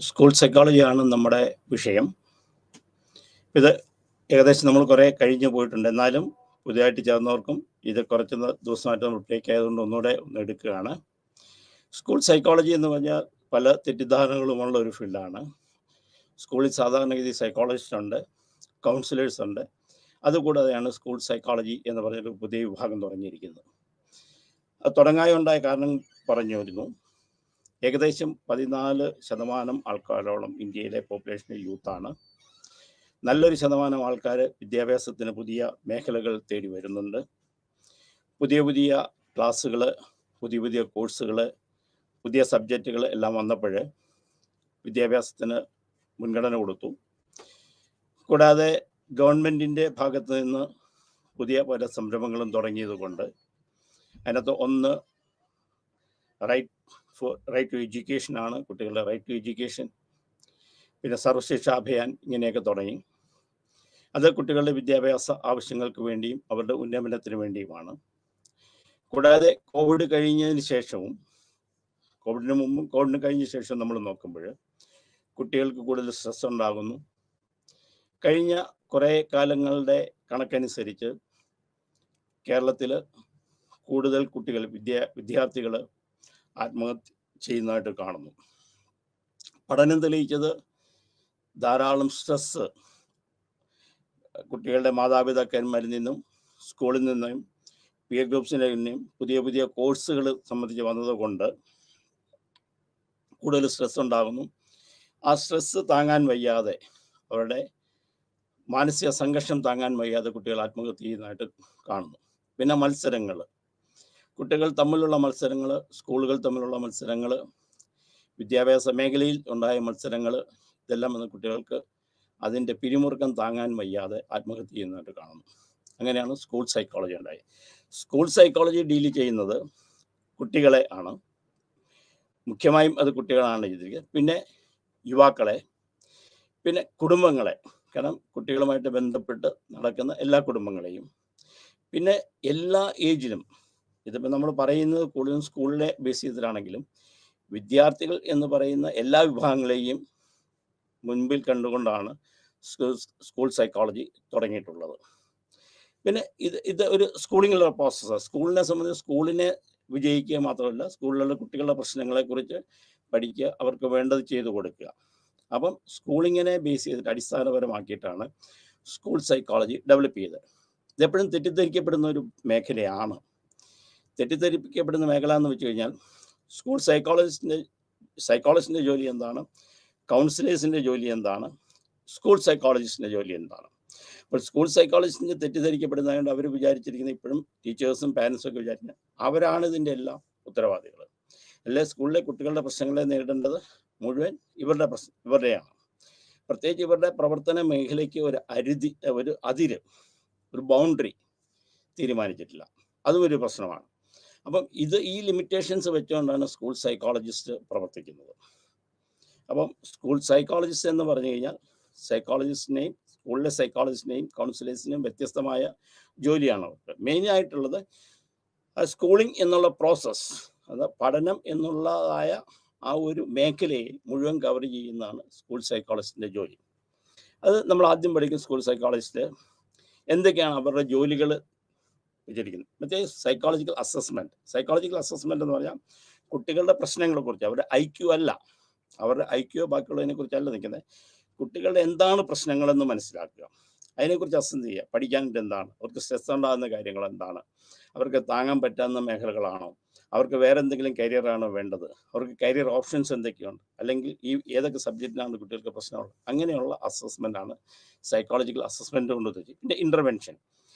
School സൈക്കോളജിയാണ് നമ്മുടെ വിഷയം. ഇത് ഏകദേശം നമ്മൾ കുറേ കഴിഞ്ഞു പോയിട്ടുണ്ട്. എന്നാലും പുതിയതായിട്ട് ചേർന്നവർക്കും ഇത് കുറച്ച് ദിവസമായിട്ട് നമ്മൾ ബ്രേക്ക് ആയതുകൊണ്ട് ഒന്നുകൂടെ എടുക്കുകയാണ്. സ്കൂൾ സൈക്കോളജി എന്ന് പറഞ്ഞാൽ പല തെറ്റിദ്ധാരണകളുമുള്ള ഒരു ഫീൽഡാണ്. സ്കൂളിൽ സാധാരണഗതി സൈക്കോളജിസ്റ്റ് ഉണ്ട്, കൗൺസിലേഴ്സ് ഉണ്ട്. അതുകൂടാതെയാണ് സ്കൂൾ സൈക്കോളജി എന്ന് പറഞ്ഞൊരു പുതിയ വിഭാഗം തുടങ്ങിയിരിക്കുന്നത്. അത് തുടങ്ങാനുണ്ടായ കാരണം പറഞ്ഞു വരുന്നു. ഏകദേശം 14% ആൾക്കാരോളം ഇന്ത്യയിലെ പോപ്പുലേഷൻ യൂത്താണ്. നല്ലൊരു ശതമാനം ആൾക്കാർ വിദ്യാഭ്യാസത്തിന് പുതിയ മേഖലകൾ തേടി വരുന്നുണ്ട്. പുതിയ പുതിയ ക്ലാസ്സുകൾ, പുതിയ പുതിയ കോഴ്സുകൾ, പുതിയ സബ്ജക്റ്റുകൾ എല്ലാം വന്നപ്പോൾ വിദ്യാഭ്യാസത്തിന് മുൻഗണന കൊടുത്തു. കൂടാതെ ഗവൺമെൻറ്റിൻ്റെ ഭാഗത്ത് നിന്ന് പുതിയ പല സംരംഭങ്ങളും തുടങ്ങിയതുകൊണ്ട് അതിനകത്ത് ഒന്ന് റൈറ്റ് ടു എഡ്യൂക്കേഷൻ ആണ്, കുട്ടികളുടെ റൈറ്റ് ടു എഡ്യൂക്കേഷൻ. പിന്നെ സർവശിക്ഷാ അഭിയാൻ ഇങ്ങനെയൊക്കെ തുടങ്ങി. അത് കുട്ടികളുടെ വിദ്യാഭ്യാസ ആവശ്യങ്ങൾക്ക് വേണ്ടിയും അവരുടെ ഉന്നമനത്തിന് വേണ്ടിയുമാണ്. കൂടാതെ കോവിഡ് കഴിഞ്ഞതിന് ശേഷവും, കോവിഡിന് മുമ്പും കോവിഡിന് കഴിഞ്ഞ ശേഷം നമ്മൾ നോക്കുമ്പോൾ കുട്ടികൾക്ക് കൂടുതൽ സ്ട്രെസ് ഉണ്ടാകുന്നു. കഴിഞ്ഞ കുറേ കാലങ്ങളുടെ കണക്കനുസരിച്ച് കേരളത്തിൽ കൂടുതൽ കുട്ടികൾ വിദ്യാർത്ഥികൾ ആത്മഹത്യ ചെയ്യുന്നതായിട്ട് കാണുന്നു. പഠനം തെളിയിച്ചത് ധാരാളം സ്ട്രെസ്സ് കുട്ടികളുടെ മാതാപിതാക്കന്മാരിൽ നിന്നും സ്കൂളിൽ നിന്നും പിയർ ഗ്രൂപ്പ്സിൻ്റെ നിന്നും പുതിയ പുതിയ കോഴ്സുകൾ സംബന്ധിച്ച് വന്നതുകൊണ്ട് കൂടുതൽ സ്ട്രെസ് ഉണ്ടാകുന്നു. ആ സ്ട്രെസ്സ് താങ്ങാൻ വയ്യാതെ, അവരുടെ മാനസിക സംഘർഷം താങ്ങാൻ വയ്യാതെ കുട്ടികൾ ആത്മഹത്യ ചെയ്യുന്നതായിട്ട് കാണുന്നു. പിന്നെ മത്സരങ്ങൾ, കുട്ടികൾ തമ്മിലുള്ള മത്സരങ്ങൾ, സ്കൂളുകൾ തമ്മിലുള്ള മത്സരങ്ങൾ, വിദ്യാഭ്യാസ മേഖലയിൽ ഉണ്ടായ മത്സരങ്ങൾ, ഇതെല്ലാം വന്ന് കുട്ടികൾക്ക് അതിൻ്റെ പിരിമുറുക്കം താങ്ങാൻ വയ്യാതെ ആത്മഹത്യ ചെയ്യുന്നതായിട്ട് കാണുന്നു. അങ്ങനെയാണ് സ്കൂൾ സൈക്കോളജി ഉണ്ടായത്. സ്കൂൾ സൈക്കോളജി ഡീൽ ചെയ്യുന്നത് കുട്ടികളെ ആണ്, മുഖ്യമായും അത് കുട്ടികളാണ് ചെയ്തിരിക്കുന്നത്. പിന്നെ യുവാക്കളെ, പിന്നെ കുടുംബങ്ങളെ, കാരണം കുട്ടികളുമായിട്ട് ബന്ധപ്പെട്ട് നടക്കുന്ന എല്ലാ കുടുംബങ്ങളെയും, പിന്നെ എല്ലാ ഏജിലും. ഇതിപ്പോൾ നമ്മൾ പറയുന്നത് കൂടുതലും സ്കൂളിലെ ബേസ് ചെയ്തിട്ടാണെങ്കിലും വിദ്യാർത്ഥികൾ എന്ന് പറയുന്ന എല്ലാ വിഭാഗങ്ങളെയും മുൻപിൽ കണ്ടുകൊണ്ടാണ് സ്കൂൾ സൈക്കോളജി തുടങ്ങിയിട്ടുള്ളത്. പിന്നെ ഇത് ഒരു സ്കൂളിങ്ങുള്ള പ്രോസസ്സാണ്. സ്കൂളിനെ സംബന്ധിച്ച് സ്കൂളിനെ വിജയിക്കുക മാത്രമല്ല, സ്കൂളിലുള്ള കുട്ടികളുടെ പ്രശ്നങ്ങളെക്കുറിച്ച് പഠിക്കുക, അവർക്ക് വേണ്ടത് ചെയ്തു കൊടുക്കുക. അപ്പം സ്കൂളിങ്ങിനെ ബേസ് ചെയ്തിട്ട് അടിസ്ഥാനപരമാക്കിയിട്ടാണ് സ്കൂൾ സൈക്കോളജി ഡെവലപ്പ് ചെയ്തത്. ഇതെപ്പോഴും തെറ്റിദ്ധരിക്കപ്പെടുന്ന ഒരു മേഖലയാണ്. തെറ്റിദ്ധരിപ്പിക്കപ്പെടുന്ന മേഖല എന്ന് വെച്ച് കഴിഞ്ഞാൽ സ്കൂൾ സൈക്കോളജിസ്റ്റിൻ്റെ ജോലി എന്താണ്, കൗൺസിലേഴ്സിൻ്റെ ജോലി എന്താണ്, സ്കൂൾ സൈക്കോളജിസ്റ്റിൻ്റെ ജോലി എന്താണ്. അപ്പോൾ സ്കൂൾ സൈക്കോളജിസ്റ്റിൻ്റെ തെറ്റിദ്ധരിക്കപ്പെടുന്നതുകൊണ്ട് അവർ വിചാരിച്ചിരിക്കുന്നത്, ഇപ്പോഴും ടീച്ചേഴ്സും പാരൻസും ഒക്കെ വിചാരിക്കുന്നത് അവരാണ് ഇതിൻ്റെ എല്ലാം ഉത്തരവാദികൾ. അല്ലെ, സ്കൂളിലെ കുട്ടികളുടെ പ്രശ്നങ്ങളെ നേരിടേണ്ടത് മുഴുവൻ ഇവരുടെയാണ്. പ്രത്യേകിച്ച് ഇവരുടെ പ്രവർത്തന മേഖലയ്ക്ക് ഒരു അതിര്, ഒരു ബൗണ്ടറി തീരുമാനിച്ചിട്ടില്ല. അതും ഒരു പ്രശ്നമാണ്. അപ്പം ഈ ലിമിറ്റേഷൻസ് വെച്ചുകൊണ്ടാണ് സ്കൂൾ സൈക്കോളജിസ്റ്റ് പ്രവർത്തിക്കുന്നത്. അപ്പം സ്കൂൾ സൈക്കോളജിസ്റ്റ് എന്ന് പറഞ്ഞു കഴിഞ്ഞാൽ സൈക്കോളജിസ്റ്റിനെയും സ്കൂളിലെ സൈക്കോളജിസ്റ്റിനെയും കൗൺസിലേഴ്സിനെയും വ്യത്യസ്തമായ ജോലിയാണ് അവർക്ക്. മെയിനായിട്ടുള്ളത് സ്കൂളിംഗ് എന്നുള്ള പ്രോസസ്സ്, അത് പഠനം എന്നുള്ളതായ ആ ഒരു മേഖലയെ മുഴുവൻ കവർ ചെയ്യുന്നതാണ് സ്കൂൾ സൈക്കോളജിസ്റ്റിൻ്റെ ജോലി. അത് നമ്മൾ ആദ്യം പഠിക്കും. സ്കൂൾ സൈക്കോളജിസ്റ്റ് എന്തൊക്കെയാണ് അവരുടെ ജോലികൾ വിചാരിക്കുന്നത്. മറ്റേ സൈക്കോളജിക്കൽ അസസ്മെൻറ്റ് എന്ന് പറഞ്ഞാൽ കുട്ടികളുടെ പ്രശ്നങ്ങളെക്കുറിച്ച്, അവരുടെ IQ അല്ല, അവരുടെ IQ ബാക്കിയുള്ളതിനെ കുറിച്ചല്ല നിൽക്കുന്നത്. കുട്ടികളുടെ എന്താണ് പ്രശ്നങ്ങളെന്ന് മനസ്സിലാക്കുക, അതിനെക്കുറിച്ച് അസസ് ചെയ്യുക. പഠിക്കാനായിട്ട് എന്താണ്, അവർക്ക് സ്ട്രെസ് ഉണ്ടാകുന്ന കാര്യങ്ങൾ എന്താണ്, അവർക്ക് താങ്ങാൻ പറ്റാവുന്ന മേഖലകളാണോ, അവർക്ക് വേറെ എന്തെങ്കിലും കരിയറാണോ വേണ്ടത്, അവർക്ക് കരിയർ ഓപ്ഷൻസ് എന്തൊക്കെയുണ്ട്, അല്ലെങ്കിൽ ഏതൊക്കെ സബ്ജക്റ്റിനാണ് കുട്ടികൾക്ക് പ്രശ്നമുള്ളത്. അങ്ങനെയുള്ള അസസ്മെൻ്റാണ് സൈക്കോളജിക്കൽ അസസ്മെൻ്റ് കൊണ്ട് ഉദ്ദേശിച്ചത്. പിന്നെ ഇൻ്റർവെൻഷൻ,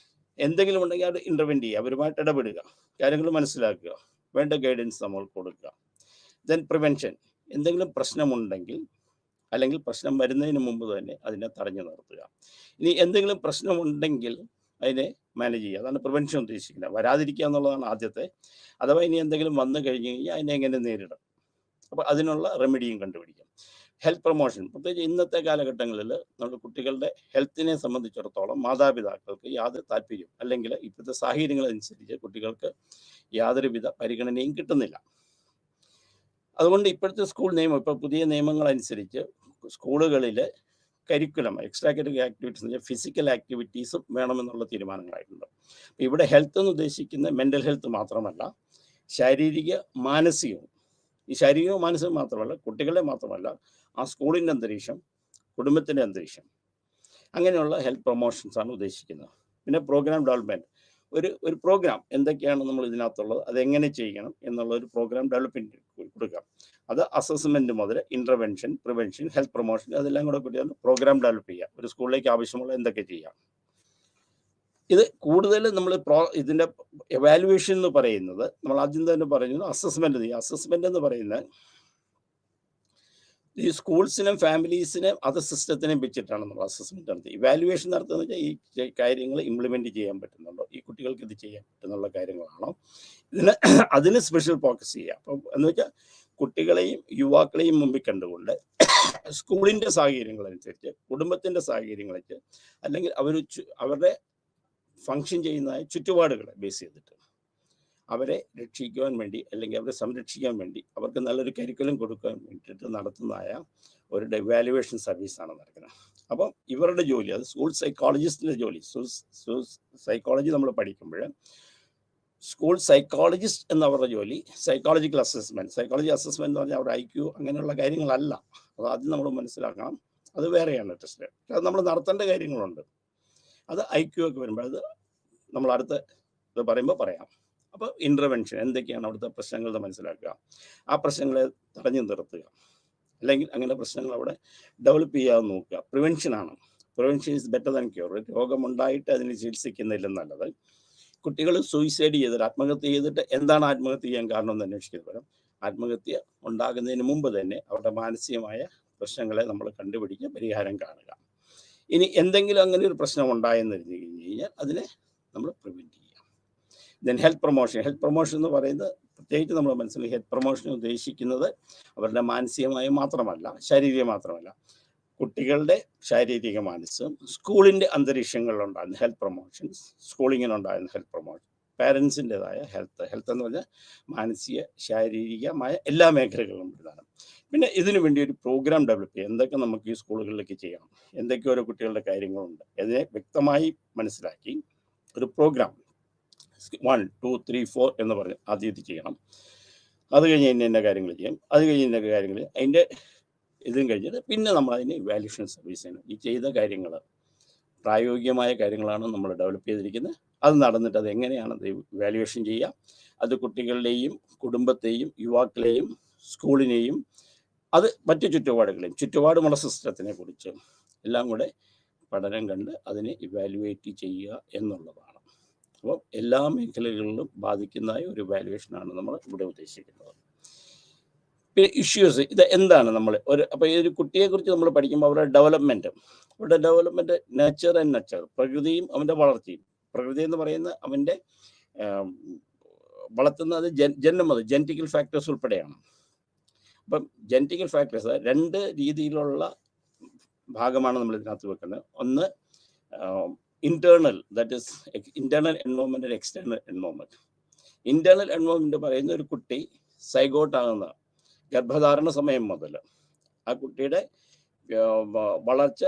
എന്തെങ്കിലും ഉണ്ടെങ്കിൽ അത് ഇൻ്റർവെൻറ്റ് ചെയ്യുക, അവരുമായിട്ട് ഇടപെടുക, കാര്യങ്ങൾ മനസ്സിലാക്കുക, വേണ്ട ഗൈഡൻസ് നമ്മൾ കൊടുക്കുക. ദെൻ പ്രിവെൻഷൻ, എന്തെങ്കിലും പ്രശ്നമുണ്ടെങ്കിൽ അല്ലെങ്കിൽ പ്രശ്നം വരുന്നതിന് മുമ്പ് തന്നെ അതിനെ തടഞ്ഞു നിർത്തുക. ഇനി എന്തെങ്കിലും പ്രശ്നമുണ്ടെങ്കിൽ അതിനെ മാനേജ് ചെയ്യുക, അതാണ് പ്രിവെൻഷൻ ഉദ്ദേശിക്കുന്നത്. വരാതിരിക്കുക എന്നുള്ളതാണ് ആദ്യത്തെ. അഥവാ ഇനി എന്തെങ്കിലും വന്നു കഴിഞ്ഞ് കഴിഞ്ഞാൽ അതിനെ എങ്ങനെ നേരിടും, അപ്പോൾ അതിനുള്ള റെമഡിയും കണ്ടുപിടിക്കും. ഹെൽത്ത് പ്രൊമോഷൻ, പ്രത്യേകിച്ച് ഇന്നത്തെ കാലഘട്ടങ്ങളിൽ നമ്മുടെ കുട്ടികളുടെ ഹെൽത്തിനെ സംബന്ധിച്ചിടത്തോളം മാതാപിതാക്കൾക്ക് യാതൊരു താല്പര്യം, അല്ലെങ്കിൽ ഇപ്പോഴത്തെ സാഹചര്യങ്ങളനുസരിച്ച് കുട്ടികൾക്ക് യാതൊരുവിധ പരിഗണനയും കിട്ടുന്നില്ല. അതുകൊണ്ട് ഇപ്പോഴത്തെ സ്കൂൾ നിയമം, ഇപ്പോൾ പുതിയ നിയമങ്ങളനുസരിച്ച് സ്കൂളുകളിൽ curriculum, extra curricular activities, physical ആക്ടിവിറ്റീസും വേണമെന്നുള്ള തീരുമാനങ്ങളായിട്ടുണ്ട്. അപ്പോൾ ഇവിടെ ഹെൽത്ത് എന്ന് ഉദ്ദേശിക്കുന്ന മെൻ്റൽ ഹെൽത്ത് മാത്രമല്ല, ശാരീരിക മാനസികവും. ഈ ശാരീരികവും മാനസികവും മാത്രമല്ല, കുട്ടികളെ മാത്രമല്ല, ആ സ്കൂളിൻ്റെ അന്തരീക്ഷം, കുടുംബത്തിൻ്റെ അന്തരീക്ഷം, അങ്ങനെയുള്ള ഹെൽത്ത് പ്രൊമോഷൻസാണ് ഉദ്ദേശിക്കുന്നത്. പിന്നെ പ്രോഗ്രാം ഡെവലപ്മെൻറ്റ്, ഒരു പ്രോഗ്രാം എന്തൊക്കെയാണ് നമ്മൾ ഇതിനകത്തുള്ളത്, അതെങ്ങനെ ചെയ്യണം എന്നുള്ള ഒരു പ്രോഗ്രാം ഡെവലപ്മെൻറ്റ് കൊടുക്കാം. അത് അസസ്മെൻറ്റ് മുതൽ ഇൻ്റർവെൻഷൻ, പ്രിവെൻഷൻ, ഹെൽത്ത് പ്രൊമോഷൻ, അതെല്ലാം കൂടെ കൂടിയാണ് പ്രോഗ്രാം ഡെവലപ്പ് ചെയ്യുക. ഒരു സ്കൂളിലേക്ക് ആവശ്യമുള്ള എന്തൊക്കെ ചെയ്യാം. ഇത് കൂടുതൽ നമ്മൾ ഇതിൻ്റെ എവാലുവേഷൻ എന്ന് പറയുന്നത്, നമ്മൾ ആദ്യം തന്നെ പറയുന്നത് അസസ്മെൻറ്റ്. ഈ അസസ്മെൻറ്റ് എന്ന് പറയുന്നത് ഈ സ്കൂൾസിനും ഫാമിലീസിനും അത് സിസ്റ്റത്തിനെ വെച്ചിട്ടാണ് നമ്മൾ അസസ്മെൻറ്റ് നടത്തുക. ഇവാലുവേഷൻ നടത്തുന്നത് വെച്ചാൽ ഈ കാര്യങ്ങൾ ഇംപ്ലിമെൻറ്റ് ചെയ്യാൻ പറ്റുന്നുണ്ടോ, ഈ കുട്ടികൾക്ക് ഇത് ചെയ്യാൻ പറ്റുന്നുള്ള കാര്യങ്ങളാണോ, അതിന് സ്പെഷ്യൽ ഫോക്കസ് ചെയ്യുക. അപ്പം എന്ന് വെച്ചാൽ കുട്ടികളെയും യുവാക്കളെയും മുമ്പിൽ കണ്ടുകൊണ്ട് സ്കൂളിൻ്റെ സാഹചര്യങ്ങളനുസരിച്ച്, കുടുംബത്തിൻ്റെ സാഹചര്യങ്ങളനുസരിച്ച്, അല്ലെങ്കിൽ അവരുടെ ഫങ്ഷൻ ചെയ്യുന്ന ചുറ്റുപാടുകളെ ബേസ് ചെയ്തിട്ട് അവരെ രക്ഷിക്കുവാൻ വേണ്ടി, അല്ലെങ്കിൽ അവരെ സംരക്ഷിക്കാൻ വേണ്ടി, അവർക്ക് നല്ലൊരു കരിക്കുലം കൊടുക്കാൻ വേണ്ടിയിട്ട് നടത്തുന്നതായ ഒരു ഇവാലുവേഷൻ സർവീസാണ് നടക്കുന്നത്. അപ്പം ഇവരുടെ ജോലി, അത് സ്കൂൾ സൈക്കോളജിസ്റ്റിൻ്റെ ജോലി. സൈക്കോളജി നമ്മൾ പഠിക്കുമ്പോൾ സ്കൂൾ സൈക്കോളജിസ്റ്റ് എന്നവരുടെ ജോലി സൈക്കോളജിക്കൽ അസസ്മെൻറ്റ്. സൈക്കോളജി അസസ്മെൻറ്റ് എന്ന് പറഞ്ഞാൽ അവരുടെ IQ അങ്ങനെയുള്ള കാര്യങ്ങളല്ല. അത് ആദ്യം നമ്മൾ മനസ്സിലാക്കണം, അത് വേറെയാണ് ടെസ്റ്റ്. അത് നമ്മൾ നടത്തേണ്ട കാര്യങ്ങളുണ്ട്. അത് IQ ഒക്കെ വരുമ്പോൾ അത് നമ്മൾ അടുത്ത ഇത് പറയുമ്പോൾ പറയാം. അപ്പോൾ ഇൻ്റർവെൻഷൻ, എന്തൊക്കെയാണ് അവിടുത്തെ പ്രശ്നങ്ങൾ മനസ്സിലാക്കുക, ആ പ്രശ്നങ്ങളെ തടഞ്ഞു നിർത്തുക, അല്ലെങ്കിൽ അങ്ങനെ പ്രശ്നങ്ങൾ അവിടെ ഡെവലപ്പ് ചെയ്യാൻ നോക്കുക. പ്രിവെൻഷനാണ്. Prevention is better than cure. രോഗമുണ്ടായിട്ട് അതിന് ചികിത്സിക്കുന്നില്ലെന്ന് നല്ലത്. കുട്ടികൾ സൂയിസൈഡ് ചെയ്തിട്ട്, ആത്മഹത്യ ചെയ്തിട്ട് എന്താണ് ആത്മഹത്യ ചെയ്യാൻ കാരണം എന്ന് അന്വേഷിക്കുന്നത് പകരം ആത്മഹത്യ ഉണ്ടാകുന്നതിന് മുമ്പ് തന്നെ അവരുടെ മാനസികമായ പ്രശ്നങ്ങളെ നമ്മൾ കണ്ടുപിടിക്കുക, പരിഹാരം കാണുക. ഇനി എന്തെങ്കിലും അങ്ങനെ ഒരു പ്രശ്നം ഉണ്ടായെന്ന് കഴിഞ്ഞ് കഴിഞ്ഞാൽ അതിനെ നമ്മൾ പ്രിവെൻറ്റ് ചെയ്യുക. Then health promotion. Health promotion എന്ന് പറയുന്നത് പ്രത്യേകിച്ച് നമ്മൾ മനസ്സിലാക്കി, ഹെൽത്ത് പ്രൊമോഷൻ ഉദ്ദേശിക്കുന്നത് അവരുടെ മാനസികമായ മാത്രമല്ല, ശാരീരിക മാത്രമല്ല, കുട്ടികളുടെ ശാരീരിക മാനസികം, സ്കൂളിൻ്റെ അന്തരീക്ഷങ്ങളിലുണ്ടാകുന്ന ഹെൽത്ത് പ്രൊമോഷൻസ്, സ്കൂളിങ്ങിനുണ്ടാകുന്ന ഹെൽത്ത് പ്രൊമോഷൻ, പാരൻസിൻ്റെതായ ഹെൽത്ത് എന്ന് പറഞ്ഞാൽ മാനസിക ശാരീരികമായ എല്ലാ മേഖലകളിലും ഇതാണ്. പിന്നെ ഇതിനു വേണ്ടി ഒരു പ്രോഗ്രാം ഡെവലപ്പ് ചെയ്യുക. എന്തൊക്കെ നമുക്ക് ഈ സ്കൂളുകളിലേക്ക് ചെയ്യണം, എന്തൊക്കെ ഓരോ കുട്ടികളുടെ കാര്യങ്ങളുണ്ട്, അതിനെ വ്യക്തമായി മനസ്സിലാക്കി ഒരു പ്രോഗ്രാം 1, 2, 3, 4 എന്ന് പറഞ്ഞ് ആദ്യം ഇത് ചെയ്യണം, അത് കഴിഞ്ഞ് ഇന്ന കാര്യങ്ങൾ ചെയ്യും, അത് കഴിഞ്ഞ് ഇന്ന കാര്യങ്ങൾ, അതിൻ്റെ ഇതും കഴിഞ്ഞിട്ട് പിന്നെ നമ്മൾ അതിന് ഇവാലുവേഷൻ സർവീസ് ചെയ്യണം. ഈ ചെയ്ത കാര്യങ്ങൾ പ്രായോഗികമായ കാര്യങ്ങളാണ് നമ്മൾ ഡെവലപ്പ് ചെയ്തിരിക്കുന്നത്. അത് നടന്നിട്ട് അത് എങ്ങനെയാണ് അത് ഇവാലുവേഷൻ ചെയ്യുക, അത് കുട്ടികളുടെയും കുടുംബത്തെയും യുവാക്കളെയും സ്കൂളിനെയും അത് മറ്റു ചുറ്റുപാടുകളെയും, ചുറ്റുപാടുമുള്ള സിസ്റ്റത്തിനെ കുറിച്ച് എല്ലാം കൂടെ പഠനം കണ്ട് അതിനെ ഇവാലുവേറ്റ് ചെയ്യുക എന്നുള്ളതാണ്. അപ്പോൾ എല്ലാ മേഖലകളിലും ബാധിക്കുന്നതായ ഒരു ഇവാലുവേഷനാണ് നമ്മൾ ഇവിടെ ഉദ്ദേശിക്കുന്നത്. പിന്നെ ഇഷ്യൂസ്, ഇത് എന്താണ് നമ്മൾ അപ്പോൾ ഈ ഒരു കുട്ടിയെക്കുറിച്ച് നമ്മൾ പഠിക്കുമ്പോൾ അവരുടെ ഡെവലപ്മെൻറ്റ് നേച്ചർ ആൻഡ് നച്ചർ, പ്രകൃതിയും അവൻ്റെ വളർച്ചയും. പ്രകൃതി എന്ന് പറയുന്നത് അവൻ്റെ വളർത്തുന്നത് ജന്മത് ജനറ്റിക്കൽ ഫാക്ടേഴ്സ് ഉൾപ്പെടെയാണ്. അപ്പം ജനറ്റിക്കൽ ഫാക്ടേഴ്സ് 2 രീതിയിലുള്ള ഭാഗമാണ് നമ്മൾ ഇതിനകത്ത് വെക്കുന്നത്. ഒന്ന് internal, that is internal environment and external environment. Internal environment പറയുന്ന ഒരു കുട്ടി സൈഗോട്ടാകുന്ന ഗർഭധാരണ സമയം മുതൽ ആ കുട്ടിയുടെ വളർച്ച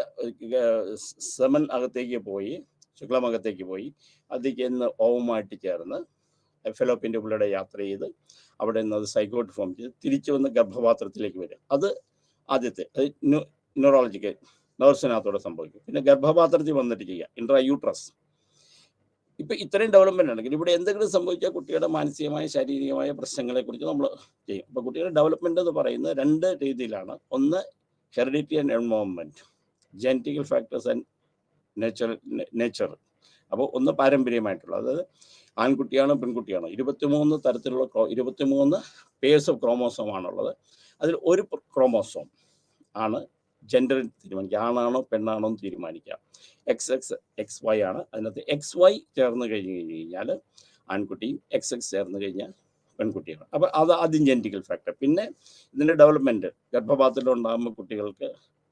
സെമൻ അകത്തേക്ക് പോയി, ശുക്ലമകത്തേക്ക് പോയി, അതിൽ ചെന്ന് ഓവുമായിട്ട് ചേർന്ന് ഫെലോപ്പിൻ്റെ ഉള്ളിടെ യാത്ര ചെയ്ത് അവിടെ നിന്ന് അത് സൈഗോട്ട് ഫോം ചെയ്ത് തിരിച്ചു വന്ന് ഗർഭപാത്രത്തിലേക്ക് വരും. അത് ആദ്യത്തെ, അത് ന്യൂറോളജിക്കൽ നേഴ്സിനകത്തോടെ സംഭവിക്കും. പിന്നെ ഗർഭപാത്രത്തിൽ വന്നിട്ട് ചെയ്യുക, ഇൻട്രായൂട്രസ്. ഇപ്പം ഇത്രയും ഡെവലപ്മെൻ്റ് ഉണ്ടെങ്കിൽ ഇവിടെ എന്തെങ്കിലും സംഭവിച്ചാൽ കുട്ടിയുടെ മാനസികമായ ശാരീരികമായ പ്രശ്നങ്ങളെക്കുറിച്ച് നമ്മൾ ചെയ്യും. അപ്പോൾ കുട്ടിയുടെ ഡെവലപ്മെൻ്റ് എന്ന് പറയുന്നത് 2 രീതിയിലാണ്. ഒന്ന് heredity and environment, genetical factors and nature. അപ്പോൾ ഒന്ന് പാരമ്പര്യമായിട്ടുള്ള, അതായത് ആൺകുട്ടിയാണോ പെൺകുട്ടിയാണോ, 23 തരത്തിലുള്ള 23 പേഴ്സ് ഓഫ് ക്രോമോസോമാണുള്ളത്. അതിൽ ഒരു ക്രോമോസോം ആണ് ജെൻഡർ തീരുമാനിക്കുക, ആണാണോ പെണ്ണാണോ എന്ന് തീരുമാനിക്കുക. XX XY ആണ്. അതിനകത്ത് XY ചേർന്ന് കഴിഞ്ഞാൽ ആൺകുട്ടിയും XX ചേർന്ന് കഴിഞ്ഞാൽ പെൺകുട്ടിയാണ്. അപ്പോൾ അത് ആദ്യം ജെനറ്റിക്കൽ ഫാക്ടർ. പിന്നെ ഇതിൻ്റെ ഡെവലപ്മെൻറ്റ്, ഗർഭപാത്രത്തിൽ ഉണ്ടാകുമ്പോൾ കുട്ടികൾക്ക്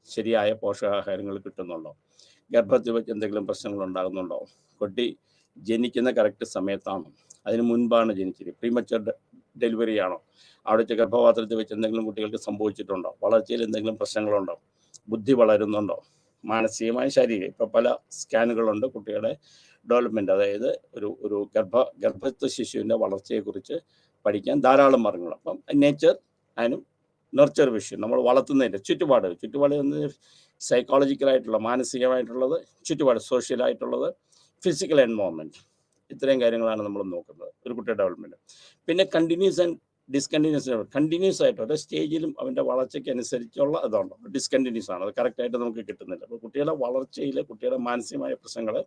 ശരിയായ പോഷകാഹാരങ്ങൾ കിട്ടുന്നുണ്ടോ, ഗർഭത്തിൽ വെച്ച് എന്തെങ്കിലും പ്രശ്നങ്ങൾ ഉണ്ടാകുന്നുണ്ടോ, കുട്ടി ജനിക്കുന്ന കറക്റ്റ് സമയത്താണോ, അതിന് മുൻപാണ് ജനിച്ചത്, പ്രീമച്ചർ ഡെലിവറി ആണോ, അവിടുത്തെ ഗർഭപാത്രത്തിൽ വെച്ച് എന്തെങ്കിലും കുട്ടികൾക്ക് സംഭവിച്ചിട്ടുണ്ടോ, വളർച്ചയിൽ എന്തെങ്കിലും പ്രശ്നങ്ങളുണ്ടോ, ബുദ്ധി വളരുന്നുണ്ടോ, മാനസികമായ ശാരീരിക ഇപ്പോൾ പല സ്കാനുകളുണ്ട് കുട്ടികളുടെ ഡെവലപ്മെൻറ്റ്, അതായത് ഒരു ഗർഭസ്ഥ ശിശുവിൻ്റെ വളർച്ചയെക്കുറിച്ച് പഠിക്കാൻ ധാരാളം മാർഗങ്ങൾ. അപ്പം നേച്ചർ അതിനും നർച്ചർ വിഷയം നമ്മൾ വളർത്തുന്നതിൻ്റെ ചുറ്റുപാട് എന്ന് സൈക്കോളജിക്കലായിട്ടുള്ള മാനസികമായിട്ടുള്ളത്, ചുറ്റുപാട് സോഷ്യലായിട്ടുള്ളത്, ഫിസിക്കൽ എൻവയോൺമെൻറ്റ്, ഇത്രയും കാര്യങ്ങളാണ് നമ്മൾ നോക്കുന്നത് ഒരു കുട്ടിയുടെ ഡെവലപ്മെൻറ്റ്. പിന്നെ കണ്ടിന്യൂസ് ആൻഡ് കണ്ടിന്യൂസ് ആയിട്ട് ഓരോ സ്റ്റേജിലും അവൻ്റെ വളർച്ചയ്ക്ക് അനുസരിച്ചുള്ള ഇതുണ്ട്. ഡിസ്കണ്ടിന്യൂസ് ആണ്, അത് കറക്റ്റായിട്ട് നമുക്ക് കിട്ടുന്നില്ല. അപ്പോൾ കുട്ടികളുടെ വളർച്ചയിൽ കുട്ടിയുടെ മാനസികമായ പ്രശ്നങ്ങൾ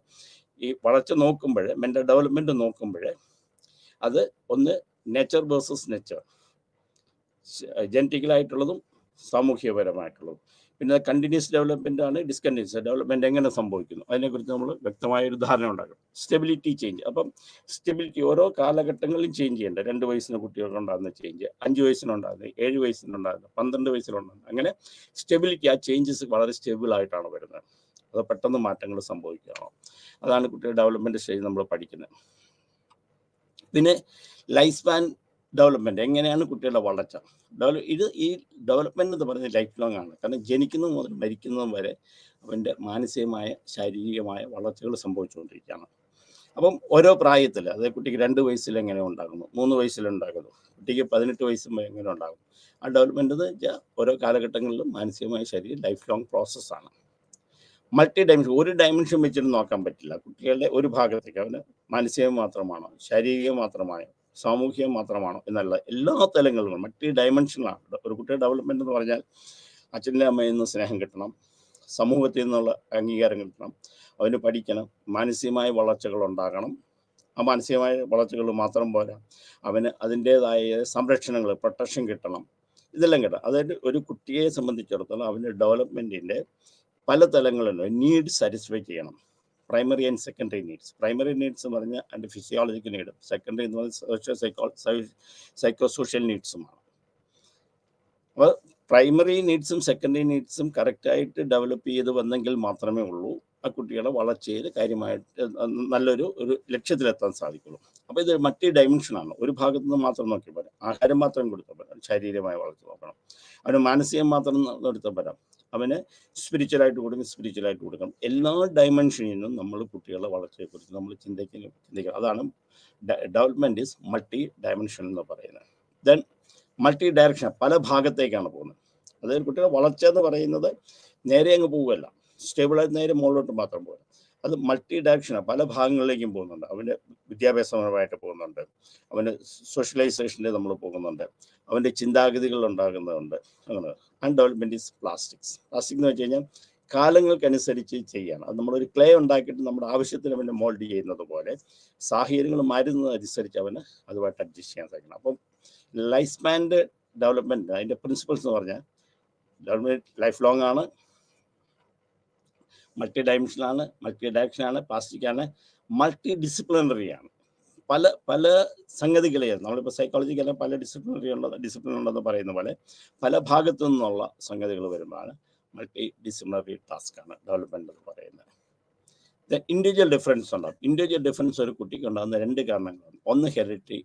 ഈ വളർച്ച നോക്കുമ്പോൾ, മെൻ്റൽ ഡെവലപ്മെൻറ്റ് നോക്കുമ്പോൾ അത് ഒന്ന് നേച്ചർ വേഴ്സസ് നേച്ചർ, ജനറ്റിക്കലായിട്ടുള്ളതും സാമൂഹ്യപരമായിട്ടുള്ളതും. പിന്നെ കണ്ടിന്യൂസ് ഡെവലപ്മെൻ്റ് ആണ്. ഡിസ്കണ്ടിന്യൂസ് ഡെവലപ്മെൻറ്റ് എങ്ങനെ സംഭവിക്കുന്നു അതിനെക്കുറിച്ച് നമ്മൾ വ്യക്തമായൊരു ധാരണ ഉണ്ടാക്കും. സ്റ്റെബിലിറ്റി ചേഞ്ച്, അപ്പം സ്റ്റെബിലിറ്റി ഓരോ കാലഘട്ടങ്ങളിലും ചേഞ്ച് ചെയ്യേണ്ട. 2 വയസ്സിന് കുട്ടികൾക്കുണ്ടാകുന്ന ചേഞ്ച്, 5 വയസ്സിനുണ്ടാകുന്നത്, 7 വയസ്സിനുണ്ടാകുന്നത്, 12 വയസ്സിലുണ്ടാകുന്നത്, അങ്ങനെ സ്റ്റെബിലിറ്റി, ആ ചേഞ്ചസ് വളരെ സ്റ്റേബിളായിട്ടാണ് വരുന്നത്. അത് പെട്ടെന്ന് മാറ്റങ്ങൾ സംഭവിക്കുകയാണോ, അതാണ് കുട്ടിയുടെ ഡെവലപ്മെൻറ്റ് സ്റ്റേജ് നമ്മൾ പഠിക്കുന്നത്. പിന്നെ ലൈഫ് സ്പാൻ ഡെവലപ്മെൻറ്റ്, എങ്ങനെയാണ് കുട്ടികളുടെ വളർച്ച ഈ ഡെവലപ്മെൻറ്റ് എന്ന് പറയുന്നത് ലൈഫ് ലോങ് ആണ്. കാരണം ജനിക്കുന്നത് മുതൽ മരിക്കുന്നതും വരെ അവൻ്റെ മാനസികമായ ശാരീരികമായ വളർച്ചകൾ സംഭവിച്ചുകൊണ്ടിരിക്കുകയാണ്. അപ്പം ഓരോ പ്രായത്തിൽ, അതായത് കുട്ടിക്ക് 2 വയസ്സിൽ എങ്ങനെ ഉണ്ടാകുന്നു, 3 വയസ്സിലുണ്ടാകുന്നു, കുട്ടിക്ക് 18 വയസ്സുമ്പോൾ എങ്ങനെ ഉണ്ടാകും, ആ ഡെവലപ്മെൻറ്റ് എന്ന് വെച്ചാൽ ഓരോ കാലഘട്ടങ്ങളിലും മാനസികമായ ശരീരം ലൈഫ് ലോങ് പ്രോസസ്സാണ്. മൾട്ടി ഡയമെൻഷൻ, ഒരു ഡയമെൻഷൻ വെച്ചിട്ട് നോക്കാൻ പറ്റില്ല. കുട്ടികളുടെ ഒരു ഭാഗത്തേക്ക് അവന് മാനസികം മാത്രമാണോ, ശാരീരികം മാത്രമാണോ, സാമൂഹികം മാത്രമാണോ എന്നല്ല, എല്ലാ തലങ്ങളിലും മൾട്ടി ഡയമെൻഷനിലാണ്. ഒരു കുട്ടിയുടെ ഡെവലപ്മെൻറ്റ് എന്ന് പറഞ്ഞാൽ അച്ഛൻ്റെ അമ്മയിൽ നിന്ന് സ്നേഹം കിട്ടണം, സമൂഹത്തിൽ നിന്നുള്ള അംഗീകാരം കിട്ടണം, അവന് പഠിക്കണം, മാനസികമായ വളർച്ചകൾ ഉണ്ടാകണം. ആ മാനസികമായ വളർച്ചകൾ മാത്രം പോരാ, അവന് അതിൻ്റേതായ സംരക്ഷണങ്ങൾ, പ്രൊട്ടക്ഷൻ കിട്ടണം, ഇതെല്ലാം കിട്ടണം. അതായത് ഒരു കുട്ടിയെ സംബന്ധിച്ചിടത്തോളം അവൻ്റെ ഡെവലപ്മെൻറ്റിൻ്റെ പല തലങ്ങളിലും നീഡ് സാറ്റിസ്ഫൈ ചെയ്യണം. Primary and secondary needs. Primary needs എന്ന് പറഞ്ഞാൽ അതിൻ്റെ ഫിസിയോളജിക്കൽ നീഡും, സെക്കൻഡറി എന്ന് പറഞ്ഞാൽ സൈക്കോ സോഷ്യൽ നീഡ്സുമാണ്. അപ്പോൾ പ്രൈമറി നീഡ്സും സെക്കൻഡറി നീഡ്സും കറക്റ്റായിട്ട് ഡെവലപ്പ് ചെയ്ത് വന്നെങ്കിൽ മാത്രമേ ഉള്ളൂ ആ കുട്ടിയുടെ വളർച്ചയിൽ കാര്യമായിട്ട് നല്ലൊരു ലക്ഷ്യത്തിലെത്താൻ സാധിക്കുള്ളൂ. അപ്പോൾ ഇത് മൾട്ടി ഡയമെൻഷനാണ്. ഒരു ഭാഗത്തു നിന്ന് മാത്രം നോക്കിയാൽ പോരാ, ആഹാരം മാത്രം കൊടുത്താൽ പോരാ, ശാരീരികമായ വളർച്ച നോക്കണം. അവന് മാനസികം മാത്രം എടുത്താൽ പോരാ, അവന് സ്പിരിച്വലായിട്ട് കൊടുക്കണം. എല്ലാ ഡയമെൻഷനിലും നമ്മൾ കുട്ടികളുടെ വളർച്ചയെക്കുറിച്ച് നമ്മൾ ചിന്തിക്കണം. അതാണ് ഡെവലപ്മെൻറ്റ് ഈസ് മൾട്ടി ഡയമെൻഷൻ എന്ന് പറയുന്നത്. ദെൻ മൾട്ടി ഡയറക്ഷൻ, പല ഭാഗത്തേക്കാണ് പോകുന്നത്. അതായത് കുട്ടികളുടെ വളർച്ച എന്ന് പറയുന്നത് നേരെ അങ്ങ് പോവുകയല്ല, സ്റ്റേബിളായി നേരെ മുകളിലോട്ട് മാത്രം പോകുക. അത് മൾട്ടി ഡയറക്ഷനാണ്, പല ഭാഗങ്ങളിലേക്കും പോകുന്നുണ്ട്. അവൻ്റെ വിദ്യാഭ്യാസപരമായിട്ട് പോകുന്നുണ്ട്, അവൻ്റെ സോഷ്യലൈസേഷനിൽ നമ്മൾ പോകുന്നുണ്ട്, അവൻ്റെ ചിന്താഗതികൾ ഉണ്ടാകുന്നുണ്ട്. അങ്ങനെ ആൻഡ് ഡെവലപ്മെൻറ്റ് ഈസ് പ്ലാസ്റ്റിക് എന്ന് വെച്ച് കഴിഞ്ഞാൽ കാലങ്ങൾക്കനുസരിച്ച് ചെയ്യണം. അത് നമ്മളൊരു ക്ലേ ഉണ്ടാക്കിയിട്ട് നമ്മുടെ ആവശ്യത്തിന് അവനെ മോൾഡ് ചെയ്യുന്നത് പോലെ സാഹചര്യങ്ങൾ മാറുന്നതനുസരിച്ച് അവന് അതുമായിട്ട് അഡ്ജസ്റ്റ് ചെയ്യാൻ സാധിക്കണം. അപ്പം ലൈഫ് സ്പാൻ്റെ ഡെവലപ്മെൻറ്റ് അതിൻ്റെ പ്രിൻസിപ്പൾസ് എന്ന് പറഞ്ഞാൽ ഡെവലപ്മെൻറ്റ് ലൈഫ് ലോങ് ആണ്, മൾട്ടി ഡയമെൻഷനാണ്, മൾട്ടി ഡയറക്ഷനാണ്, പ്ലാസ്റ്റിക്കാണ്, മൾട്ടി ഡിസിപ്ലിനറി ആണ്. പല സംഗതികളെയാണ് നമ്മളിപ്പോൾ സൈക്കോളജിക്കല്ല പല ഡിസിപ്ലിൻ ഉണ്ടെന്ന് പറയുന്ന പോലെ പല ഭാഗത്തു നിന്നുള്ള സംഗതികൾ വരുമ്പോഴാണ് മൾട്ടി ഡിസിപ്ലിനറി ടാസ്ക്കാണ് ഡെവലപ്മെൻറ്റ് എന്ന് പറയുന്നത്. ഇൻഡിവിജ്വൽ ഡിഫറൻസ് ഉണ്ടാകും. ഇൻഡിവിജ്വൽ ഡിഫറൻസ് ഒരു കുട്ടിക്ക് ഉണ്ടാകുന്ന 2 കാരണങ്ങളാണ്. ഒന്ന് ഹെറിഡിറ്റി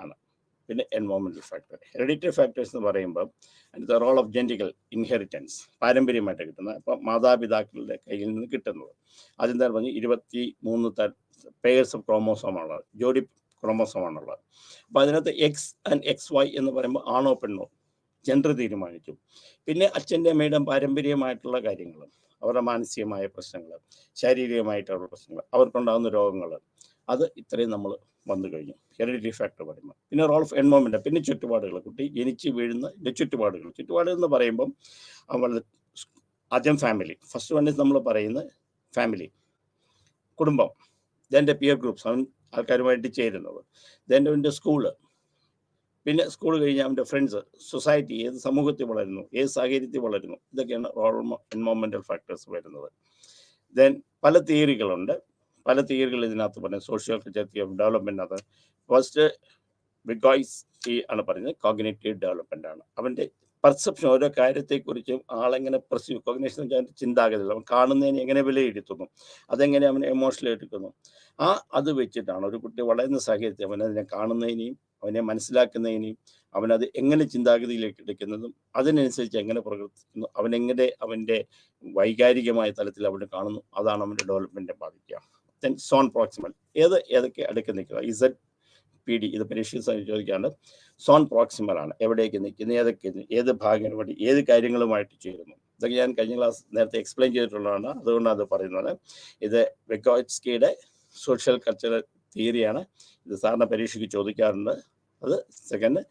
ആണ്, പിന്നെ എൻവയോൺമെൻറ്റൽ ഫാക്ടർ. ഹെറിഡിറ്ററി ഫാക്ടേഴ്സ് എന്ന് പറയുമ്പോൾ അതിൻ്റെ റോൾ ഓഫ് ജെനറ്റിക്കൽ ഇൻഹെറിറ്റൻസ്, പാരമ്പര്യമായിട്ട് കിട്ടുന്നത്, അപ്പം മാതാപിതാക്കളുടെ കയ്യിൽ നിന്ന് കിട്ടുന്നത്. അതെന്താ പറഞ്ഞാൽ 23 പെയർസ് ഓഫ് ക്രോമോസോമാണുള്ളത്, ജോഡി ക്രോമോസോമാണുള്ളത്. അപ്പോൾ അതിനകത്ത് എക്സ് ആൻഡ് XY എന്ന് പറയുമ്പോൾ ആണോ പെണ്ണോ ജെൻഡർ തീരുമാനിച്ചു. പിന്നെ അച്ഛൻ്റെ അമ്മയുടെ പാരമ്പര്യമായിട്ടുള്ള കാര്യങ്ങൾ, അവരുടെ മാനസികമായ പ്രശ്നങ്ങൾ, ശാരീരികമായിട്ടുള്ള പ്രശ്നങ്ങൾ, അവർക്കുണ്ടാകുന്ന രോഗങ്ങൾ, അത് ഇത്രയും നമ്മൾ വന്നു കഴിഞ്ഞു ഹെറിഡിറ്ററി ഫാക്ടർ പറയുമ്പോൾ. പിന്നെ റോൾ ഓഫ് എൻവയോൺമെൻറ്റ്, പിന്നെ ചുറ്റുപാടുകൾ, കുട്ടി ജനിച്ച് വീഴുന്ന ചുറ്റുപാടുകൾ എന്ന് പറയുമ്പം ആദ്യം ഫാമിലി, ഫസ്റ്റ് വൺ നമ്മൾ പറയുന്നത് ഫാമിലി, കുടുംബം, ഇതെൻ്റെ പിയർ ഗ്രൂപ്പ്സ്, അവൻ ആൾക്കാരുമായിട്ട് ചേരുന്നത്, ഇതെൻ്റെ സ്കൂള്, പിന്നെ സ്കൂൾ കഴിഞ്ഞാൽ അവൻ്റെ ഫ്രണ്ട്സ്, സൊസൈറ്റി, ഏത് സമൂഹത്തിൽ വളരുന്നു, ഏത് സാഹചര്യത്തിൽ വളരുന്നു, ഇതൊക്കെയാണ് റോൾ എൻവയോൺമെൻറ്റൽ ഫാക്ടേഴ്സ് വരുന്നത്. ദെൻ പല തിയറികളുണ്ട്, പല തിയറികൾ ഇതിനകത്ത് പറയുന്നത്. Socio culture theory of development, അത് ഫസ്റ്റ് വിഗോയ്സ് ആണ് പറയുന്നത് കോഗ്നിറ്റീവ് ഡെവലപ്മെൻ്റ് ആണ്. അവൻ്റെ പെർസെപ്ഷൻ, ഓരോ കാര്യത്തെക്കുറിച്ചും ആളെങ്ങനെ പെർസീവ്, കോഗ്നേഷൻ എന്ന് വെച്ചാൽ ചിന്താഗതി, അവൻ കാണുന്നതിനെ എങ്ങനെ വിലയിരുത്തുന്നു, അതെങ്ങനെ അവനെ എമോഷണലി എടുക്കുന്നു, അത് വെച്ചിട്ടാണ് ഒരു കുട്ടി വളരുന്ന സാഹചര്യത്തിൽ അവനതിനെ കാണുന്നതിനെയും അവനെ മനസ്സിലാക്കുന്നതിനെയും അവനത് എങ്ങനെ ചിന്താഗതിയിലേക്ക് എടുക്കുന്നതും അതിനനുസരിച്ച് എങ്ങനെ പ്രവർത്തിക്കുന്നു, അവനെങ്ങനെ അവൻ്റെ വൈകാരികമായ തലത്തിൽ അവനെ കാണുന്നു, അതാണ് അവൻ്റെ ഡെവലപ്മെൻറ്റിനെ ബാധിക്കുക. ദെൻ സോൺ പ്രോക്സിമൽ, ഏതൊക്കെ അടുക്ക് നിൽക്കുക, ഇസഡ് PD, ഇത് പരീക്ഷ ചോദിക്കാണ്ട്. സോൺ പ്രോക്സിമൽ ആണ്, എവിടേക്ക് നിൽക്കുന്നു, ഏത് ഭാഗം വഴി ഏത് കാര്യങ്ങളുമായിട്ട് ചേരുന്നു. ഇതൊക്കെ ഞാൻ കഴിഞ്ഞ ക്ലാസ് നേരത്തെ എക്സ്പ്ലെയിൻ ചെയ്തിട്ടുള്ളതാണ്, അതുകൊണ്ടാണ് അത് പറയുന്നത്. ഇത് വെഗോറ്റ്സ്കിയുടെ സോഷ്യൽ കൾച്ചറൽ തിയറിയാണ്. ഇത് സാറിന് പരീക്ഷയ്ക്ക് ചോദിക്കാറുണ്ട്. അത് സെക്കൻഡ്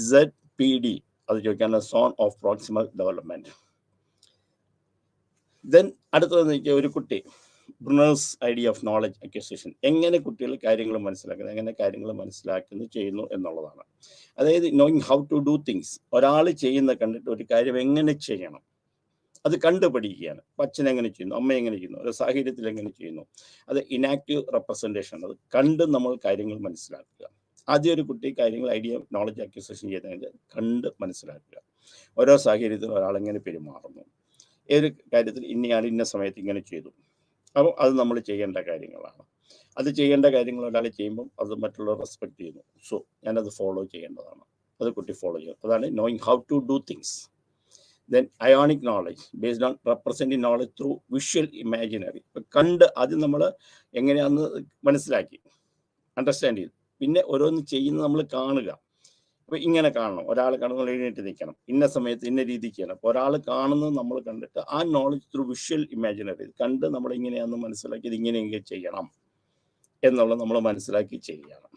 ZPD, അത് ചോദിക്കാനുള്ള zone of proximal development. Then അടുത്തത് നോക്കിയ ഒരു കുട്ടി, Brunner's idea of knowledge acquisition, എങ്ങനെ കുട്ടികൾ കാര്യങ്ങൾ മനസ്സിലാക്കുന്നത്, എങ്ങനെ കാര്യങ്ങൾ മനസ്സിലാക്കുന്നു ചെയ്യുന്നു എന്നുള്ളതാണ്. അതായത് knowing how to do things, ഒരാൾ ചെയ്യുന്ന കണ്ടിട്ട് ഒരു കാര്യം എങ്ങനെ ചെയ്യണം അത് കണ്ടുപഠിക്കുകയാണ്. അച്ഛൻ എങ്ങനെ ചെയ്യുന്നു, അമ്മ എങ്ങനെ ചെയ്യുന്നു, ഒരു സാഹചര്യത്തിൽ എങ്ങനെ ചെയ്യുന്നു, അത് ഇനാക്റ്റീവ് റെപ്രസെൻറ്റേഷൻ, അത് കണ്ട് നമ്മൾ കാര്യങ്ങൾ മനസ്സിലാക്കുക. ആദ്യം ഒരു കുട്ടി കാര്യങ്ങൾ ഐഡിയ നോളജ് അക്വിസിഷൻ ചെയ്യുന്നതിന് കണ്ട് മനസ്സിലാക്കുക. ഓരോ സാഹചര്യത്തിലും ഒരാളെങ്ങനെ പെരുമാറുന്നു, ഏതൊരു കാര്യത്തിൽ ഇന്നയാൾ ഇന്ന സമയത്ത് ഇങ്ങനെ ചെയ്തു, അപ്പോൾ അത് നമ്മൾ ചെയ്യേണ്ട കാര്യങ്ങളാണ്. അത് ചെയ്യേണ്ട കാര്യങ്ങൾ ഒരാൾ ചെയ്യുമ്പം അത് മറ്റുള്ളവർ റെസ്പെക്ട് ചെയ്യുന്നു. സോ ഞാനത് ഫോളോ ചെയ്യേണ്ടതാണ്, അത് കുട്ടി ഫോളോ ചെയ്യും. അതാണ് knowing how to do things. Then iconic knowledge based on representing knowledge through visual imaginary, കണ്ട് ആദ്യം നമ്മൾ എങ്ങനെയാണെന്ന് മനസ്സിലാക്കി അണ്ടർസ്റ്റാൻഡ് ചെയ്തു, പിന്നെ ഓരോന്ന് ചെയ്യുന്നത് നമ്മൾ കാണുക. അപ്പോൾ ഇങ്ങനെ കാണണം, ഒരാൾ കാണുമ്പോൾ എഴുന്നേറ്റ് നിൽക്കണം, ഇന്ന സമയത്ത് ഇന്ന രീതിക്ക് ചെയ്യണം. അപ്പോൾ ഒരാൾ കാണുന്നത് നമ്മൾ കണ്ടിട്ട് ആ നോളജ് ത്രൂ വിഷ്വൽ ഇമാജിനറി കണ്ട് നമ്മൾ ഇങ്ങനെയാണെന്ന് മനസ്സിലാക്കി ഇത് ഇങ്ങനെയെങ്കിൽ ചെയ്യണം എന്നുള്ളത് നമ്മൾ മനസ്സിലാക്കി ചെയ്യണം.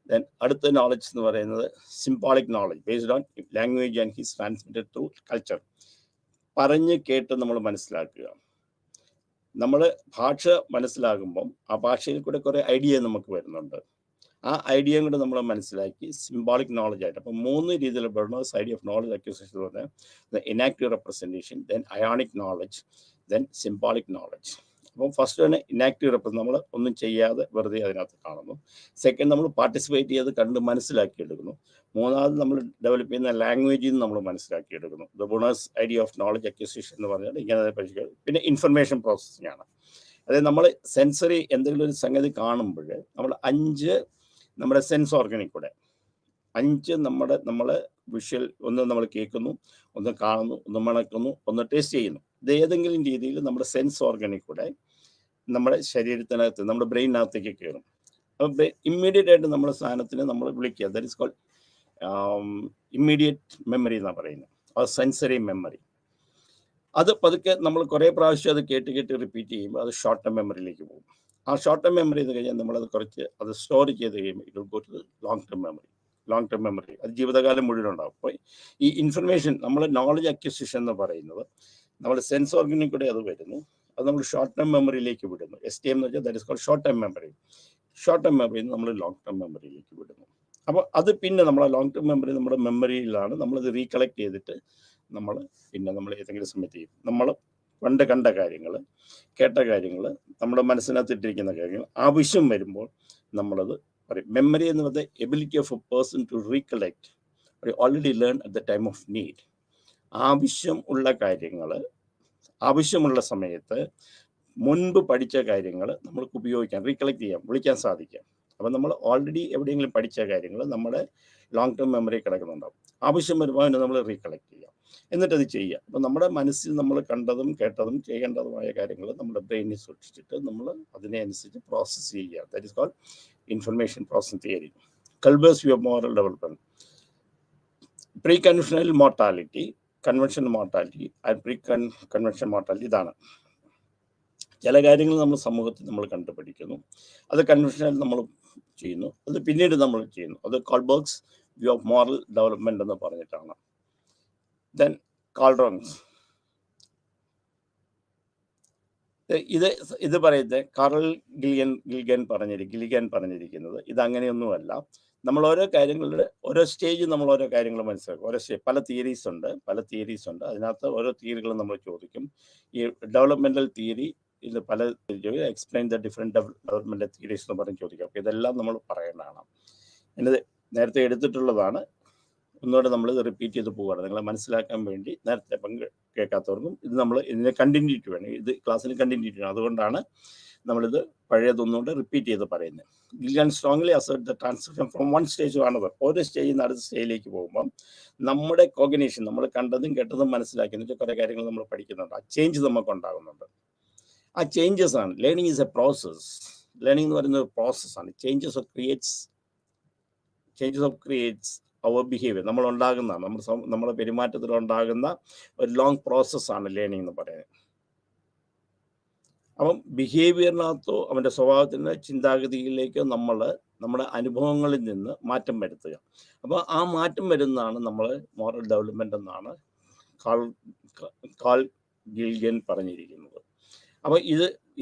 ദെൻ അടുത്ത നോളജ് എന്ന് പറയുന്നത് symbolic knowledge based on language and his transmitted through culture, പറഞ്ഞ് കേട്ട് നമ്മൾ മനസ്സിലാക്കുക. നമ്മൾ ഭാഷ മനസ്സിലാകുമ്പം ആ ഭാഷയിൽ കൂടെ കുറേ ഐഡിയ നമുക്ക് വരുന്നുണ്ട്. ആ ഐഡിയയും കൂടെ നമ്മൾ മനസ്സിലാക്കി സിംബോളിക് നോളജ് ആയിട്ട്, അപ്പം 3 രീതിയിലുള്ള Brunner's idea of knowledge acquisition എന്ന് പറഞ്ഞാൽ inactive representation, then iconic knowledge, then symbolic knowledge. അപ്പം ഫസ്റ്റ് തന്നെ ഇനാക്റ്റീവ് റെപ്രസെൻറ്റ്, നമ്മൾ ഒന്നും ചെയ്യാതെ വെറുതെ അതിനകത്ത് കാണുന്നു. സെക്കൻഡ്, നമ്മൾ പാർട്ടിസിപ്പേറ്റ് ചെയ്ത് കണ്ട് മനസ്സിലാക്കിയെടുക്കുന്നു. മൂന്നാമത്, നമ്മൾ ഡെവലപ്പ് ചെയ്യുന്ന ലാംഗ്വേജിൽ നിന്ന് നമ്മൾ മനസ്സിലാക്കിയെടുക്കുന്നു. The Bruner's idea of knowledge acquisition എന്ന് പറഞ്ഞാൽ ഇങ്ങനെ പഠിക്കുക. പിന്നെ ഇൻഫർമേഷൻ പ്രോസസ്സിംഗ് ആണ്. അതായത് നമ്മൾ സെൻസറി എന്തെങ്കിലും ഒരു സംഗതി കാണുമ്പോൾ നമ്മൾ 5 നമ്മുടെ സെൻസ് ഓർഗനിൽ കൂടെ 5 നമ്മൾ വിഷ്വൽ, ഒന്ന് നമ്മൾ കേൾക്കുന്നു, ഒന്ന് കാണുന്നു, ഒന്ന് മണക്കുന്നു, ഒന്ന് ടേസ്റ്റ് ചെയ്യുന്നു. ഇത് ഏതെങ്കിലും രീതിയിൽ നമ്മുടെ സെൻസ് ഓർഗനിൽ കൂടെ നമ്മുടെ ശരീരത്തിനകത്ത്, നമ്മുടെ ബ്രെയിനകത്തേക്ക് കയറും. അപ്പോൾ ഇമ്മീഡിയറ്റ് ആയിട്ട് നമ്മുടെ സാധനത്തിന് നമ്മൾ വിളിക്കുക, that is called immediate memory എന്നാണ് പറയുന്നത്, അത് സെൻസറി മെമ്മറി. അത് പതുക്കെ നമ്മൾ കുറേ പ്രാവശ്യം അത് കേട്ട് റിപ്പീറ്റ് ചെയ്യുമ്പോൾ അത് ഷോർട്ട് ടേം മെമ്മറിയിലേക്ക് പോകും. ആ ഷോർട്ട് ടേം മെമ്മറി എന്ന് കഴിഞ്ഞാൽ നമ്മളത് കുറച്ച് അത് സ്റ്റോർ ചെയ്ത് കഴിയുമ്പോൾ it will go to long term memory, അത് ജീവിതകാലം മുഴുവൻ ഉണ്ടാകും. അപ്പോൾ ഈ ഇൻഫർമേഷൻ, നമ്മൾ നോളജ് അക്വിസിഷൻ എന്ന് പറയുന്നത് നമ്മൾ സെൻസ് ഓർഗനിൽ കൂടെ അത് വരുന്നു, അത് നമ്മൾ ഷോർട്ട് ടേം മെമ്മറിയിലേക്ക് വിടുന്നു. STM എന്ന് വെച്ചാൽ that is called short term memory. Short term മെമ്മറിയിൽ നിന്ന് നമ്മൾ ലോങ് ടേം മെമ്മറിയിലേക്ക് വിടുന്നു. അപ്പോൾ അത് പിന്നെ നമ്മളെ ലോങ് ടേം മെമ്മറി നമ്മുടെ മെമ്മറിയിലാണ്, നമ്മളത് റീകളക്ട് ചെയ്തിട്ട് നമ്മൾ ഏതെങ്കിലും സമയത്ത് ചെയ്യും. നമ്മൾ പണ്ട് കണ്ട കാര്യങ്ങൾ, കേട്ട കാര്യങ്ങൾ, നമ്മുടെ മനസ്സിനകത്തിട്ടിരിക്കുന്ന കാര്യങ്ങൾ ആവശ്യം വരുമ്പോൾ നമ്മളത് പറയും. മെമ്മറി എന്ന് പറയുന്നത് ability of a person to recollect already learn at the time of need. ആവശ്യം ഉള്ള കാര്യങ്ങൾ ആവശ്യമുള്ള സമയത്ത് മുൻപ് പഠിച്ച കാര്യങ്ങൾ നമ്മൾക്ക് ഉപയോഗിക്കാൻ, റീകളക്ട് ചെയ്യാൻ, വിളിക്കാൻ സാധിക്കാം. അപ്പം നമ്മൾ ഓൾറെഡി എവിടെയെങ്കിലും പഠിച്ച കാര്യങ്ങൾ നമ്മുടെ ലോങ് ടേം മെമ്മറി കിടക്കുന്നുണ്ടാവും. ആവശ്യം വരുമ്പോൾ അതിനെ നമ്മൾ റീകളക്ട് ചെയ്യാം, എന്നിട്ടത് ചെയ്യുക. അപ്പം നമ്മുടെ മനസ്സിൽ നമ്മൾ കണ്ടതും കേട്ടതും ചെയ്യേണ്ടതുമായ കാര്യങ്ങൾ നമ്മുടെ ബ്രെയിനിൽ സൂക്ഷിച്ചിട്ട് നമ്മൾ അതിനെ അനുസരിച്ച് പ്രോസസ്സ് ചെയ്യുക. That is called information processing theory. Kohlberg's view of moral development. Pre conventional mortality, conventional mortality and pre conventional mortality. ഇതാണ് ചില കാര്യങ്ങൾ നമ്മൾ സമൂഹത്തിൽ നമ്മൾ കണ്ടുപിടിക്കുന്നു, അത് കൺവെൻഷണൽ നമ്മൾ ചെയ്യുന്നു, അത് പിന്നീട് നമ്മൾ ചെയ്യുന്നു. അത് കോൾബേർഗ്സ് വ്യൂ ഓഫ് മോറൽ ഡെവലപ്മെന്റ് എന്ന് പറഞ്ഞിട്ടാണ്. ദെൻ കാൾഡ്രോൺസ്, ഇത് പറയുന്നത് കാറൽ ഗിൽഗൻ പറഞ്ഞിരിക്കുന്നത് ഇത് അങ്ങനെയൊന്നുമല്ല. നമ്മൾ ഓരോ കാര്യങ്ങളുടെ ഓരോ സ്റ്റേജ് നമ്മൾ ഓരോ കാര്യങ്ങൾ മനസ്സിലാക്കും. ഓരോ സ്റ്റേജ്, പല തിയറീസ് ഉണ്ട്. അതിനകത്ത് ഓരോ തിയറികളും നമ്മൾ ചോദിക്കും. ഈ ഡെവലപ്മെന്റൽ തിയറി ഇത് പല explain the different developmental theories എന്ന് പറഞ്ഞ് ചോദിക്കാം. അപ്പോൾ ഇതെല്ലാം നമ്മൾ പറയേണ്ടതാണ്. എന്നത് നേരത്തെ എടുത്തിട്ടുള്ളതാണ്. ഒന്നുകൂടെ നമ്മൾ ഇത് റിപ്പീറ്റ് ചെയ്ത് പോവുകയാണ് നിങ്ങളെ മനസ്സിലാക്കാൻ വേണ്ടി. നേരത്തെ കേൾക്കാത്തവർക്കും ഇത് നമ്മൾ ഇതിനെ കണ്ടിന്യൂറ്റി വേണം, ഇത് ക്ലാസ്സിന് കണ്ടിന്യൂറ്റി വേണം. അതുകൊണ്ടാണ് നമ്മളിത് പഴയതൊന്നുകൊണ്ട് റിപ്പീറ്റ് ചെയ്ത് പറയുന്നത്. Gilligan strongly assert the transition from one stage to another. ഓരോ സ്റ്റേജിൽ നിന്ന് അടുത്ത സ്റ്റേജിലേക്ക് പോകുമ്പം നമ്മുടെ കോഗ്നിഷൻ, നമ്മൾ കണ്ടതും കേട്ടതും മനസ്സിലാക്കി കുറേ കാര്യങ്ങൾ നമ്മൾ പഠിക്കുന്നുണ്ട്. ആ ചേഞ്ച് നമുക്ക് ഉണ്ടാകുന്നുണ്ട്. ആ ചേഞ്ചസ് ആണ് learning. Is a process. Learning എന്ന് പറയുന്നത് ഒരു പ്രോസസ്സാണ്. Changes of creates our behaviour. നമ്മൾ ഉണ്ടാകുന്നതാണ്, നമ്മുടെ പെരുമാറ്റത്തിൽ ഉണ്ടാകുന്ന ഒരു ലോങ് പ്രോസസ്സാണ് ലേണിംഗ് എന്ന് പറയുന്നത്. അപ്പം ബിഹേവിയറിനകത്തോ അവൻ്റെ സ്വഭാവത്തിൻ്റെ ചിന്താഗതിയിലേക്കോ നമ്മുടെ അനുഭവങ്ങളിൽ നിന്ന് മാറ്റം വരുത്തുക. അപ്പോൾ ആ മാറ്റം വരുന്നതാണ് നമ്മൾ മോറൽ ഡെവലപ്മെൻ്റ് എന്നാണ് കാൾ ഗിൽഗൻ പറഞ്ഞിരിക്കുന്നത്. അപ്പോൾ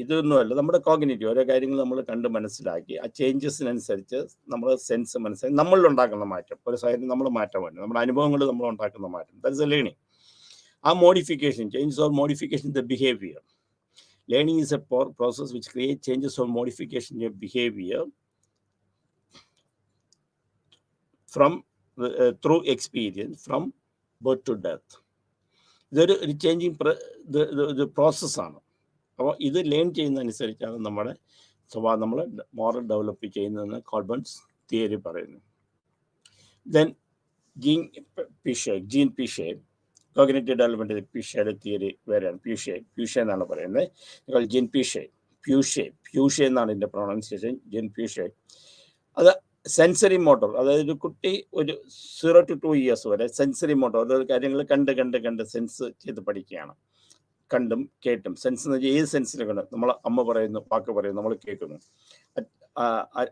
ഇതൊന്നുമല്ല, നമ്മുടെ കോഗ്നിറ്റീവ് ഓരോ കാര്യങ്ങൾ നമ്മൾ കണ്ട് മനസ്സിലാക്കി ആ ചേഞ്ചസിനനുസരിച്ച് നമ്മൾ സെൻസ് മനസ്സിലാക്കി നമ്മളിലുണ്ടാക്കുന്ന മാറ്റം, ഒരു സൈഡിൽ നമ്മൾ മാറ്റം വരും, നമ്മുടെ അനുഭവങ്ങൾ നമ്മൾ ഉണ്ടാക്കുന്ന മാറ്റം, ദാറ്റ് ഇസ് എ ലേണിംഗ്. ആ modification, changes or modification the behaviour. Learning is a process which creates changes or modification in your behavior from through experience from birth to death. ഇതൊരു ചേഞ്ചിങ് പ്രോസസ്സാണ്. അപ്പോൾ ഇത് ലേൺ ചെയ്യുന്നതനുസരിച്ചാണ് നമ്മുടെ സ്വഭാവം നമ്മൾ moral develop ചെയ്യുന്നതെന്ന് Kohlberg's theory പറയുന്നു. Then Jean പിഷെ കോഗ്നിറ്റീവ് ഡെവലപ്മെൻറ്റ് പിഷയുടെ തിയറി വേറെയാണ്. പ്യൂഷെ എന്നാണ് പറയുന്നത്. ജിൻ പ്യൂഷെ എന്നാണ് ഇതിൻ്റെ പ്രൊണൗൺസിയേഷൻ. ജിൻ പ്യൂഷെ അത് സെൻസറി മോട്ടോർ, അതായത് ഒരു കുട്ടി ഒരു 0 to 2 years വരെ സെൻസറി മോട്ടോർ, ഓരോ കാര്യങ്ങൾ കണ്ട് സെൻസ് ചെയ്ത് പഠിക്കുകയാണ്. കണ്ടും കേട്ടും. സെൻസ് എന്ന് വെച്ചാൽ ഏത് സെൻസിലൊക്കെ നമ്മൾ അമ്മ പറയുന്നു, വാക്ക് പറയുന്നു, നമ്മൾ കേൾക്കുന്നു,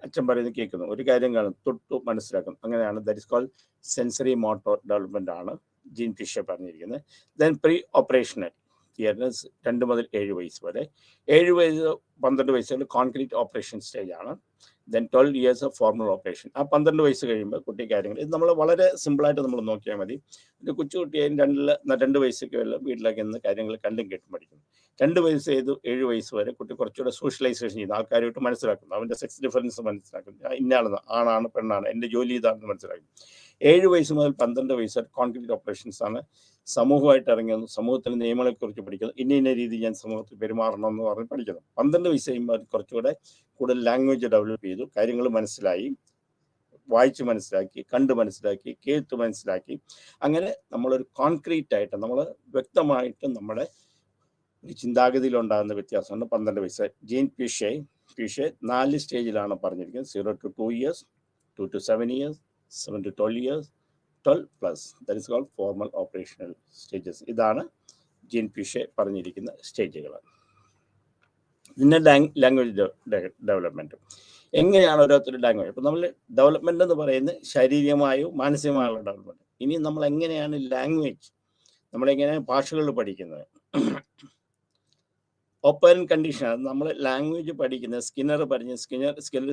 അച്ഛൻ പറയുന്നത് കേൾക്കുന്നു, ഒരു കാര്യം കാണും, തൊട്ടു മനസ്സിലാക്കും. അങ്ങനെയാണ് that is called sensory motor development ആണ് ജീൻ പിഷെ പറഞ്ഞിരിക്കുന്നത്. ദെൻ പ്രീ ഓപ്പറേഷണൽ തിയറീസ് 2 മുതൽ 7 വയസ്സ് വരെ. 7 വയസ്സ് 12 വയസ്സ് വരെ കോൺക്രീറ്റ് ഓപ്പറേഷൻ സ്റ്റേജാണ്. Then 12 years of formal operation. ആ 12 വയസ്സ് കഴിയുമ്പോൾ കുട്ടി കാര്യങ്ങൾ, ഇത് നമ്മൾ വളരെ സിമ്പിളായിട്ട് നമ്മൾ നോക്കിയാൽ മതി. ഒരു കൊച്ചുകുട്ടിയായും 2 വയസ്സൊക്കെ വല്ല വീട്ടിലേക്ക് നിന്ന് കാര്യങ്ങൾ കണ്ടും കേട്ടും പഠിക്കുന്നു. 2 വയസ്സ് ചെയ്ത് 7 വയസ്സ് വരെ കുട്ടി കുറച്ചുകൂടെ സോഷ്യലൈസേഷൻ ചെയ്യുന്നു, ആൾക്കാരുമായിട്ട് മനസ്സിലാക്കുന്നു, അവൻ്റെ സെക്സ് ഡിഫറൻസ് മനസ്സിലാക്കുന്നു, ഇന്നയാളെന്ന്, ആണാണ് പെണ്ണാണ്, എൻ്റെ ജോലി ഇതാണെന്ന് മനസ്സിലാക്കുന്നു. 7 വയസ്സ് മുതൽ 12 വയസ്സ് വരെ കോൺക്രീറ്റ് ഓപ്പറേഷൻസ് ആണ്. സമൂഹമായിട്ട് ഇറങ്ങുന്നു, സമൂഹത്തിൻ്റെ നിയമങ്ങളെക്കുറിച്ച് പഠിക്കുന്നു, ഇന്ന രീതി ഞാൻ സമൂഹത്തിൽ പെരുമാറണം എന്ന് പറഞ്ഞ് പഠിക്കുന്നു. 12 വയസ്സ് കഴിയുമ്പോൾ കുറച്ചുകൂടെ കൂടുതൽ ലാംഗ്വേജ് ഡെവലപ്പ് ചെയ്തു, കാര്യങ്ങൾ മനസ്സിലായി, വായിച്ച് മനസ്സിലാക്കി, കണ്ട് മനസ്സിലാക്കി, കേട്ട് മനസ്സിലാക്കി. അങ്ങനെ നമ്മളൊരു കോൺക്രീറ്റ് ആയിട്ട് നമ്മൾ വ്യക്തമായിട്ട് നമ്മുടെ ഒരു ചിന്താഗതിയിലുണ്ടാകുന്ന വ്യത്യാസമാണ് 12 വയസ്സ്. ജീൻ പിഷെ 4 സ്റ്റേജിലാണ് പറഞ്ഞിരിക്കുന്നത്. 0 to 2 years, 2 to 7 years, 7 to 12 years, 12+. That is called formal operational stages. ഇതാണ് ജീൻ പിഷെ പറഞ്ഞിരിക്കുന്ന സ്റ്റേജുകൾ. പിന്നെ ലാംഗ്വേജ് ഡെവലപ്മെൻറ്റ്. എങ്ങനെയാണ് ഓരോരുത്തരുടെ ലാംഗ്വേജ്? അപ്പോൾ നമ്മൾ ഡെവലപ്മെൻ്റ് എന്ന് പറയുന്നത് ശാരീരികമായോ മാനസികമായുള്ള ഡെവലപ്മെൻറ്റ്. ഇനി നമ്മൾ എങ്ങനെയാണ് ലാംഗ്വേജ്, നമ്മളെങ്ങനെയാണ് ഭാഷകൾ പഠിക്കുന്നത്? ഓപ്പൺ കണ്ടീഷനാണ് നമ്മൾ ലാംഗ്വേജ് പഠിക്കുന്നത്. Skinner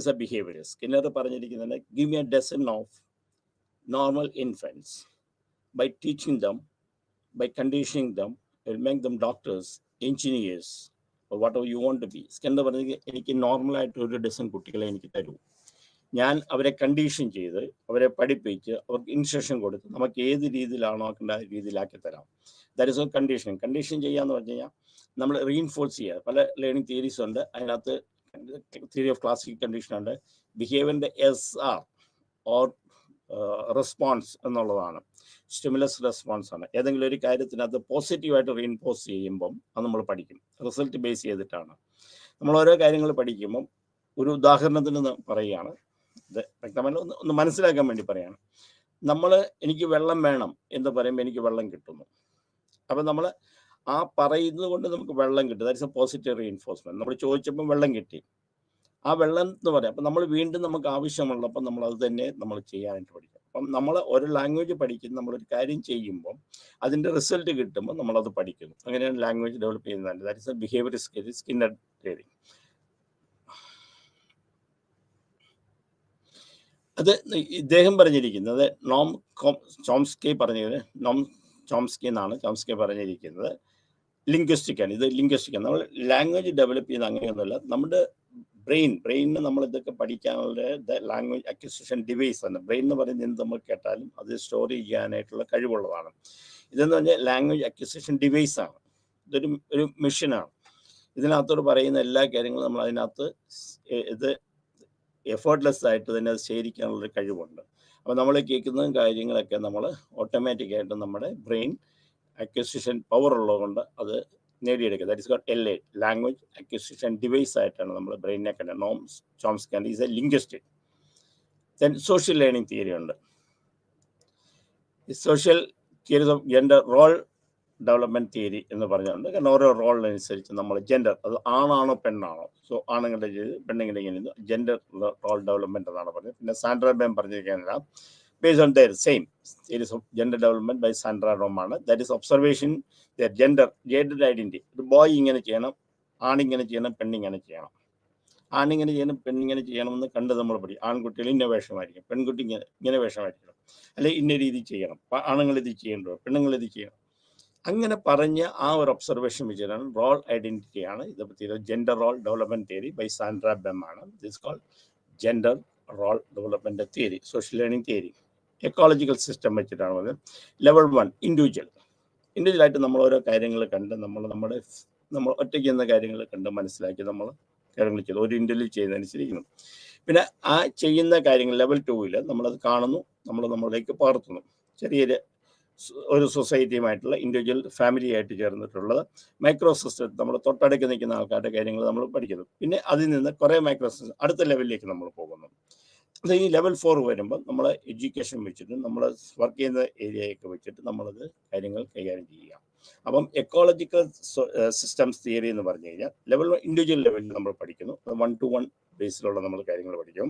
is a behaviour. Skinner പറഞ്ഞിരിക്കുന്നത് give me a dozen of normal infants. By teaching them, by conditioning them, it will make them doctors, engineers, or whatever you want to be. Skinner പറഞ്ഞത് എനിക്ക് നോർമലായിട്ട് 1 dozen കുട്ടികളെ എനിക്ക് തരൂ, ഞാൻ അവരെ condition ചെയ്ത് അവരെ പഠിപ്പിച്ച് അവർക്ക് ഇൻസ്ട്രക്ഷൻ കൊടുത്ത് നമുക്ക് ഏത് രീതിയിലാണോ ആക്കേണ്ട രീതിയിലാക്കി തരാം. ദാറ്റ് ഇസ് കണ്ടീഷൻ ചെയ്യാന്ന് പറഞ്ഞു കഴിഞ്ഞാൽ നമ്മൾ റീഇൻഫോഴ്സ് ചെയ്യുക. പല ലേണിംഗ് തിയറീസ് ഉണ്ട്. അതിനകത്ത് തിയറി ഓഫ് ക്ലാസിക്കൽ കണ്ടീഷൻ ഉണ്ട്. ബിഹേവിയറിൻ്റെ SR ഓർ റെസ്പോൺസ് എന്നുള്ളതാണ്. സ്റ്റിമുലസ് റെസ്പോൺസ് ആണ്. ഏതെങ്കിലും ഒരു കാര്യത്തിനകത്ത് പോസിറ്റീവായിട്ട് റീഇൻഫോഴ്സ് ചെയ്യുമ്പം അത് നമ്മൾ പഠിക്കും. റിസൾട്ട് ബേസ് ചെയ്തിട്ടാണ് നമ്മൾ ഓരോ കാര്യങ്ങൾ പഠിക്കുമ്പം. ഒരു ഉദാഹരണത്തിന് പറയുകയാണ്, ഇത് വ്യക്തമല്ല, ഒന്ന് മനസ്സിലാക്കാൻ വേണ്ടി പറയുകയാണ്. എനിക്ക് വെള്ളം വേണം എന്ന് പറയുമ്പോൾ എനിക്ക് വെള്ളം കിട്ടുന്നു. അപ്പം നമ്മൾ ആ പറയുന്നത് കൊണ്ട് നമുക്ക് വെള്ളം കിട്ടും. That is A positive reinforcement. നമ്മൾ ചോദിച്ചപ്പോൾ വെള്ളം കിട്ടി, ആ വെള്ളം എന്ന് പറയാം. അപ്പം നമ്മൾ വീണ്ടും നമുക്ക് ആവശ്യമുള്ളപ്പോൾ നമ്മൾ അത് തന്നെ നമ്മൾ ചെയ്യാനായിട്ട് പഠിക്കും. അപ്പം നമ്മൾ ഒരു ലാംഗ്വേജ് പഠിക്കുന്നു, നമ്മളൊരു കാര്യം ചെയ്യുമ്പം അതിൻ്റെ റിസൾട്ട് കിട്ടുമ്പോൾ നമ്മളത് പഠിക്കുന്നു. അങ്ങനെയാണ് ലാംഗ്വേജ് ഡെവലപ്പ് ചെയ്യുന്നത്. That is a behaviour Skinner theory. അത് ഇദ്ദേഹം പറഞ്ഞിരിക്കുന്നത് നോം ചോംസ്കി എന്നാണ് ചോംസ്കി പറഞ്ഞിരിക്കുന്നത്. ലിംഗ്വിസ്റ്റിക് ആണ്. ഇത് ലിംഗ്വിസ്റ്റിക് ആണ്. നമ്മൾ ലാംഗ്വേജ് ഡെവലപ്പ് ചെയ്യുന്നത് അങ്ങനെയൊന്നുമല്ല. നമ്മുടെ ബ്രെയിനിന് നമ്മൾ ഇതൊക്കെ പഠിക്കാനുള്ള ലാംഗ്വേജ് അക്വിസിഷൻ ഡിവൈസ് ആണ്. ബ്രെയിൻ എന്ന് പറയുന്നത് എന്ത് നമ്മൾ കേട്ടാലും അത് സ്റ്റോർ ചെയ്യാനായിട്ടുള്ള കഴിവുള്ളതാണ്. ഇതെന്ന് പറഞ്ഞാൽ ലാംഗ്വേജ് അക്വിസിഷൻ ഡിവൈസ് ആണ്. ഒരു മെഷീനാണ്. ഇതിനകത്തോട് പറയുന്ന എല്ലാ കാര്യങ്ങളും നമ്മൾ അതിനകത്ത് ഇത് എഫേർട്ട്ലെസ് ആയിട്ട് തന്നെ അത് ശേഖരിക്കാനുള്ളൊരു കഴിവുണ്ട്. അപ്പോൾ നമ്മൾ കേൾക്കുന്ന കാര്യങ്ങളൊക്കെ നമ്മൾ ഓട്ടോമാറ്റിക്കായിട്ട് നമ്മുടെ ബ്രെയിൻ അക്വിസിഷൻ പവർ ഉള്ളതുകൊണ്ട് അത് നേടിയെടുക്കുക. That is called LA, language acquisition device ആയിട്ടാണ് നമ്മൾ ബ്രെയിനിനെ കണ്ടത്. Noam Chomsky is a linguistic. Then social learning theory ഉണ്ട്. Social theories of gender role development theory എന്ന് പറഞ്ഞുകൊണ്ട്, കാരണം ഓരോ റോളിനനുസരിച്ച് നമ്മൾ ജെൻഡർ, അത് ആണാണോ പെണ്ണാണോ, സോ ആണുങ്ങളുടെ ചെയ്ത് പെണ്ണുങ്ങളുടെ ഇങ്ങനെ ജെൻഡർ റോൾ ഡെവലപ്മെൻറ്റ് എന്നാണ് പറഞ്ഞത്. പിന്നെ സാൻഡ്ര ബേം പറഞ്ഞിരിക്കുന്നത് based on their same series of gender development by Sandra Rom ആണ്. That is observation their gender identity. ഒരു ബോയ് ഇങ്ങനെ ചെയ്യണം, ആണിങ്ങനെ ചെയ്യണം, പെണ്ണിങ്ങനെ ചെയ്യണം. ആണിങ്ങനെ ചെയ്യണം, പെണ്ണിങ്ങനെ ചെയ്യണമെന്ന് കണ്ട് നമ്മൾ പഠിക്കും. ആൺകുട്ടികൾ ഇന്ന വേഷമായിരിക്കും, പെൺകുട്ടി ഇങ്ങനെ വേഷമായിരിക്കണം, അല്ലെങ്കിൽ ഇന്ന രീതി ചെയ്യണം, ആണുങ്ങൾ ഇത് ചെയ്യേണ്ടോ, പെണ്ണുങ്ങൾ ഇത് ചെയ്യണം. അങ്ങനെ പറഞ്ഞ ആ ഒരു ഒബ്സർവേഷൻ വെച്ചിട്ടാണ് റോൾ ഐഡന്റിറ്റിയാണ് ഇത് പറ്റിയത്. Gender role development theory by Sandra Bem ആണ്. This called gender role development theory, social learning theory. Ecological system വെച്ചിട്ടാണ് പറഞ്ഞത്. ലെവൽ 1 ഇൻഡിവിജ്വലായിട്ട് നമ്മൾ ഓരോ കാര്യങ്ങൾ കണ്ട് നമ്മൾ ഒറ്റയ്ക്ക് എന്ന കാര്യങ്ങൾ കണ്ട് മനസ്സിലാക്കി നമ്മൾ കാര്യങ്ങൾ ചെയ്തു, ഒരു ഇൻഡിവിജ്വൽ ചെയ്യുന്നതനുസരിക്കുന്നു. പിന്നെ ആ ചെയ്യുന്ന കാര്യങ്ങൾ ലെവൽ 2 നമ്മളത് കാണുന്നു, നമ്മളിലേക്ക് പകർത്തുന്നു. ചെറിയൊരു ഒരു സൊസൈറ്റിയുമായിട്ടുള്ള ഇൻഡിവിജ്വൽ ഫാമിലി ആയിട്ട് ചേർന്നിട്ടുള്ളത് മൈക്രോ സിസ്റ്റം, നമ്മൾ തൊട്ടടുക്ക് നിൽക്കുന്ന ആൾക്കാരുടെ കാര്യങ്ങൾ നമ്മൾ പഠിക്കുന്നു. പിന്നെ അതിൽ നിന്ന് കുറേ മൈക്രോ സിസ്റ്റം അടുത്ത ലെവലിലേക്ക് നമ്മൾ പോകുന്നു. അത് ഈ ലെവൽ 4 വരുമ്പോൾ നമ്മൾ എഡ്യൂക്കേഷൻ വെച്ചിട്ട് നമ്മൾ വർക്ക് ചെയ്യുന്ന ഏരിയയൊക്കെ വെച്ചിട്ട് നമ്മളത് കാര്യങ്ങൾ കൈകാര്യം ചെയ്യുക. അപ്പം എക്കോളജിക്കൽ സിസ്റ്റംസ് തിയറി എന്ന് പറഞ്ഞു കഴിഞ്ഞാൽ ഇൻഡിവിജ്വൽ ലെവലിൽ നമ്മൾ പഠിക്കുന്നു. 1-to-1 ബേസിലുള്ള നമ്മൾ കാര്യങ്ങൾ പഠിക്കും.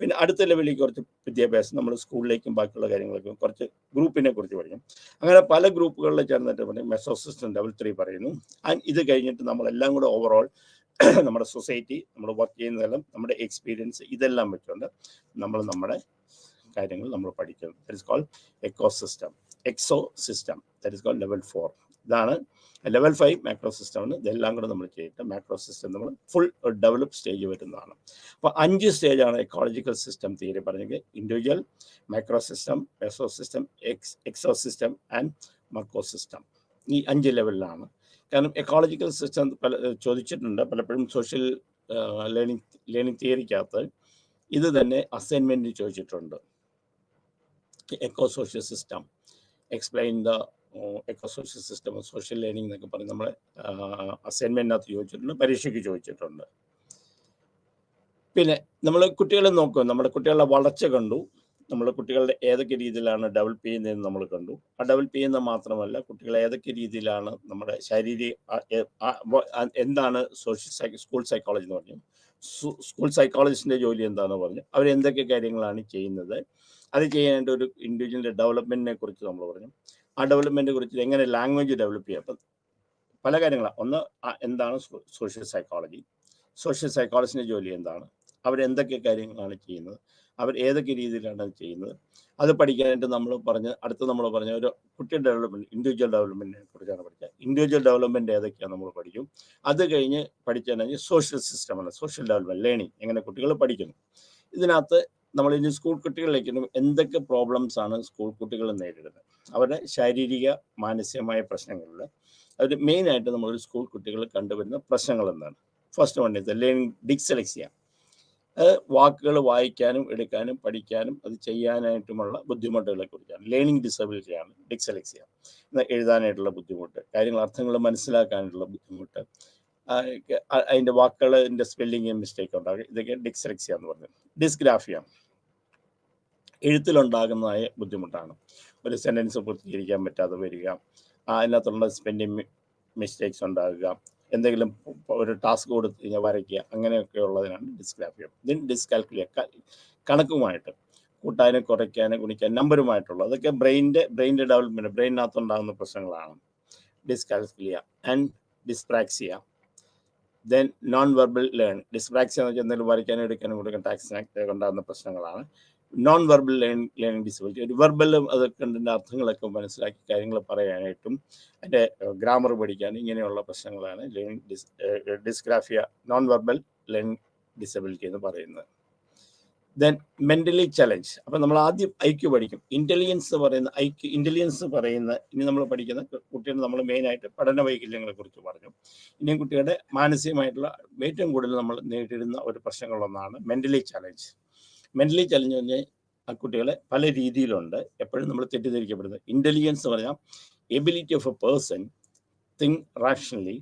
പിന്നെ അടുത്ത ലെവലിലേക്ക് കുറച്ച് വിദ്യാഭ്യാസം നമ്മൾ സ്കൂളിലേക്കും ബാക്കിയുള്ള കാര്യങ്ങളൊക്കെ കുറച്ച് ഗ്രൂപ്പിനെ കുറിച്ച് പഠിക്കും. അങ്ങനെ പല ഗ്രൂപ്പുകളിൽ ചേർന്നിട്ട് പറയും മെസോ സിസ്റ്റം ലെവൽ 3 പറയുന്നു. ആൻഡ് ഇത് കഴിഞ്ഞിട്ട് നമ്മളെല്ലാം കൂടെ ഓവറോൾ നമ്മുടെ സൊസൈറ്റി, നമ്മൾ വർക്ക് ചെയ്യുന്നതെല്ലാം, നമ്മുടെ എക്സ്പീരിയൻസ്, ഇതെല്ലാം വെച്ചുകൊണ്ട് നമ്മുടെ കാര്യങ്ങൾ നമ്മൾ പഠിക്കുന്നു. That is called eco system, that is called level 4. ഇതാണ് ലെവൽ 5 മാക്രോ സിസ്റ്റമാണ്. ഇതെല്ലാം കൂടെ നമ്മൾ ചെയ്തിട്ട് മാക്രോ സിസ്റ്റം നമ്മൾ ഫുൾ ഡെവലപ്പ് സ്റ്റേജ് വരുന്നതാണ്. അപ്പോൾ 5 സ്റ്റേജാണ് എക്കോളജിക്കൽ സിസ്റ്റം തിയറി പറഞ്ഞെങ്കിൽ: individual, micro system, meso system, exo system and മർക്കോ സിസ്റ്റം. ഈ 5 ലെവലിലാണ്. കാരണം എക്കോളജിക്കൽ സിസ്റ്റം ചോദിച്ചിട്ടുണ്ട് പലപ്പോഴും സോഷ്യൽ ലേണിംഗ് തിയറിക്കകത്ത്. ഇത് തന്നെ അസൈൻമെൻറ്റിൽ ചോദിച്ചിട്ടുണ്ട്. Eco social system, explain the eco social system of social learning എന്നൊക്കെ പറഞ്ഞ് നമ്മളെ അസൈൻമെൻറ്റിനകത്ത് ചോദിച്ചിട്ടുണ്ട്, പരീക്ഷയ്ക്ക് ചോദിച്ചിട്ടുണ്ട്. പിന്നെ നമ്മൾ കുട്ടികളെ നോക്കും, നമ്മുടെ കുട്ടികളുടെ വളർച്ച കണ്ടു, നമ്മൾ കുട്ടികളുടെ ഏതൊക്കെ രീതിയിലാണ് ഡെവലപ്പ് ചെയ്യുന്നതെന്ന് നമ്മൾ കണ്ടു. ആ ഡെവലപ്പ് ചെയ്യുന്നത് മാത്രമല്ല, കുട്ടികൾ ഏതൊക്കെ രീതിയിലാണ് നമ്മുടെ എന്താണ് സ്കൂൾ സൈക്കോളജി എന്ന് പറഞ്ഞു, സ്കൂൾ സൈക്കോളജിസ്റ്റിൻ്റെ ജോലി എന്താണെന്ന് പറഞ്ഞു, അവരെന്തൊക്കെ കാര്യങ്ങളാണ് ചെയ്യുന്നത്, അത് ചെയ്യാനായിട്ട് ഒരു ഇൻഡിവിജ്വലിൻ്റെ ഡെവലപ്മെൻറ്റിനെ കുറിച്ച് നമ്മൾ പറഞ്ഞു. ആ ഡെവലപ്മെൻറ്റിനെ കുറിച്ച് എങ്ങനെ ലാംഗ്വേജ് ഡെവലപ്പ് ചെയ്യാം. അപ്പം പല കാര്യങ്ങളാണ്. ഒന്ന്, എന്താണ് സോഷ്യൽ സൈക്കോളജിസ്റ്റിൻ്റെ ജോലി എന്താണ്, അവരെന്തൊക്കെ കാര്യങ്ങളാണ് ചെയ്യുന്നത്, അവർ ഏതൊക്കെ രീതിയിലാണ് അത് ചെയ്യുന്നത്, അത് പഠിക്കാനായിട്ട് നമ്മൾ പറഞ്ഞ ഒരു കുട്ടി ഡെവലപ്മെൻറ്റ്, ഇൻഡിവിജ്വൽ ഡെവലപ്മെൻറ്റിനെ കുറിച്ചാണ് പഠിക്കുക. ഇൻഡിവിജ്വൽ ഡെവലപ്മെൻറ്റ് ഏതൊക്കെയാണ് നമ്മൾ പഠിക്കും. അത് കഴിഞ്ഞ് പഠിച്ചാൽ സോഷ്യൽ സിസ്റ്റമാണ്, സോഷ്യൽ ഡെവലപ്മെൻറ്റ്, ലേണിംഗ്, എങ്ങനെ കുട്ടികൾ പഠിക്കുന്നു. ഇതിനകത്ത് നമ്മൾ ഇനി സ്കൂൾ കുട്ടികളിലേക്ക് എന്തൊക്കെ പ്രോബ്ലംസ് ആണ് സ്കൂൾ കുട്ടികൾ നേരിടുന്നത്, അവരുടെ ശാരീരിക മാനസികമായ പ്രശ്നങ്ങളിൽ അവർ മെയിനായിട്ട് നമ്മളൊരു സ്കൂൾ കുട്ടികൾ കണ്ടുവരുന്ന പ്രശ്നങ്ങൾ എന്താണ്. ഫസ്റ്റ് വൺ ഇത് ലേണിംഗ് ഡിസ്ലെക്സിയ. വാക്കുകൾ വായിക്കാനും എടുക്കാനും പഠിക്കാനും അത് ചെയ്യാനായിട്ടുമുള്ള ബുദ്ധിമുട്ടുകളെ കുറിച്ചാണ്. Learning ഡിസബിലിറ്റിയാണ് dyslexia. എഴുതാനായിട്ടുള്ള ബുദ്ധിമുട്ട്, കാര്യങ്ങൾ അർത്ഥങ്ങൾ മനസ്സിലാക്കാനായിട്ടുള്ള ബുദ്ധിമുട്ട്, അതിൻ്റെ വാക്കുകളിൻ്റെ സ്പെല്ലിങ് മിസ്റ്റേക്ക് ഉണ്ടാകും, ഇതൊക്കെ ഡിസ്ലെക്സിയ എന്ന് പറയുന്നത്. ഡിസ്ഗ്രാഫിയ, എഴുത്തിലുണ്ടാകുന്നതായ ബുദ്ധിമുട്ടാണ്. ഒരു സെൻറ്റൻസ് പൂർത്തീകരിക്കാൻ പറ്റാതെ വരിക, അതിനകത്തുള്ള സ്പെല്ലിങ് മിസ്റ്റേക്സ് ഉണ്ടാകുക, എന്തെങ്കിലും ഒരു ടാസ്ക് കൊടുത്ത് കഴിഞ്ഞാൽ വരയ്ക്കുക, അങ്ങനെയൊക്കെ ഉള്ളതിനാണ് ഡിസ്ഗ്രാഫിയ. ഇതിന് ഡിസ്കാൽക്കുലിയ, കണക്കുമായിട്ട് കൂട്ടാനും കുറയ്ക്കാനും ഗുണിക്കാനും നമ്പറുമായിട്ടുള്ള, അതൊക്കെ ബ്രെയിൻ്റെ ഡെവലപ്മെൻറ്റ്, ബ്രെയിനകത്തുണ്ടാകുന്ന പ്രശ്നങ്ങളാണ്. Dyscalculia and dyspraxia. Then non verbal learning. Dyspraxia എന്ന് വെച്ചാൽ എന്തെങ്കിലും വരയ്ക്കാനും എടുക്കാനും കൊടുക്കാൻ ടാക്സിനൊക്കെ ഉണ്ടാകുന്ന പ്രശ്നങ്ങളാണ്. നോൺ വെർബൽ ലേണിംഗ് ഡിസബിലിറ്റി, ഒരു വെർബലും അതൊക്കെ അതിൻ്റെ അർത്ഥങ്ങളൊക്കെ മനസ്സിലാക്കി കാര്യങ്ങൾ പറയാനായിട്ടും അതിൻ്റെ ഗ്രാമർ പഠിക്കാനും ഇങ്ങനെയുള്ള പ്രശ്നങ്ങളാണ് learning dysgraphia, non verbal learning disability എന്ന് പറയുന്നത്. Then mentally challenge. അപ്പം നമ്മൾ ആദ്യം ഐക്യു പഠിക്കും. ഇൻ്റലിജൻസ് പറയുന്ന ഇൻ്റലിജൻസ് പറയുന്ന ഇനി നമ്മൾ പഠിക്കുന്ന കുട്ടികൾ നമ്മൾ മെയിനായിട്ട് പഠന വൈകല്യങ്ങളെ കുറിച്ച് പറഞ്ഞു. ഇനിയും കുട്ടികളുടെ മാനസികമായിട്ടുള്ള ഏറ്റവും കൂടുതൽ നമ്മൾ നേരിടുന്ന ഒരു പ്രശ്നങ്ങളൊന്നാണ് മെൻ്റലി ചലഞ്ച്. മെൻ്റലി ചലഞ്ച് പറഞ്ഞാൽ ആ കുട്ടികളെ പല രീതിയിലുണ്ട്. എപ്പോഴും നമ്മൾ തെറ്റിദ്ധരിക്കപ്പെടുന്നത് ഇൻ്റലിജൻസ് പറഞ്ഞാൽ ability of a person think rationally,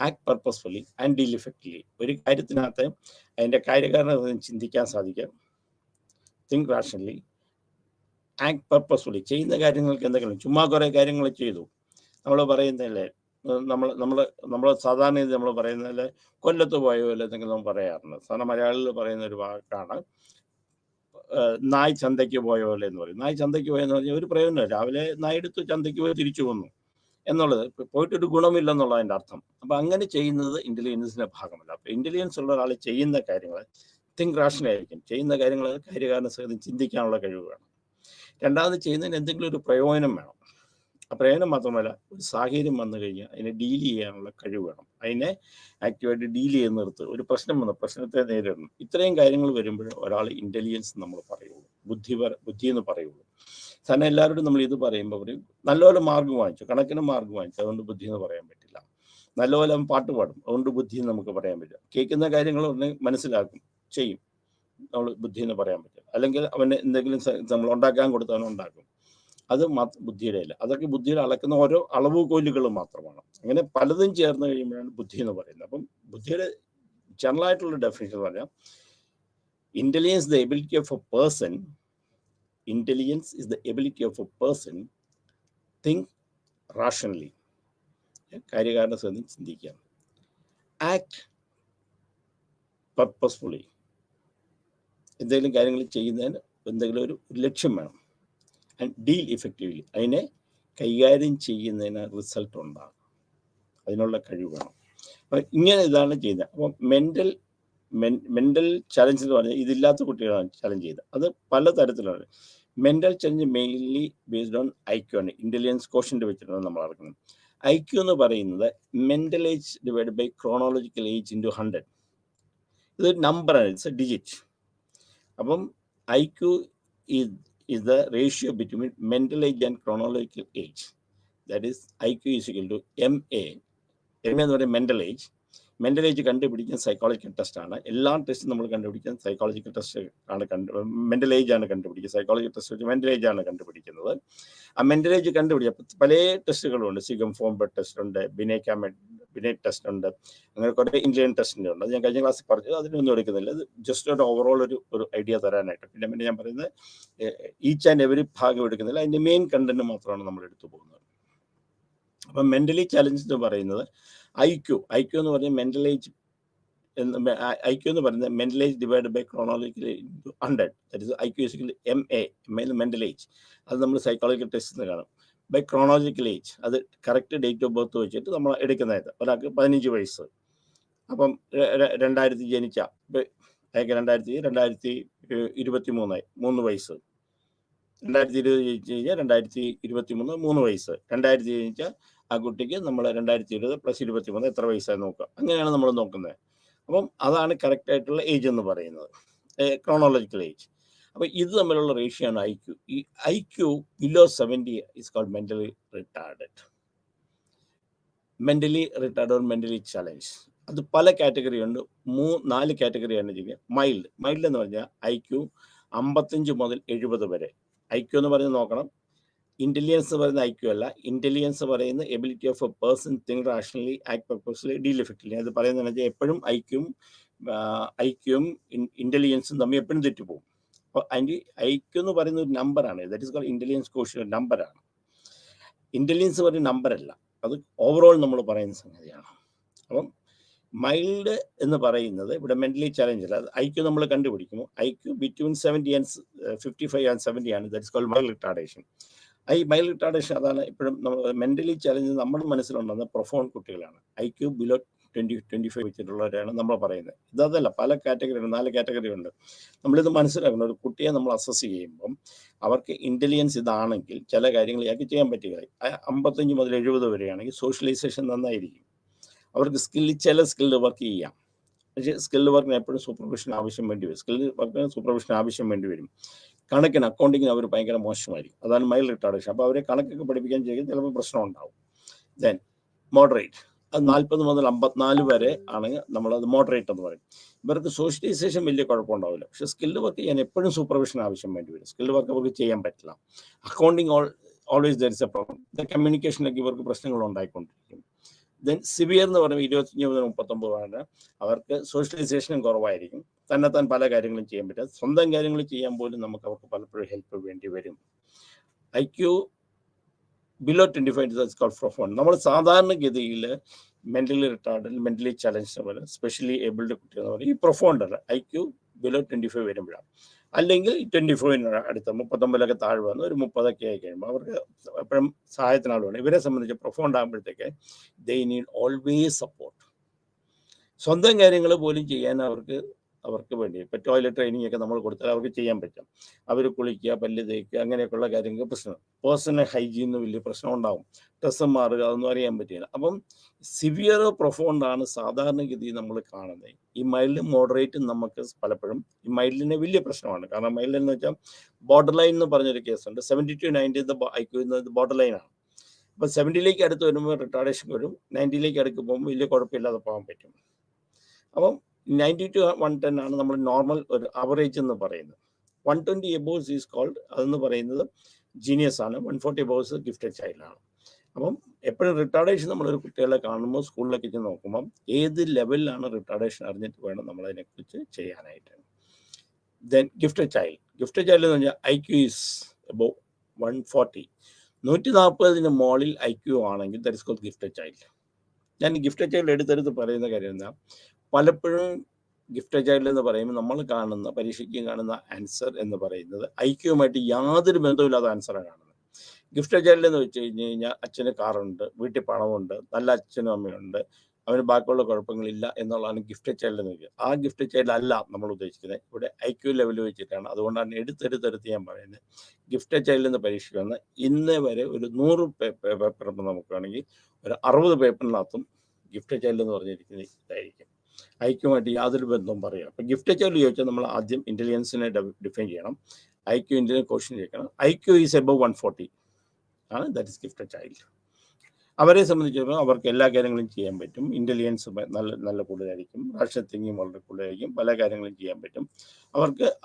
act purposefully and deal effectively. ഒരു കാര്യത്തിനകത്ത് അതിൻ്റെ കാര്യകാരണം ചിന്തിക്കാൻ സാധിക്കും. തിങ്ക് റാഷണലി, ആക്ട് പർപ്പസ്ഫുള്ളി, ചെയ്യുന്ന കാര്യങ്ങൾക്ക് എന്തെങ്കിലും ചുമ്മാ കുറേ കാര്യങ്ങൾ ചെയ്തു. നമ്മൾ പറയുന്നതല്ലേ, നമ്മൾ സാധാരണ ഇത് നമ്മൾ പറയുന്നതിൽ കൊല്ലത്ത് പോയോ അല്ല എന്തെങ്കിലും നമ്മൾ പറയാറുണ്ട്. സാധാരണ മലയാളികൾ പറയുന്ന ഒരു വാക്കാണ് നായ് ചന്തയ്ക്ക് പോയ പോലെ എന്ന് പറയും. നായ് ചന്തയ്ക്ക് പോയെന്ന് പറഞ്ഞാൽ ഒരു പ്രയോജനമില്ല. രാവിലെ നായ് എടുത്ത് ചന്തയ്ക്ക് പോയി തിരിച്ചു വന്നു എന്നുള്ളത് പോയിട്ടൊരു ഗുണമില്ലെന്നുള്ളതിൻ്റെ അർത്ഥം. അപ്പം അങ്ങനെ ചെയ്യുന്നത് ഇൻ്റലിജൻസിൻ്റെ ഭാഗമല്ല. അപ്പോൾ ഇൻ്റലിജൻസ് ഉള്ള ഒരാൾ ചെയ്യുന്ന കാര്യങ്ങൾ തിങ്ക് റാഷണലായിരിക്കും. ചെയ്യുന്ന കാര്യങ്ങൾ കാര്യകാരണ സഹിതം ചിന്തിക്കാനുള്ള കഴിവ് വേണം. രണ്ടാമത് ചെയ്യുന്നതിന് എന്തെങ്കിലും ഒരു പ്രയോജനം വേണം. ആ പ്രയോജനം മാത്രമല്ല, ഒരു സാഹചര്യം വന്നു കഴിഞ്ഞാൽ അതിനെ ഡീൽ ചെയ്യാനുള്ള കഴിവ് വേണം. അതിനെ ആക്റ്റീവായിട്ട് ഡീൽ ചെയ്ത് നിർത്തുക. ഒരു പ്രശ്നം വന്നു, പ്രശ്നത്തെ നേരിടണം. ഇത്രയും കാര്യങ്ങൾ വരുമ്പോൾ ഒരാൾ ഇൻ്റലിജൻസ് നമ്മൾ പറയുള്ളൂ, ബുദ്ധി എന്ന് പറയുള്ളൂ. സാധാരണ എല്ലാവരോടും നമ്മൾ ഇത് പറയുമ്പോൾ പറയും നല്ലപോലെ മാർക്ക് വാങ്ങിച്ചു, കണക്കിന് മാർക്ക് വാങ്ങിച്ചു, അതുകൊണ്ട് ബുദ്ധി എന്ന് പറയാൻ പറ്റില്ല. നല്ലപോലെ പാട്ട് പാടും, അതുകൊണ്ട് ബുദ്ധി എന്ന് നമുക്ക് പറയാൻ പറ്റില്ല. കേൾക്കുന്ന കാര്യങ്ങൾ മനസ്സിലാക്കും, ചെയ്യും, നമ്മൾ ബുദ്ധി എന്ന് പറയാൻ പറ്റില്ല. അല്ലെങ്കിൽ അവന് എന്തെങ്കിലും നമ്മൾ ഉണ്ടാക്കാൻ കൊടുത്തവനും ഉണ്ടാക്കും, അത് ബുദ്ധിയുടെ അല്ല. അതൊക്കെ ബുദ്ധിയുടെ അളക്കുന്ന ഓരോ അളവുകോലുകൾ മാത്രമാണ്. അങ്ങനെ പലതും ചേർന്ന് കഴിയുമ്പോഴാണ് ബുദ്ധി എന്ന് പറയുന്നത്. അപ്പം ബുദ്ധിയുടെ ജനറലായിട്ടുള്ള ഡെഫിനിഷൻ എന്ന് പറഞ്ഞാൽ intelligence the ability of a person, intelligence is the ability of a person think rationally, കാര്യകാരണ സഹിതം ചിന്തിക്കുക, ആക്ട് പർപ്പസ്ഫുള്ളി, എന്തെങ്കിലും കാര്യങ്ങൾ ചെയ്യുന്നതിന് എന്തെങ്കിലും ഒരു ലക്ഷ്യം വേണം, ആൻഡ് ഡീൽ ഇഫക്റ്റീവ്ലി, അതിനെ കൈകാര്യം ചെയ്യുന്നതിന് റിസൾട്ട് ഉണ്ടാകും, അതിനുള്ള കഴിവ് വേണം. അപ്പം ഇങ്ങനെ ഇതാണ് ചെയ്യുന്നത്. അപ്പം മെൻ്റൽ ചലഞ്ച് എന്ന് പറഞ്ഞാൽ ഇതില്ലാത്ത കുട്ടികളാണ് ചലഞ്ച് ചെയ്തത്. അത് പല തരത്തിലാണ്. Mental challenge mainly based on IQ ആണ്. ഇൻ്റലിജൻസ് കോഷ്യൻ്റ് വെച്ചിട്ടാണ് നമ്മൾ നടക്കുന്നത്. ഐക്യു എന്ന് പറയുന്നത് mental age divide by chronological age into 100. ഇതൊരു നമ്പറാണ്, ഇറ്റ്സ് എ ഡിജിറ്റ്. അപ്പം IQ is the ratio between mental age and chronological age. That is, IQ is equal to MA. MA എന്ന് പറയുന്നത് മെൻ്റൽ ഏജ്. മെൻ്റൽ ഏജ് കണ്ടുപിടിക്കുന്ന psychological ടെസ്റ്റാണ്. എല്ലാ ടെസ്റ്റും നമ്മൾ കണ്ടുപിടിക്കുന്നത് സൈക്കോളജിക്കൽ ടെസ്റ്റ് ആണ്. മെൻ്റൽ ഏജ് ആണ് കണ്ടുപിടിക്കുക. സൈക്കോളജിക്കൽ ടെസ്റ്റ് വെച്ച് മെൻ്റൽ ഏജ് ആണ് കണ്ടുപിടിക്കുന്നത്. ആ മെൻ്റൽ ഏജ് കണ്ടുപിടിക്കുക പല ടെസ്റ്റുകളുണ്ട്. സിഗം ഫോംബർട്ട് ടെസ്റ്റ് ഉണ്ട്, ബിനേറ്റ് ടെസ്റ്റ് ഉണ്ട്, അങ്ങനെ കുറേ ഇൻ്റലിജൻസ് ടെസ്റ്റിൻ്റെ ഉണ്ട്. അത് ഞാൻ കഴിഞ്ഞ ക്ലാസ്സിൽ പറഞ്ഞു, അതിനൊന്നും എടുക്കുന്നില്ല. അത് ജസ്റ്റ് ഒരു ഓവറോൾ ഒരു ഐഡിയ തരാനായിട്ട്. പിന്നെ ഞാൻ പറയുന്നത് ഈച്ച് ആൻഡ് എവരി ഭാഗം എടുക്കുന്നില്ല, അതിൻ്റെ മെയിൻ കണ്ടന്റ് മാത്രമാണ് നമ്മൾ എടുത്തു പോകുന്നത്. അപ്പം മെൻ്റലി ചലഞ്ച് എന്ന് പറയുന്നത് ഐക്യു എന്ന് പറഞ്ഞാൽ മെൻ്റൽ ഏജ് ഐക്യു എന്ന് പറയുന്നത് mental age divide by chronological 100. That is IQ is equal to MA mental age. അത് നമ്മൾ സൈക്കോളജിക്കൽ ടെസ്റ്റിൽ കാണും. ബൈ ക്രോണോളജിക്കൽ ഏജ്, അത് കറക്റ്റ് ഡേറ്റ് ഓഫ് ബർത്ത് വെച്ചിട്ട് നമ്മൾ എടുക്കുന്നത്. ഒരാൾക്ക് 15 വയസ്സ്, അപ്പം 2000 ജനിച്ച അയാൾക്ക് 2023 3 വയസ്സ്, 2020 ജനിച്ച് കഴിഞ്ഞാൽ 2023 3 വയസ്സ്, 2000 ജനിച്ചാൽ ആ കുട്ടിക്ക് നമ്മൾ 2020 + 23 എത്ര വയസ്സായി നോക്കുക. അങ്ങനെയാണ് നമ്മൾ നോക്കുന്നത്. അപ്പം അതാണ് കറക്റ്റായിട്ടുള്ള ഏജ് എന്ന് പറയുന്നത്, ക്രോണോളജിക്കൽ ഏജ്. അപ്പോൾ ഇത് തമ്മിലുള്ള റേഷ്യോ ആണ് ഐക്യു. ഈ IQ below 70 is called mentally retarded. Mentally retard or mentally challenge. അത് പല കാറ്റഗറി ഉണ്ട്. 4 കാറ്റഗറിയാണ് ചെയ്യുക. മൈൽഡ് എന്ന് പറഞ്ഞാൽ ഐക്യു 55 മുതൽ 70 വരെ. ഐക്യു എന്ന് പറയുന്നത് നോക്കണം, ഇൻ്റലിജൻസ് പറയുന്ന ഐക്യു അല്ല. ഇൻ്റലിജൻസ് പറയുന്ന ability of a person think rationally, act purposefully, deal effectively. അത് പറയുന്നതെന്ന് വെച്ചാൽ എപ്പോഴും ഐക്യും ഇൻ്റലിജൻസും തമ്മിൽ എപ്പോഴും തെറ്റുപോകും. അപ്പോൾ അതിൻ്റെ ഐക്യു എന്ന് പറയുന്ന ഒരു നമ്പറാണ്. That is called intelligence quotient നമ്പറാണ്. ഇൻ്റലിജൻസ് പറയുന്ന നമ്പറല്ല, അത് ഓവറോൾ നമ്മൾ പറയുന്ന സംഗതിയാണ്. അപ്പം മൈൽഡ് എന്ന് പറയുന്നത് ഇവിടെ മെൻ്റലി ചലഞ്ച് അല്ല. ഐക്യു നമ്മൾ കണ്ടുപിടിക്കുമ്പോൾ ഐക്യു ബിറ്റ്വീൻ 70 and 55 and 70 ആണ്. That is called mild retardation. Mild retardation അതാണ് എപ്പോഴും നമ്മൾ മെൻ്റലി ചലഞ്ച് നമ്മുടെ മനസ്സിലുണ്ടെന്ന പ്രൊഫൗണ്ട് കുട്ടികളാണ്. ഐക്യു ബിലോ 20-25 വെച്ചിട്ടുള്ളവരാണ് നമ്മൾ പറയുന്നത്. ഇതല്ല, പല കാറ്റഗറി ഉണ്ട്, 4 കാറ്റഗറി ഉണ്ട്. നമ്മളിത് മനസ്സിലാക്കണം. ഒരു കുട്ടിയെ നമ്മൾ അസസ് ചെയ്യുമ്പം അവർക്ക് ഇൻ്റലിജൻസ് ഇതാണെങ്കിൽ ചില കാര്യങ്ങൾ ഇയാൾക്ക് ചെയ്യാൻ പറ്റുക. 55 മുതൽ 70 വരെയാണെങ്കിൽ സോഷ്യലൈസേഷൻ നന്നായിരിക്കും, അവർക്ക് ചില സ്കില്ല് വർക്ക് ചെയ്യാം. പക്ഷേ സ്കിൽഡ് വർക്കിന് എപ്പോഴും സൂപ്പർവിഷൻ ആവശ്യം വേണ്ടി വരും. സ്കിൽഡ് വർക്കിന് സൂപ്പർവിഷൻ ആവശ്യം വേണ്ടി വരും. കണക്കിന് അക്കൗണ്ടിങ്ങിന് അവർ ഭയങ്കര മോശമായിരിക്കും. അതാണ് മൈൽഡ് റിട്ടാർഡേഷൻ. അപ്പോൾ അവരെ കണക്കൊക്കെ പഠിപ്പിക്കാൻ ചെയ്യും, ചിലപ്പോൾ പ്രശ്നം ഉണ്ടാവും. ദെൻ മോഡറേറ്റ്, അത് 40 മുതൽ 54 വരെ ആണ് നമ്മളത് മോഡറേറ്റ് എന്ന് പറയും. ഇവർക്ക് സോഷ്യലൈസേഷൻ വലിയ കുഴപ്പമുണ്ടാവില്ല. പക്ഷേ സ്കിൽഡ് വർക്ക് ചെയ്യാൻ എപ്പോഴും സൂപ്പർവിഷൻ ആവശ്യം വേണ്ടി വരും. സ്കിൽഡ് വർക്ക് അവർക്ക് ചെയ്യാൻ പറ്റില്ല. Accounting always there is a problem. കമ്മ്യൂണിക്കേഷനൊക്കെ ഇവർക്ക് പ്രശ്നങ്ങൾ ഉണ്ടായിക്കൊണ്ടിരിക്കും. ദെൻ സിവിയർ എന്ന് പറയുമ്പോൾ 25 മുതൽ 39 ആണ്. അവർക്ക് സോഷ്യലൈസേഷനും കുറവായിരിക്കും. തന്നെത്താൻ പല കാര്യങ്ങളും ചെയ്യാൻ പറ്റും. സ്വന്തം കാര്യങ്ങൾ ചെയ്യാൻ പോലും നമുക്ക് അവർക്ക് പലപ്പോഴും ഹെൽപ്പ് വേണ്ടി വരും. IQ below 25 that's called profound. നമ്മൾ സാധാരണഗതിയിൽ മെൻ്റലി റിട്ടാർഡ്, മെൻ്റലി ചലഞ്ച് പോലെ സ്പെഷ്യലി ഏബിൾഡ് കുട്ടികൾ എന്ന് പറയും ഈ പ്രൊഫൗണ്ട് അല്ല. IQ ബിലോ 25 വരുമ്പോഴാണ്. അല്ലെങ്കിൽ 25 അടുത്ത് 39 താഴെ വന്ന് ഒരു 30 ആയി കഴിയുമ്പോൾ അവർക്ക് എപ്പോഴും സഹായത്തിനാൾ വേണം. ഇവരെ സംബന്ധിച്ച് പ്രൊഫൗണ്ട് ആകുമ്പോഴത്തേക്ക് ദേ നീഡ് ഓൾവേസ് സപ്പോർട്ട്. സ്വന്തം കാര്യങ്ങൾ പോലും ചെയ്യാൻ അവർക്ക് വേണ്ടി ഇപ്പം ടോയ്ലറ്റ് ട്രെയിനിങ് ഒക്കെ നമ്മൾ കൊടുത്താൽ അവർക്ക് ചെയ്യാൻ പറ്റും. അവർ കുളിക്കുക, പല്ല് തേക്കുക, അങ്ങനെയൊക്കെയുള്ള കാര്യങ്ങൾക്ക് പ്രശ്നം. പേഴ്സണൽ ഹൈജീനിന് വലിയ പ്രശ്നം ഉണ്ടാവും. ഡ്രസ്സ് മാറുക, അതൊന്നും അറിയാൻ പറ്റില്ല. അപ്പം സിവിയർ പ്രൊഫൗണ്ടാണ് സാധാരണഗതി നമ്മൾ കാണുന്നത്. ഈ മൈൽഡ് മോഡറേറ്റും നമുക്ക് പലപ്പോഴും ഈ മൈൽഡിന് വലിയ പ്രശ്നമാണ്. കാരണം മൈൽഡ് എന്ന് വെച്ചാൽ ബോർഡർ ലൈൻ എന്ന് പറഞ്ഞൊരു കേസുണ്ട്. 70 to 90 IQ ബോർഡർ ലൈനാണ്. അപ്പോൾ 70ലേക്ക് അടുത്ത് വരുമ്പോൾ റിട്ടാർഡേഷൻ വരും. 90ലേക്ക് അടുത്ത് പോകുമ്പോൾ വലിയ കുഴപ്പമില്ലാതെ പോകാൻ പറ്റും. അപ്പം 90 to 110 ആണ് നമ്മൾ നോർമൽ ഒരു അവറേജ് എന്ന് പറയുന്നത്. 120 എബോവ്സ് ഈസ് കോൾഡ്, അതെന്ന് പറയുന്നത് ജീനിയസ് ആണ്. 140 എബോവ്സ് ഗിഫ്റ്റഡ് ചൈൽഡാണ്. അപ്പം എപ്പോഴും റിട്ടാർഡേഷൻ നമ്മളൊരു കുട്ടികളെ കാണുമ്പോൾ സ്കൂളിലൊക്കെ ചെന്ന് നോക്കുമ്പം ഏത് ലെവലിലാണ് റിട്ടാർഡേഷൻ അറിഞ്ഞിട്ട് വേണം നമ്മളതിനെക്കുറിച്ച് ചെയ്യാനായിട്ട്. ദെൻ ഗിഫ്റ്റഡ് ചൈൽഡ് എന്ന് പറഞ്ഞാൽ IQ ഈസ് എബോവ് 140. 140 മുകളിൽ IQ ആണെങ്കിൽ that is called gifted child. ഞാൻ ഗിഫ്റ്റഡ് ചൈൽഡ് എടുത്തെടുത്ത് പറയുന്ന കാര്യം എന്താ, പലപ്പോഴും ഗിഫ്റ്റഡ് ചൈൽഡ് എന്ന് പറയുമ്പോൾ നമ്മൾ പരീക്ഷയ്ക്ക് കാണുന്ന ആൻസർ എന്ന് പറയുന്നത് IQ-യുമായിട്ട് യാതൊരു ബന്ധമില്ലാത്ത ആൻസറാണ് കാണുന്നത്. ഗിഫ്റ്റഡ് ചൈൽഡ് എന്ന് വെച്ച് കഴിഞ്ഞാൽ അച്ഛന് കാറുണ്ട്, വീട്ടിൽ പണമുണ്ട്, നല്ല അച്ഛനും അമ്മയുണ്ട്, അവന് ബാക്കിയുള്ള കുഴപ്പങ്ങളില്ല എന്നുള്ളതാണ് ഗിഫ്റ്റഡ് ചൈൽഡ് എന്ന് വെച്ചാൽ. ആ ഗിഫ്റ്റഡ് ചൈൽഡ് അല്ല നമ്മൾ ഉദ്ദേശിക്കുന്നത്. ഇവിടെ IQ ലെവൽ വെച്ചിട്ടാണ്. അതുകൊണ്ടാണ് എടുത്തെടുത്ത് ഞാൻ പറയുന്നത്. ഗിഫ്റ്റഡ് ചൈൽഡ് എന്ന് പരീക്ഷ വന്ന് ഇന്നേ വരെ ഒരു 100 പേപ്പർ നമുക്ക് വേണമെങ്കിൽ ഒരു 60 പേപ്പറിനകത്തും ഗിഫ്റ്റഡ് ചൈൽഡ് എന്ന് പറഞ്ഞിരിക്കുന്നത് ഇതായിരിക്കും. IQ-യുമായിട്ട് യാതൊരു ബന്ധവും പറയാം. അപ്പം ഗിഫ്റ്റഡ് ചൈൽഡ് ചോദിച്ചാൽ നമ്മൾ ആദ്യം ഇൻ്റലിജൻസിനെ ഡിഫൈൻ ചെയ്യണം. IQ ഇൻ്റലിജൻസ് ക്വസ്റ്റ്യൻ ചോദിക്കണം. IQ ഈസ് എബവ് 140 ആണ്, ദാറ്റ് ഇസ് ഗിഫ്റ്റഡ് ചൈൽഡ്. അവരെ സംബന്ധിച്ചിടത്തോളം അവർക്ക് എല്ലാ കാര്യങ്ങളും ചെയ്യാൻ പറ്റും. ഇൻ്റലിജൻസ് നല്ല കൂടുതലായിരിക്കും. റാഷണൽ തിങ്കിങ് വളരെ കൂടുതലായിരിക്കും. പല കാര്യങ്ങളും ചെയ്യാൻ പറ്റും.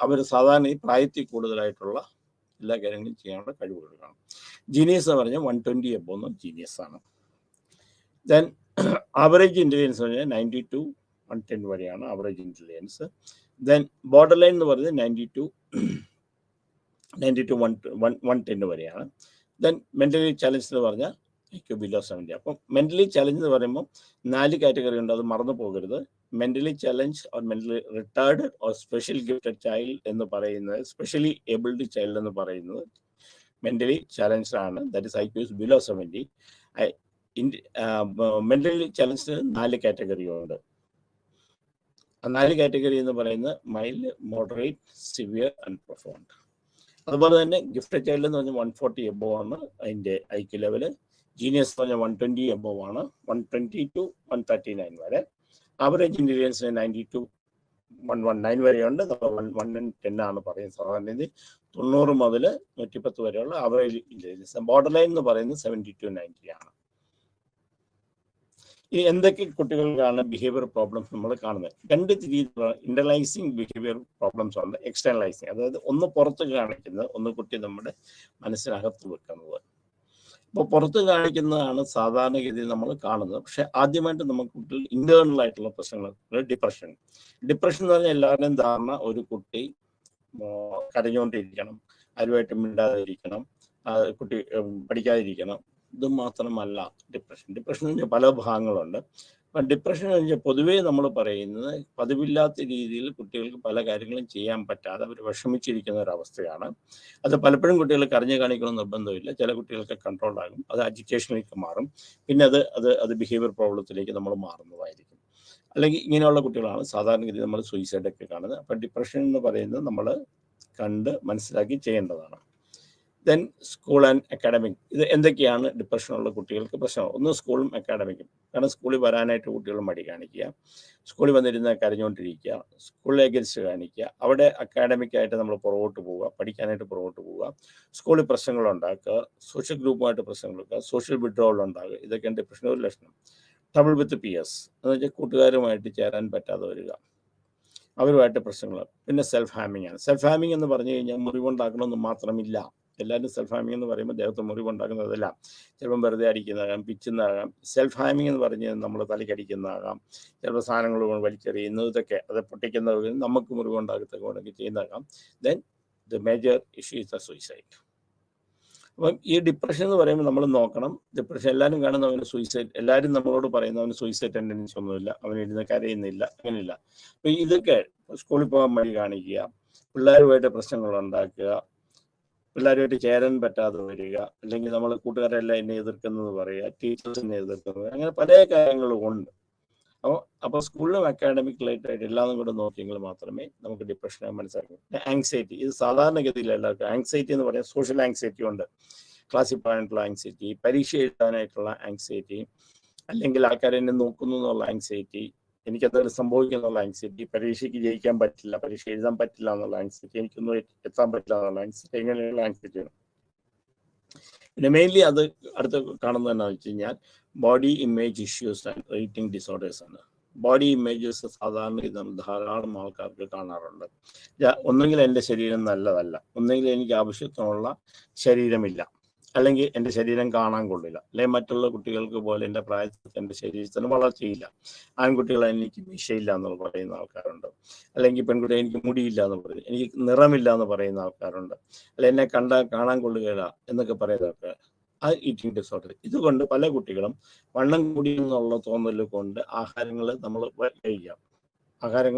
അവർ സാധാരണ ഈ പ്രായത്തിൽ കൂടുതലായിട്ടുള്ള എല്ലാ കാര്യങ്ങളും ചെയ്യാനുള്ള കഴിവുകൾ കാണും. ജീനിയസ് എന്ന് പറഞ്ഞാൽ 120 എബോവ് ജീനിയസ് ആണ്. ദെൻ ആവറേജ് ഇൻ്റലിജൻസ് എന്ന് പറഞ്ഞാൽ 90 to 110 വരെയാണ് average intelligence. Then border line എന്ന് പറയുന്നത് 90 to 110 വരെയാണ്. ദെൻ മെൻ്റലി ചലഞ്ച് എന്ന് പറഞ്ഞാൽ IQ ബിലോ 70. അപ്പം മെൻ്റലി ചലഞ്ച് എന്ന് പറയുമ്പോൾ 4 കാറ്റഗറി ഉണ്ട്, അത് മറന്നു പോകരുത്. Mentally challenge or mentally retard or special gifted child എന്ന് പറയുന്നത്, സ്പെഷ്യലി ഏബിൾഡ് ചൈൽഡ് എന്ന് പറയുന്നത് മെൻ്റലി ചലഞ്ച്ഡ് ആണ്. That is IQ is below 70. Mentally challenged 4 category ഉണ്ട്. ആ 4 കാറ്റഗറി എന്ന് പറയുന്നത് mild, moderate, severe and profound. അതുപോലെ തന്നെ ഗിഫ്റ്റഡ് ചൈൽഡ് എന്ന് പറഞ്ഞാൽ 140 എബോവ് ആണ് അതിൻ്റെ IQ ലെവല്. ജീനിയസ് എന്ന് പറഞ്ഞാൽ 120 എബോവ് ആണ്, 120 to 139 വരെ. ആവറേജ് ഇൻ്റലിജൻസ് 90 to 119 വരെയുണ്ട്. 110 ആണ് പറയുന്നത് സാധാരണ. 90 മുതൽ 110 വരെയുള്ള ആവറേജ് ഇൻ്റലിജൻസ്. ബോർഡർ ലൈൻ എന്ന് പറയുന്നത് 70 to 90 ആണ്. ഈ എന്തൊക്കെ കുട്ടികൾക്കാണ് ബിഹേവിയർ പ്രോബ്ലംസ് നമ്മൾ കാണുന്നത്? 2 രീതിയിലുള്ള ഇൻ്റർലൈസിങ് ബിഹേവിയർ പ്രോബ്ലംസ് ഉണ്ട്, എക്സ്റ്റേണലൈസിങ്. അതായത് ഒന്ന് പുറത്ത് കാണിക്കുന്നത്, ഒന്ന് കുട്ടി നമ്മുടെ മനസ്സിനകത്ത് വെക്കുന്നത്. അപ്പോൾ പുറത്ത് കാണിക്കുന്നതാണ് സാധാരണഗതിയിൽ നമ്മൾ കാണുന്നത്. പക്ഷെ ആദ്യമായിട്ട് നമുക്ക് കുട്ടികൾ ഇന്റേണൽ ആയിട്ടുള്ള പ്രശ്നങ്ങൾ, ഡിപ്രഷൻ എന്ന് പറഞ്ഞാൽ എല്ലാവരുടെയും ധാരണ ഒരു കുട്ടി കരഞ്ഞുകൊണ്ടിരിക്കണം, ആരുമായിട്ട് മിണ്ടാതിരിക്കണം, കുട്ടി പഠിക്കാതിരിക്കണം. ഇത് മാത്രമല്ല ഡിപ്രഷൻ എന്ന് പറഞ്ഞാൽ പല ഭാഗങ്ങളുണ്ട്. അപ്പം ഡിപ്രഷൻ എന്ന് വെച്ചാൽ പൊതുവേ നമ്മൾ പറയുന്നത് പതിവില്ലാത്ത രീതിയിൽ കുട്ടികൾക്ക് പല കാര്യങ്ങളും ചെയ്യാൻ പറ്റാതെ അവർ വിഷമിച്ചിരിക്കുന്ന ഒരവസ്ഥയാണ്. അത് പലപ്പോഴും കുട്ടികൾ കരഞ്ഞു കാണിക്കണമെന്ന് നിർബന്ധമില്ല. ചില കുട്ടികൾക്ക് കൺട്രോൾ ആകും, അത് അജിറ്റേഷനിലേക്ക് മാറും, പിന്നെ അത് ബിഹേവിയർ പ്രോബ്ലത്തിലേക്ക് നമ്മൾ മാറുന്നതായിരിക്കും. അല്ലെങ്കിൽ ഇങ്ങനെയുള്ള കുട്ടികളാണ് സാധാരണഗതി നമ്മൾ സൂയിസൈഡൊക്കെ കാണുന്നത്. അപ്പം ഡിപ്രഷൻ എന്ന് പറയുന്നത് നമ്മൾ കണ്ട് മനസ്സിലാക്കി ചെയ്യേണ്ടതാണ്. Then school and academic. ഇത് എന്തൊക്കെയാണ് ഡിപ്രഷനുള്ള കുട്ടികൾക്ക് പ്രശ്നം? ഒന്ന് സ്കൂളും അക്കാഡമിക്കും. കാരണം സ്കൂളിൽ വരാനായിട്ട് കുട്ടികൾ മടി കാണിക്കുക, സ്കൂളിൽ വന്നിരുന്ന് കരഞ്ഞുകൊണ്ടിരിക്കുക, സ്കൂളിൽ എഗൻസ്റ്റ് കാണിക്കുക, അവിടെ അക്കാഡമിക്കായിട്ട് നമ്മൾ പുറകോട്ട് പോവുക, പഠിക്കാനായിട്ട് പുറകോട്ട് പോവുക, സ്കൂളിൽ പ്രശ്നങ്ങൾ ഉണ്ടാക്കുക, സോഷ്യൽ ഗ്രൂപ്പുമായിട്ട് പ്രശ്നങ്ങൾ ഉണ്ടാക്കുക, സോഷ്യൽ വിഡ്രോവൽ ഉണ്ടാകുക. ഇതൊക്കെയാണ് ഡിപ്രഷൻ്റെ ഒരു ലക്ഷണം. ട്രബിൾ വിത്ത് പിയേഴ്സ് എന്ന് വെച്ചാൽ കൂട്ടുകാരുമായിട്ട് ചേരാൻ പറ്റാതെ വരിക, അവരുമായിട്ട് പ്രശ്നങ്ങൾ. പിന്നെ സെൽഫ് ഹാമിംഗ് ആണ്. സെൽഫ് ഹാമിംഗ് എന്ന് പറഞ്ഞു കഴിഞ്ഞാൽ മുറിവുണ്ടാക്കണമെന്ന് മാത്രമില്ല. എല്ലാവരും സെൽഫ് ഹാമിംഗ് എന്ന് പറയുമ്പോൾ ദേഹത്ത് മുറിവുണ്ടാക്കുന്നതല്ല. ചിലപ്പം വെറുതെ അടിക്കുന്നതാകാം, പിച്ചുന്നതാകാം. സെൽഫ് ഹാമിംഗ് എന്ന് പറഞ്ഞ് നമ്മൾ തലയ്ക്കടിക്കുന്നതാകാം, ചിലപ്പോൾ സാധനങ്ങൾ വലിച്ചെറിയുന്നത്, ഇതൊക്കെ അത് പൊട്ടിക്കുന്നത് നമുക്ക് മുറിവുണ്ടാക്കത്തക്ക ചെയ്യുന്നതാകാം. Then the major issue is the suicide. അപ്പം ഈ ഡിപ്രഷൻ എന്ന് പറയുമ്പോൾ നമ്മൾ നോക്കണം. ഡിപ്രഷൻ എല്ലാവരും കാണുന്ന അവന് സൂയിസൈഡ്, എല്ലാവരും നമ്മളോട് പറയുന്ന അവന് സൂയിസൈഡ് ടെൻഡൻസി ഒന്നുമില്ല, അവന് ഇരുന്ന് കരയുന്നില്ല, അങ്ങനെയില്ല. അപ്പം ഇതൊക്കെ സ്കൂളിൽ പോകാൻ മടി കാണിക്കുക, പിള്ളേരുമായിട്ട് പ്രശ്നങ്ങൾ ഉണ്ടാക്കുക, പിള്ളേരുമായിട്ട് ചേരാൻ പറ്റാതെ വരിക, അല്ലെങ്കിൽ നമ്മൾ കൂട്ടുകാരെല്ലാം എന്നെ എതിർക്കുന്നത് പറയുക, ടീച്ചേഴ്സിനെ എതിർക്കുന്നത്, അങ്ങനെ പല കാര്യങ്ങളും ഉണ്ട്. അപ്പോൾ സ്കൂളിലും അക്കാഡമിക്കലായിട്ട് എല്ലാം കൂടെ നോക്കിയെങ്കിൽ മാത്രമേ നമുക്ക് ഡിപ്രഷനെ മനസ്സിലാക്കൂ. ആങ്സൈറ്റി, ഇത് സാധാരണഗതിയിൽ എല്ലാവർക്കും ആങ്സൈറ്റി എന്ന് പറയാൻ സോഷ്യൽ ആങ്സൈറ്റി ഉണ്ട്. ക്ലാസ്സിൽ പോകാനായിട്ടുള്ള ആങ്സൈറ്റി, പരീക്ഷ എഴുതാനായിട്ടുള്ള ആങ്സൈറ്റി, അല്ലെങ്കിൽ ആൾക്കാരെന്നെ നോക്കുന്നു എന്നുള്ള ആങ്സൈറ്റി, എനിക്ക് എന്തെങ്കിലും സംഭവിക്കുന്നുള്ള ആങ്സൈറ്റി, പരീക്ഷയ്ക്ക് ജയിക്കാൻ പറ്റില്ല, പരീക്ഷ എഴുതാൻ പറ്റില്ല എന്നുള്ള ആങ്സൈറ്റി, എനിക്കൊന്നും എത്താൻ പറ്റില്ല എന്നുള്ള ആങ്സൈറ്റി, ഇങ്ങനെയുള്ള ആങ്സൈറ്റിയാണ്. പിന്നെ മെയിൻലി അത് അടുത്ത് കാണുന്നത് എന്താണെന്ന് വെച്ച് കഴിഞ്ഞാൽ body image issues and eating disorders ആണ്. ബോഡി ഇമേജസ് സാധാരണ ഇത് ധാരാളം ആൾക്കാർക്ക് കാണാറുണ്ട്. ഒന്നുകിൽ എൻ്റെ ശരീരം നല്ലതല്ല, ഒന്നുകിൽ എനിക്ക് ആവശ്യത്തിനുള്ള ശരീരമില്ല, അല്ലെങ്കിൽ എൻ്റെ ശരീരം കാണാൻ കൊള്ളില്ല, അല്ലെങ്കിൽ മറ്റുള്ള കുട്ടികൾക്ക് പോലെ എൻ്റെ പ്രായത്തിൽ എൻ്റെ ശരീരത്തിന് വളർച്ചയില്ല. ആൺകുട്ടികളെ എനിക്ക് മീശയില്ല എന്ന് പറയുന്ന ആൾക്കാരുണ്ട്, അല്ലെങ്കിൽ പെൺകുട്ടികൾ എനിക്ക് മുടിയില്ല എന്ന് പറയും, എനിക്ക് നിറമില്ല എന്ന് പറയുന്ന ആൾക്കാരുണ്ട്, അല്ലെ എന്നെ കാണാൻ കൊള്ളുകയില്ല എന്നൊക്കെ പറയുന്ന ആൾക്കാർ. ആ ഈറ്റിംഗ് ഡിസോർഡർ. ഇതുകൊണ്ട് പല കുട്ടികളും വണ്ണം കൂടി എന്നുള്ള തോന്നൽ കൊണ്ട് ആഹാരങ്ങൾ നമ്മൾ കഴിക്കുക, ആഹാരം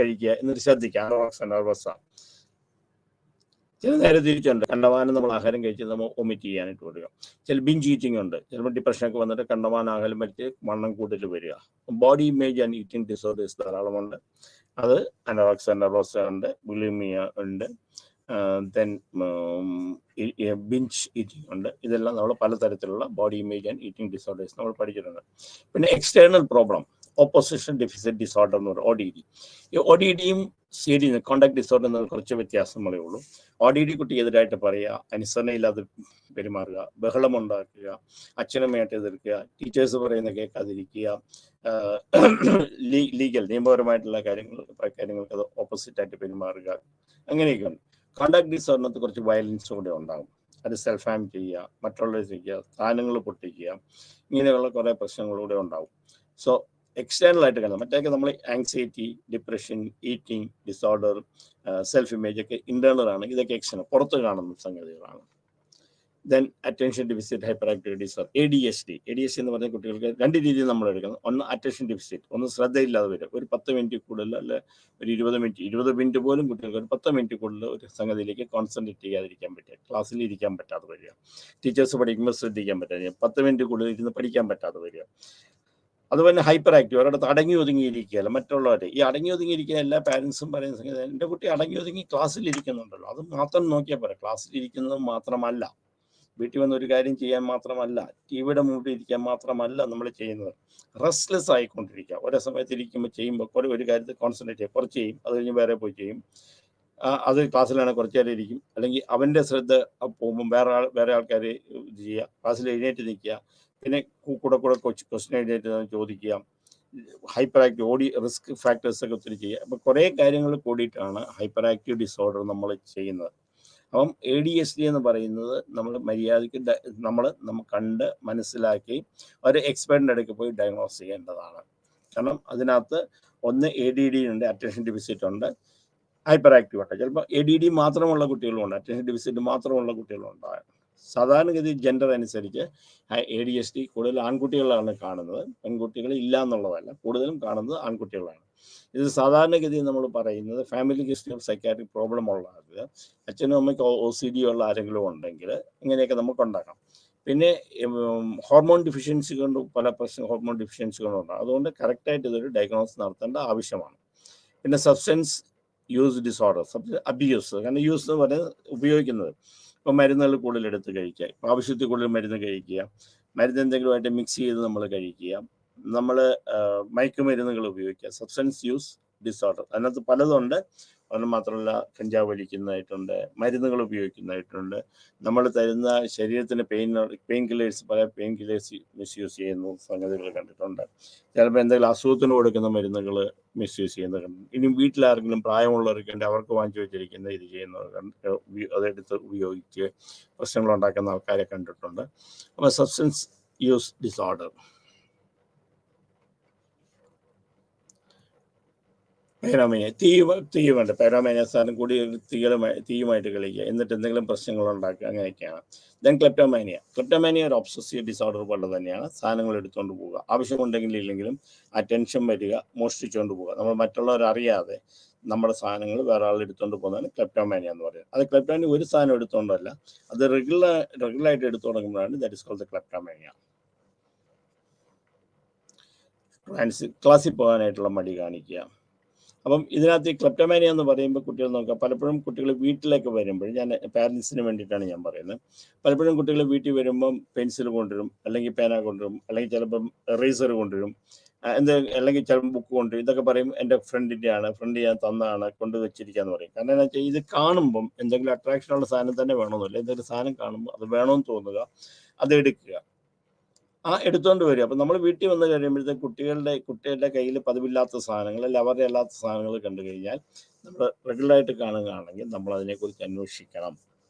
കഴിക്കുക എന്നിട്ട് ശ്രദ്ധിക്കുക. ചില നേരെ തിരിച്ചുണ്ട്, കണ്ടമാനം നമ്മൾ ആഹാരം കഴിച്ച് നമ്മൾ ഒമിറ്റ് ചെയ്യാനായിട്ട് വരിക. ചില ബിഞ്ച് ഈറ്റിംഗ് ഉണ്ട്, ചിലപ്പോൾ ഡിപ്രഷനൊക്കെ വന്നിട്ട് കണ്ടമാനം ആഹാരം കഴിച്ച് വണ്ണം കൂടുതൽ വരിക. Body image and eating disorders ധാരാളമുണ്ട്. അത് അനോറക്സിയ നെർവോസ ഉണ്ട്, ബുലിമിയ ഉണ്ട്, ദെൻ ബിഞ്ച് ഈറ്റിംഗ് ഉണ്ട്. ഇതെല്ലാം നമ്മൾ പലതരത്തിലുള്ള body image and eating disorders നമ്മൾ പഠിച്ചിട്ടുണ്ട്. പിന്നെ external problem, opposition deficit disorder എന്ന് പറയും, ODD. ഈ ODDയും CD കോണ്ടാക്ട് ഡിസോർഡർ എന്ന് കുറച്ച് വ്യത്യാസങ്ങളേ ഉള്ളൂ. ODD കുട്ടിക്കെതിരായിട്ട് പറയുക, അനുസരണയില്ലാതെ പെരുമാറുക, ബഹളമുണ്ടാക്കുക, അച്ഛനമ്മയായിട്ട് എതിർക്കുക, ടീച്ചേഴ്സ് പറയുന്ന കേൾക്കാതിരിക്കുക, ലീഗൽ നിയമപരമായിട്ടുള്ള കാര്യങ്ങൾക്ക് അത് ഓപ്പോസിറ്റായിട്ട് പെരുമാറുക, അങ്ങനെയൊക്കെ ഉണ്ട്. കോണ്ടാക്ട് ഡിസോർഡറിനകത്ത് കുറച്ച് വയലൻസ് കൂടെ ഉണ്ടാകും. അത് സെൽഫ് ഹാം ചെയ്യുക, മറ്റുള്ളവരെ ചെയ്യുക, സ്ഥാനങ്ങൾ പൊട്ടിക്കുക, ഇങ്ങനെയുള്ള കുറേ പ്രശ്നങ്ങളൂടെ ഉണ്ടാകും. സോ എക്സ്റ്റേണൽ ആയിട്ട് കാണാം. മറ്റൊക്കെ നമ്മൾ anxiety, depression, eating disorder, self image ഒക്കെ ഇന്റേണൽ ആണ്. ഇതൊക്കെ എക്സ്റ്റേണൽ, പുറത്ത് കാണുന്ന സംഗതികളാണ്. Then attention deficit hyperactivity disorder, ADHD എന്ന് പറഞ്ഞ കുട്ടികൾക്ക് രണ്ട് രീതിയിൽ നമ്മൾ എടുക്കുന്നത്. ഒന്ന് അറ്റൻഷൻ ഡെഫിസിറ്റ്, ഒന്ന് ശ്രദ്ധയില്ലാതെ വരും. ഒരു 10 മിനിറ്റ് കൂടുതൽ, അല്ലെ ഒരു 20 മിനിറ്റ് പോലും കുട്ടികൾക്ക് ഒരു 10 മിനിറ്റ് കൂടുതൽ ഒരു സംഗതിയിലേക്ക് കോൺസെൻട്രേറ്റ് ചെയ്യാതിരിക്കാൻ പറ്റുക, ക്ലാസ്സിൽ ഇരിക്കാൻ പറ്റാതെ വരിക, ടീച്ചേഴ്സ് പഠിക്കുമ്പോൾ ശ്രദ്ധിക്കാൻ പറ്റാതെ, 10 മിനിറ്റ് കൂടുതൽ ഇരുന്ന് പഠിക്കാൻ പറ്റാതെ വരിക. അതുപോലെ ഹൈപ്പർ ആക്റ്റീവ്, ഒരിടത്ത് അടങ്ങി ഒതുങ്ങിയിരിക്കുകയല്ല, മറ്റുള്ളവരെ ഈ അടങ്ങി ഒതുങ്ങിയിരിക്കുന്ന എല്ലാ പാരൻസും പറയുന്ന സംഗതി, എൻ്റെ കുട്ടി അടങ്ങി ഒതുങ്ങി ക്ലാസ്സിൽ ഇരിക്കുന്നുണ്ടല്ലോ, അത് മാത്രം നോക്കിയാൽ പോരാ. ക്ലാസ്സിൽ ഇരിക്കുന്നത് മാത്രമല്ല, വീട്ടിൽ വന്ന് ഒരു കാര്യം ചെയ്യാൻ മാത്രമല്ല, ടിവിയുടെ മുമ്പിൽ ഇരിക്കാൻ മാത്രമല്ല നമ്മൾ ചെയ്യുന്നത്. റെസ്റ്റ്ലെസ് ആയിക്കൊണ്ടിരിക്കുക. ഒരേ സമയത്ത് ഇരിക്കുമ്പോൾ ചെയ്യുമ്പോൾ ഒരു കാര്യത്തിൽ കോൺസെൻട്രേറ്റ് ചെയ്യുക, കുറച്ച് ചെയ്യും, അത് കഴിഞ്ഞ് വേറെ പോയി ചെയ്യും. അത് ക്ലാസ്സിലാണെങ്കിൽ കുറച്ച് നേരം ഇരിക്കും, അല്ലെങ്കിൽ അവൻ്റെ ശ്രദ്ധ പോകുമ്പോൾ വേറെ ആൾക്കാർ ഇത് ചെയ്യുക, ക്ലാസ്സിൽ എഴുന്നേറ്റ് നിൽക്കുക, പിന്നെ കൂടെ ക്വസ്റ്റ്യൻ എഴുന്നേറ്റ് ചോദിക്കുക, ഹൈപ്പർ ആക്റ്റീവ് റിസ്ക് ഫാക്ടേഴ്സ് ഒക്കെ ഒത്തിരി ചെയ്യുക. അപ്പം കുറേ കാര്യങ്ങൾ കൂടിയിട്ടാണ് ഹൈപ്പർ ആക്റ്റീവ് ഡിസോർഡർ നമ്മൾ ചെയ്യുന്നത്. അപ്പം ADHD എന്ന് പറയുന്നത് നമ്മൾ മര്യാദയ്ക്ക് നമ്മൾ കണ്ട് മനസ്സിലാക്കി ഒരു എക്സ്പെർട്ടിൻ്റെ അടുക്ക് പോയി ഡയഗ്നോസ് ചെയ്യേണ്ടതാണ്. കാരണം അതിനകത്ത് ഒന്ന് ADD ഉണ്ട്, അറ്റൻഷൻ ഡെഫിസിറ്റ് ഉണ്ട്, ഹൈപ്പർ ആക്റ്റീവ് ഉണ്ട്. ചിലപ്പോൾ ADD മാത്രമുള്ള കുട്ടികളുണ്ട്, അറ്റൻഷൻ ഡെഫിസിറ്റ് മാത്രമുള്ള കുട്ടികളുണ്ട്. സാധാരണഗതി ജെൻഡർ അനുസരിച്ച് ADHD കൂടുതൽ ആൺകുട്ടികളാണ് കാണുന്നത്, പെൺകുട്ടികൾ ഇല്ല എന്നുള്ളതല്ല, കൂടുതലും കാണുന്നത് ആൺകുട്ടികളാണ്. ഇത് സാധാരണഗതിയിൽ നമ്മൾ പറയുന്നത് family history of psychiatric problem ഉള്ള ആൾക്ക്, അച്ഛനും അമ്മയ്ക്ക് OCD ഉള്ള ആരെങ്കിലും ഉണ്ടെങ്കിൽ ഇങ്ങനെയൊക്കെ നമുക്ക് ഉണ്ടാക്കാം. പിന്നെ ഹോർമോൺ ഡിഫിഷ്യൻസി കൊണ്ട് പല ഹോർമോൺ ഡിഫിഷ്യൻസികളുണ്ട്. അതുകൊണ്ട് കറക്റ്റായിട്ട് ഇതൊരു ഡയഗ്നോസ് നടത്തേണ്ട ആവശ്യമാണ്. പിന്നെ സബ്സ്റ്റൻസ് യൂസ് ഡിസോർഡർ, അബ്യൂസ്, കാരണം യൂസ് എന്ന് പറയുന്നത് ഉപയോഗിക്കുന്നത്. ഇപ്പം മരുന്നുകൾ കൂടുതൽ എടുത്ത് കഴിക്കുക, ആവശ്യത്തിൽ കൂടുതൽ മരുന്ന് കഴിക്കുക, മരുന്ന് എന്തെങ്കിലുമായിട്ട് മിക്സ് ചെയ്ത് നമ്മൾ കഴിക്കുക, നമ്മൾ മയക്കുമരുന്നുകൾ ഉപയോഗിക്കുക, സബ്സ്റ്റൻസ് യൂസ് ഡിസോർഡർ. അതിനകത്ത് പലതുണ്ട്. അത് മാത്രമല്ല കഞ്ചാവ് വലിക്കുന്നതായിട്ടുണ്ട്, മരുന്നുകൾ ഉപയോഗിക്കുന്നതായിട്ടുണ്ട്, നമ്മൾ തരുന്ന ശരീരത്തിന് പെയിൻ കില്ലേഴ്സ്, പല പെയിൻ കില്ലേഴ്സ് മിസ്യൂസ് ചെയ്യുന്ന സംഗതികൾ കണ്ടിട്ടുണ്ട്. ചിലപ്പോൾ എന്തെങ്കിലും അസുഖത്തിന് കൊടുക്കുന്ന മരുന്നുകൾ മിസ്യൂസ് ചെയ്യുന്നത് കണ്ടു. ഇനി വീട്ടിലാർക്കെങ്കിലും പ്രായമുള്ളവർക്ക് ഉണ്ട്, അവർക്ക് വാങ്ങിച്ചു വെച്ചിരിക്കുന്ന ഇത് ചെയ്യുന്നത് അതെടുത്ത് ഉപയോഗിച്ച് പ്രശ്നങ്ങൾ ഉണ്ടാക്കുന്ന ആൾക്കാരെ കണ്ടിട്ടുണ്ട്. അപ്പോൾ സബ്സ്റ്റൻസ് യൂസ് ഡിസോർഡർ. പൈരോമേനിയ, തീയുമുണ്ട്. പൈരോമേനിയ സാധനം കൂടി തീയുമായിട്ട് കളിക്കുക, എന്നിട്ട് എന്തെങ്കിലും പ്രശ്നങ്ങൾ ഉണ്ടാക്കുക, അങ്ങനെയൊക്കെയാണ്. Then kleptomania. ക്ലെപ്റ്റോമാനിയ ഒരു ഒബ്സസീവ് ഡിസോർഡർ പോലെ തന്നെയാണ്. സാധനങ്ങൾ എടുത്തുകൊണ്ട് പോവുക, ആവശ്യമുണ്ടെങ്കിലും ഇല്ലെങ്കിലും ആ ടെൻഷൻ വരിക, മോഷ്ടിച്ചുകൊണ്ട് പോവുക, നമ്മൾ മറ്റുള്ളവർ അറിയാതെ നമ്മുടെ സാധനങ്ങൾ വേറെ ആൾ എടുത്തുകൊണ്ട് പോകുന്നതാണ് ക്ലെപ്റ്റോമാനിയ എന്ന് പറയുന്നത്. അത് ക്ലെപ്റ്റോമാനിയ ഒരു സാധനം എടുത്തുകൊണ്ടല്ല, അത് റെഗുലറായിട്ട് എടുത്തു തുടങ്ങുമ്പോഴാണ് that is called the kleptomania. ക്ലാസ്സിൽ പോകാനായിട്ടുള്ള മടി കാണിക്കുക. അപ്പം ഇതിനകത്ത് ഈ ക്ലെപ്റ്റോമാനിയ എന്ന് പറയുമ്പോൾ കുട്ടികൾ നോക്കുക, പലപ്പോഴും കുട്ടികൾ വീട്ടിലേക്ക് വരുമ്പോൾ, ഞാൻ പാരൻസിന് വേണ്ടിയിട്ടാണ് ഞാൻ പറയുന്നത്, പലപ്പോഴും കുട്ടികൾ വീട്ടിൽ വരുമ്പം പെൻസിൽ കൊണ്ടുവരും, അല്ലെങ്കിൽ പേന കൊണ്ടുവരും, അല്ലെങ്കിൽ ചിലപ്പം റേസർ കൊണ്ടുവരും, അല്ലെങ്കിൽ ചിലപ്പോൾ ബുക്ക് കൊണ്ടുവരും. ഇതൊക്കെ പറയും എൻ്റെ ഫ്രണ്ട് ഞാൻ തന്നതാണ്, കൊണ്ടുവച്ചിരിക്കാന്ന് പറയും. കാരണം എന്താ വെച്ചാൽ ഇത് കാണുമ്പം എന്തെങ്കിലും അട്രാക്ഷനുള്ള സാധനം തന്നെ വേണമെന്നില്ല, എന്തെങ്കിലും സാധനം കാണുമ്പോൾ അത് വേണമെന്ന് തോന്നുക, അത് എടുക്കുക, എടുത്തുകൊണ്ട് വരിക. അപ്പം നമ്മൾ വീട്ടിൽ വന്ന് കഴിയുമ്പോഴത്തേക്ക് കുട്ടികളുടെ കയ്യിൽ പതിവില്ലാത്ത സാധനങ്ങൾ, അല്ലെങ്കിൽ അവരുടെ അല്ലാത്ത സാധനങ്ങൾ കണ്ടു കഴിഞ്ഞാൽ നമ്മൾ റെഗുലറായിട്ട് കാണുകയാണെങ്കിൽ നമ്മൾ അതിനെക്കുറിച്ച് അന്വേഷിക്കണം,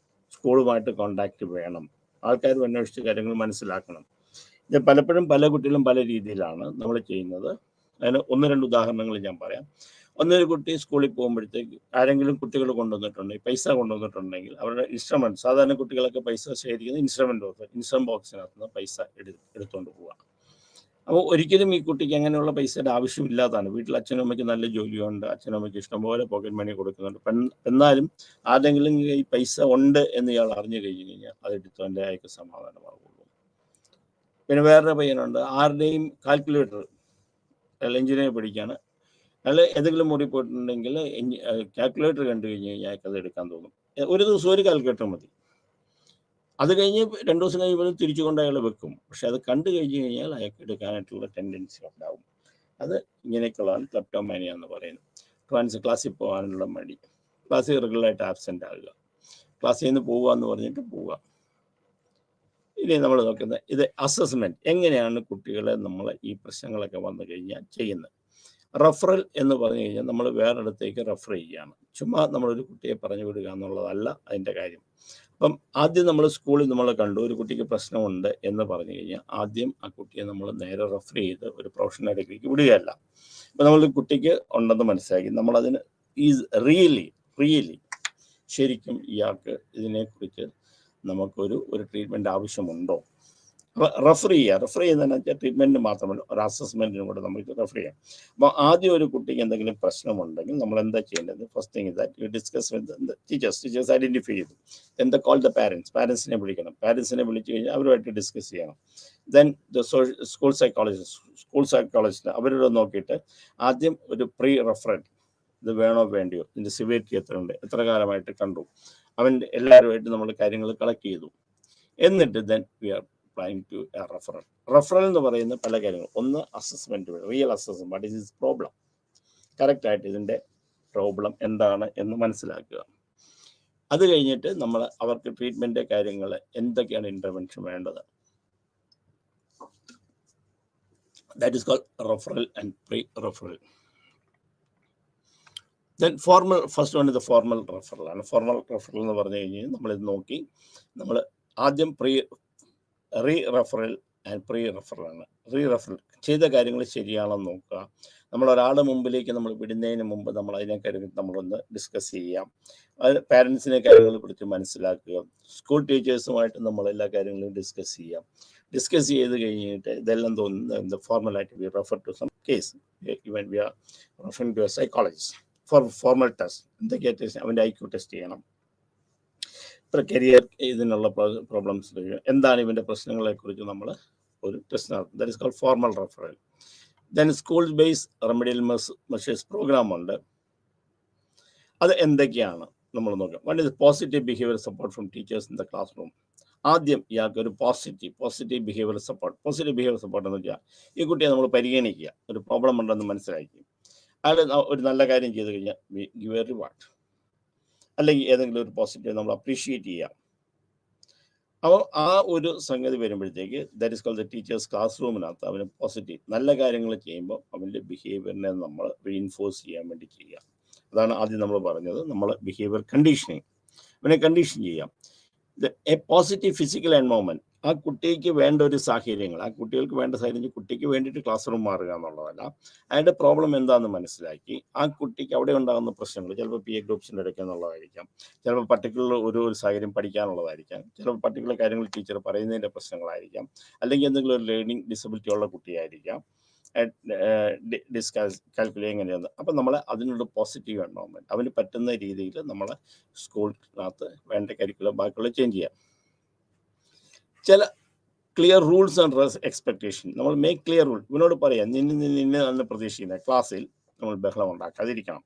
സ്കൂളുമായിട്ട് കോണ്ടാക്ട് വേണം, ആൾക്കാർ അന്വേഷിച്ച് കാര്യങ്ങൾ മനസ്സിലാക്കണം. ഇത് പലപ്പോഴും പല കുട്ടികളും പല രീതിയിലാണ് നമ്മൾ ചെയ്യുന്നത്. അതിന് 1-2 ഉദാഹരണങ്ങൾ ഞാൻ പറയാം. ഒന്നൊരു കുട്ടി സ്കൂളിൽ പോകുമ്പോഴത്തേക്ക് ആരെങ്കിലും കുട്ടികൾ കൊണ്ടുവന്നിട്ടുണ്ടെങ്കിൽ, പൈസ കൊണ്ടുവന്നിട്ടുണ്ടെങ്കിൽ, അവരുടെ ഇൻസ്ട്രുമെൻറ്റ്, സാധാരണ കുട്ടികളൊക്കെ പൈസ ശേഖരിക്കുന്ന ഇൻസ്ട്രുമെൻറ്റ് ബോക്സിനകത്ത് നിന്ന് പൈസ എടുത്തുകൊണ്ട് പോവുക. അപ്പോൾ ഒരിക്കലും ഈ കുട്ടിക്ക് അങ്ങനെയുള്ള പൈസയുടെ ആവശ്യമില്ലാത്തതാണ്. വീട്ടിൽ അച്ഛനും അമ്മയ്ക്ക് നല്ല ജോലിയുണ്ട്, അച്ഛനും അമ്മയ്ക്ക് ഇഷ്ടംപോലെ പോക്കറ്റ് മണി കൊടുക്കുന്നുണ്ട്. എന്നാലും ആരെങ്കിലും ഈ പൈസ ഉണ്ട് എന്ന് ഇയാൾ അറിഞ്ഞു കഴിഞ്ഞു കഴിഞ്ഞാൽ അതെടുത്തവൻ്റെ അയാൾക്ക് സമാധാനമാകുള്ളൂ. പിന്നെ വേറൊരു പയ്യനുണ്ട്, ആരുടെയും കാൽക്കുലേറ്റർ, എഞ്ചിനീയർ പഠിക്കുകയാണ്, അയാൾ ഏതെങ്കിലും മുറി പോയിട്ടുണ്ടെങ്കിൽ കാൽക്കുലേറ്റർ കണ്ടു കഴിഞ്ഞ് കഴിഞ്ഞാൽ അയാൾക്ക് അത് എടുക്കാൻ തോന്നും. ഒരു ദിവസം ഒരു കാൽക്കുലേറ്റർ മതി, അത് കഴിഞ്ഞ് 2 ദിവസം കഴിയുമ്പോൾ തിരിച്ചുകൊണ്ട് അയാൾ വെക്കും. പക്ഷെ അത് കണ്ടു കഴിഞ്ഞ് കഴിഞ്ഞാൽ അയാൾക്ക് എടുക്കാനായിട്ടുള്ള ടെൻഡൻസി ഉണ്ടാവും. അത് ഇങ്ങനെയൊക്കെയുള്ളതാണ് ക്ലെപ്റ്റോമാനിയ എന്ന് പറയുന്നത്. ക്ലാസ്സിൽ പോകാനുള്ള മടി, ക്ലാസ്സിൽ റെഗുലറായിട്ട് ആബ്സെൻ്റ് ആകുക, ക്ലാസ്സിൽ നിന്ന് പോവുക എന്ന് പറഞ്ഞിട്ട് പോവുക. ഇനി നമ്മൾ നോക്കുന്നത് ഇത് അസസ്മെൻറ്റ്, എങ്ങനെയാണ് കുട്ടികളെ നമ്മൾ ഈ പ്രശ്നങ്ങളൊക്കെ വന്നു കഴിഞ്ഞാൽ ചെയ്യുന്നത്. റഫറൽ എന്ന് പറഞ്ഞു കഴിഞ്ഞാൽ നമ്മൾ വേറൊരിടത്തേക്ക് റെഫർ ചെയ്യുകയാണ്. ചുമ്മാ നമ്മളൊരു കുട്ടിയെ പറഞ്ഞു വിടുക എന്നുള്ളതല്ല അതിൻ്റെ കാര്യം. അപ്പം ആദ്യം നമ്മൾ സ്കൂളിൽ നമ്മൾ കണ്ടു ഒരു കുട്ടിക്ക് പ്രശ്നമുണ്ട് എന്ന് പറഞ്ഞു കഴിഞ്ഞാൽ ആദ്യം ആ കുട്ടിയെ നമ്മൾ നേരെ റെഫർ ചെയ്ത് ഒരു പ്രൊഫഷണൽ അടുക്കിലേക്ക് വിടുകയല്ല. അപ്പം നമ്മൾ കുട്ടിക്ക് ഉണ്ടെന്ന് മനസ്സിലാക്കി നമ്മളതിന് റിയലി ശരിക്കും ഇയാൾക്ക് ഇതിനെക്കുറിച്ച് നമുക്കൊരു ട്രീറ്റ്മെൻറ്റ് ആവശ്യമുണ്ടോ. അപ്പോൾ റെഫർ ചെയ്യുന്നതെന്ന് വെച്ചാൽ ട്രീറ്റ്മെൻറ്റിന് മാത്രമല്ല, ഒരു അസസ്മെൻറ്റിനും കൂടെ നമുക്ക് റെഫർ ചെയ്യാം. അപ്പോൾ ആദ്യം ഒരു കുട്ടിക്ക് എന്തെങ്കിലും പ്രശ്നമുണ്ടെങ്കിൽ നമ്മൾ എന്താ ചെയ്യേണ്ടത്? First thing that you discuss with teachers identify ചെയ്തു. എന്താ കോൾ ദ പാരൻസിനെ വിളിക്കണം. പാരൻസിനെ വിളിച്ചു കഴിഞ്ഞാൽ അവരുമായിട്ട് ഡിസ്കസ് ചെയ്യണം. ദെൻ സ്കൂൾ സൈക്കോളജിസ്റ്റ് അവരോട് നോക്കിയിട്ട് ആദ്യം ഒരു പ്രീ റെഫറൽ, ഇത് വേണോ വേണ്ടിയോ, ഇതിൻ്റെ സിവിയറിറ്റി എത്രയുണ്ട്, എത്ര കാലമായിട്ട് കണ്ടു, അവൻ്റെ എല്ലാവരുമായിട്ട് നമ്മൾ കാര്യങ്ങൾ കളക്ട് ചെയ്തു. എന്നിട്ട് then we are planning to referral എന്ന് പറയുന്ന പല കാര്യങ്ങൾ. ഒന്ന് assessment, real assessment, what is this problem, കറക്റ്റായിട്ട് ഇതിൻ്റെ പ്രോബ്ലം എന്താണ് എന്ന് മനസ്സിലാക്കുക. അത് കഴിഞ്ഞിട്ട് നമ്മൾ അവർക്ക് ട്രീറ്റ്മെൻറ്റ് കാര്യങ്ങൾ എന്തൊക്കെയാണ് ഇൻ്റർവെൻഷൻ വേണ്ടത്, that is called referral and pre referral. Then first one ഇത് ഫോർമൽ റെഫറലാണ്. ഫോർമൽ റെഫറൽ എന്ന് പറഞ്ഞു കഴിഞ്ഞാൽ നമ്മളിത് നോക്കി നമ്മൾ ആദ്യം റെഫറൽ ആൻഡ് പ്രീ റെഫറലാണ്. റെഫറൽ ചെയ്ത കാര്യങ്ങൾ ശരിയാണെന്ന് നോക്കുക. നമ്മൾ ഒരാളുടെ മുമ്പിലേക്ക് നമ്മൾ വിടുന്നതിന് മുമ്പ് നമ്മൾ അതിനെ കാര്യം നമ്മളൊന്ന് ഡിസ്കസ് ചെയ്യാം. അത് പാരൻസിനെ കാര്യങ്ങളെ കുറിച്ച് മനസ്സിലാക്കുക. സ്കൂൾ ടീച്ചേഴ്സുമായിട്ട് നമ്മൾ എല്ലാ കാര്യങ്ങളും ഡിസ്കസ് ചെയ്ത് കഴിഞ്ഞിട്ട് ഇതെല്ലാം തോന്നുന്നത് ഫോർമലായിട്ട് we refer to some case. Even we are referring to a psychologist for formal test. എന്തൊക്കെയാണ് ടെസ്റ്റ്? അവൻ്റെ IQ ടെസ്റ്റ് ചെയ്യണം, കരിയർ ഇതിനുള്ള പ്രോബ്ലംസ്, എന്താണ് ഇവൻ്റെ പ്രശ്നങ്ങളെക്കുറിച്ച് നമ്മൾ ഒരു ടെസ്റ്റ് നടത്തും. That is called formal referral. Then school base remedial measures programme ഉണ്ട്. അത് എന്തൊക്കെയാണ്? നമ്മൾ നോക്കാം. One is positive behaviour support from teachers in the classroom. ആദ്യം ഇയാൾക്ക് ഒരു positive behaviour support. Positive behaviour support എന്ന് വെച്ചാൽ ഈ കുട്ടിയെ നമ്മൾ പരിഗണിക്കുക, ഒരു പ്രോബ്ലം ഉണ്ടെന്ന് മനസ്സിലാക്കി അയാൾ ഒരു നല്ല കാര്യം ചെയ്ത് കഴിഞ്ഞാൽ ഗിവ് എ റിവാർഡ്, അല്ലെങ്കിൽ ഏതെങ്കിലും ഒരു പോസിറ്റീവ് നമ്മൾ അപ്രീഷിയേറ്റ് ചെയ്യാം. അപ്പോൾ ആ ഒരു സംഗതി വരുമ്പോഴത്തേക്ക് that is called the teachers class റൂമിനകത്ത് അവന് പോസിറ്റീവ് നല്ല കാര്യങ്ങൾ ചെയ്യുമ്പോൾ അവൻ്റെ ബിഹേവിയറിനെ നമ്മൾ റീഇൻഫോഴ്സ് ചെയ്യാൻ വേണ്ടി ചെയ്യുക. അതാണ് ആദ്യം നമ്മൾ പറഞ്ഞത്, നമ്മൾ ബിഹേവിയർ കണ്ടീഷനിങ്, അവനെ കണ്ടീഷൻ ചെയ്യാം. എ പോസിറ്റീവ് ഫിസിക്കൽ എൻവയോൺമെൻറ്റ്, ആ കുട്ടിക്ക് വേണ്ട ഒരു സാഹചര്യങ്ങൾ, ആ കുട്ടികൾക്ക് വേണ്ട സാഹചര്യം കുട്ടിക്ക് വേണ്ടിയിട്ട് ക്ലാസ് റൂം മാറുക എന്നുള്ളതല്ല, അയാളുടെ പ്രോബ്ലം എന്താണെന്ന് മനസ്സിലാക്കി ആ കുട്ടിക്ക് അവിടെ ഉണ്ടാകുന്ന പ്രശ്നങ്ങൾ, ചിലപ്പോൾ പി എ ഗ്രൂപ്പ്സിൻ്റെ ഇടയ്ക്ക് എന്നുള്ളതായിരിക്കാം, ചിലപ്പോൾ പർട്ടിക്കുലർ ഒരു സാഹചര്യം പഠിക്കാനുള്ളതായിരിക്കാം, ചിലപ്പോൾ പർട്ടിക്കുലർ കാര്യങ്ങൾ ടീച്ചർ പറയുന്നതിൻ്റെ പ്രശ്നങ്ങളായിരിക്കാം, അല്ലെങ്കിൽ എന്തെങ്കിലും ഒരു ലേണിംഗ് ഡിസബിലിറ്റി ഉള്ള കുട്ടിയായിരിക്കാം, കാൽക്കുലേറ്റ് എങ്ങനെയാണ്. അപ്പം നമ്മൾ അതിനുള്ള പോസിറ്റീവ് എൻവയോൺമെൻറ്റ് അവന് പറ്റുന്ന രീതിയിൽ നമ്മൾ സ്കൂളിനകത്ത് വേണ്ട കരിക്കുലം ബാക്കിയുള്ള ചേഞ്ച് ചെയ്യാം. ചില ക്ലിയർ റൂൾസ് ആൻഡ് എക്സ്പെക്ടേഷൻ, നമ്മൾ മേക്ക് ക്ലിയർ റൂൾ. ഇവനോട് പറയാം, നിന്നെ അന്ന് പ്രതീക്ഷിക്കുന്നത് ക്ലാസ്സിൽ നമ്മൾ ബഹളം ഉണ്ടാക്കാതിരിക്കണം,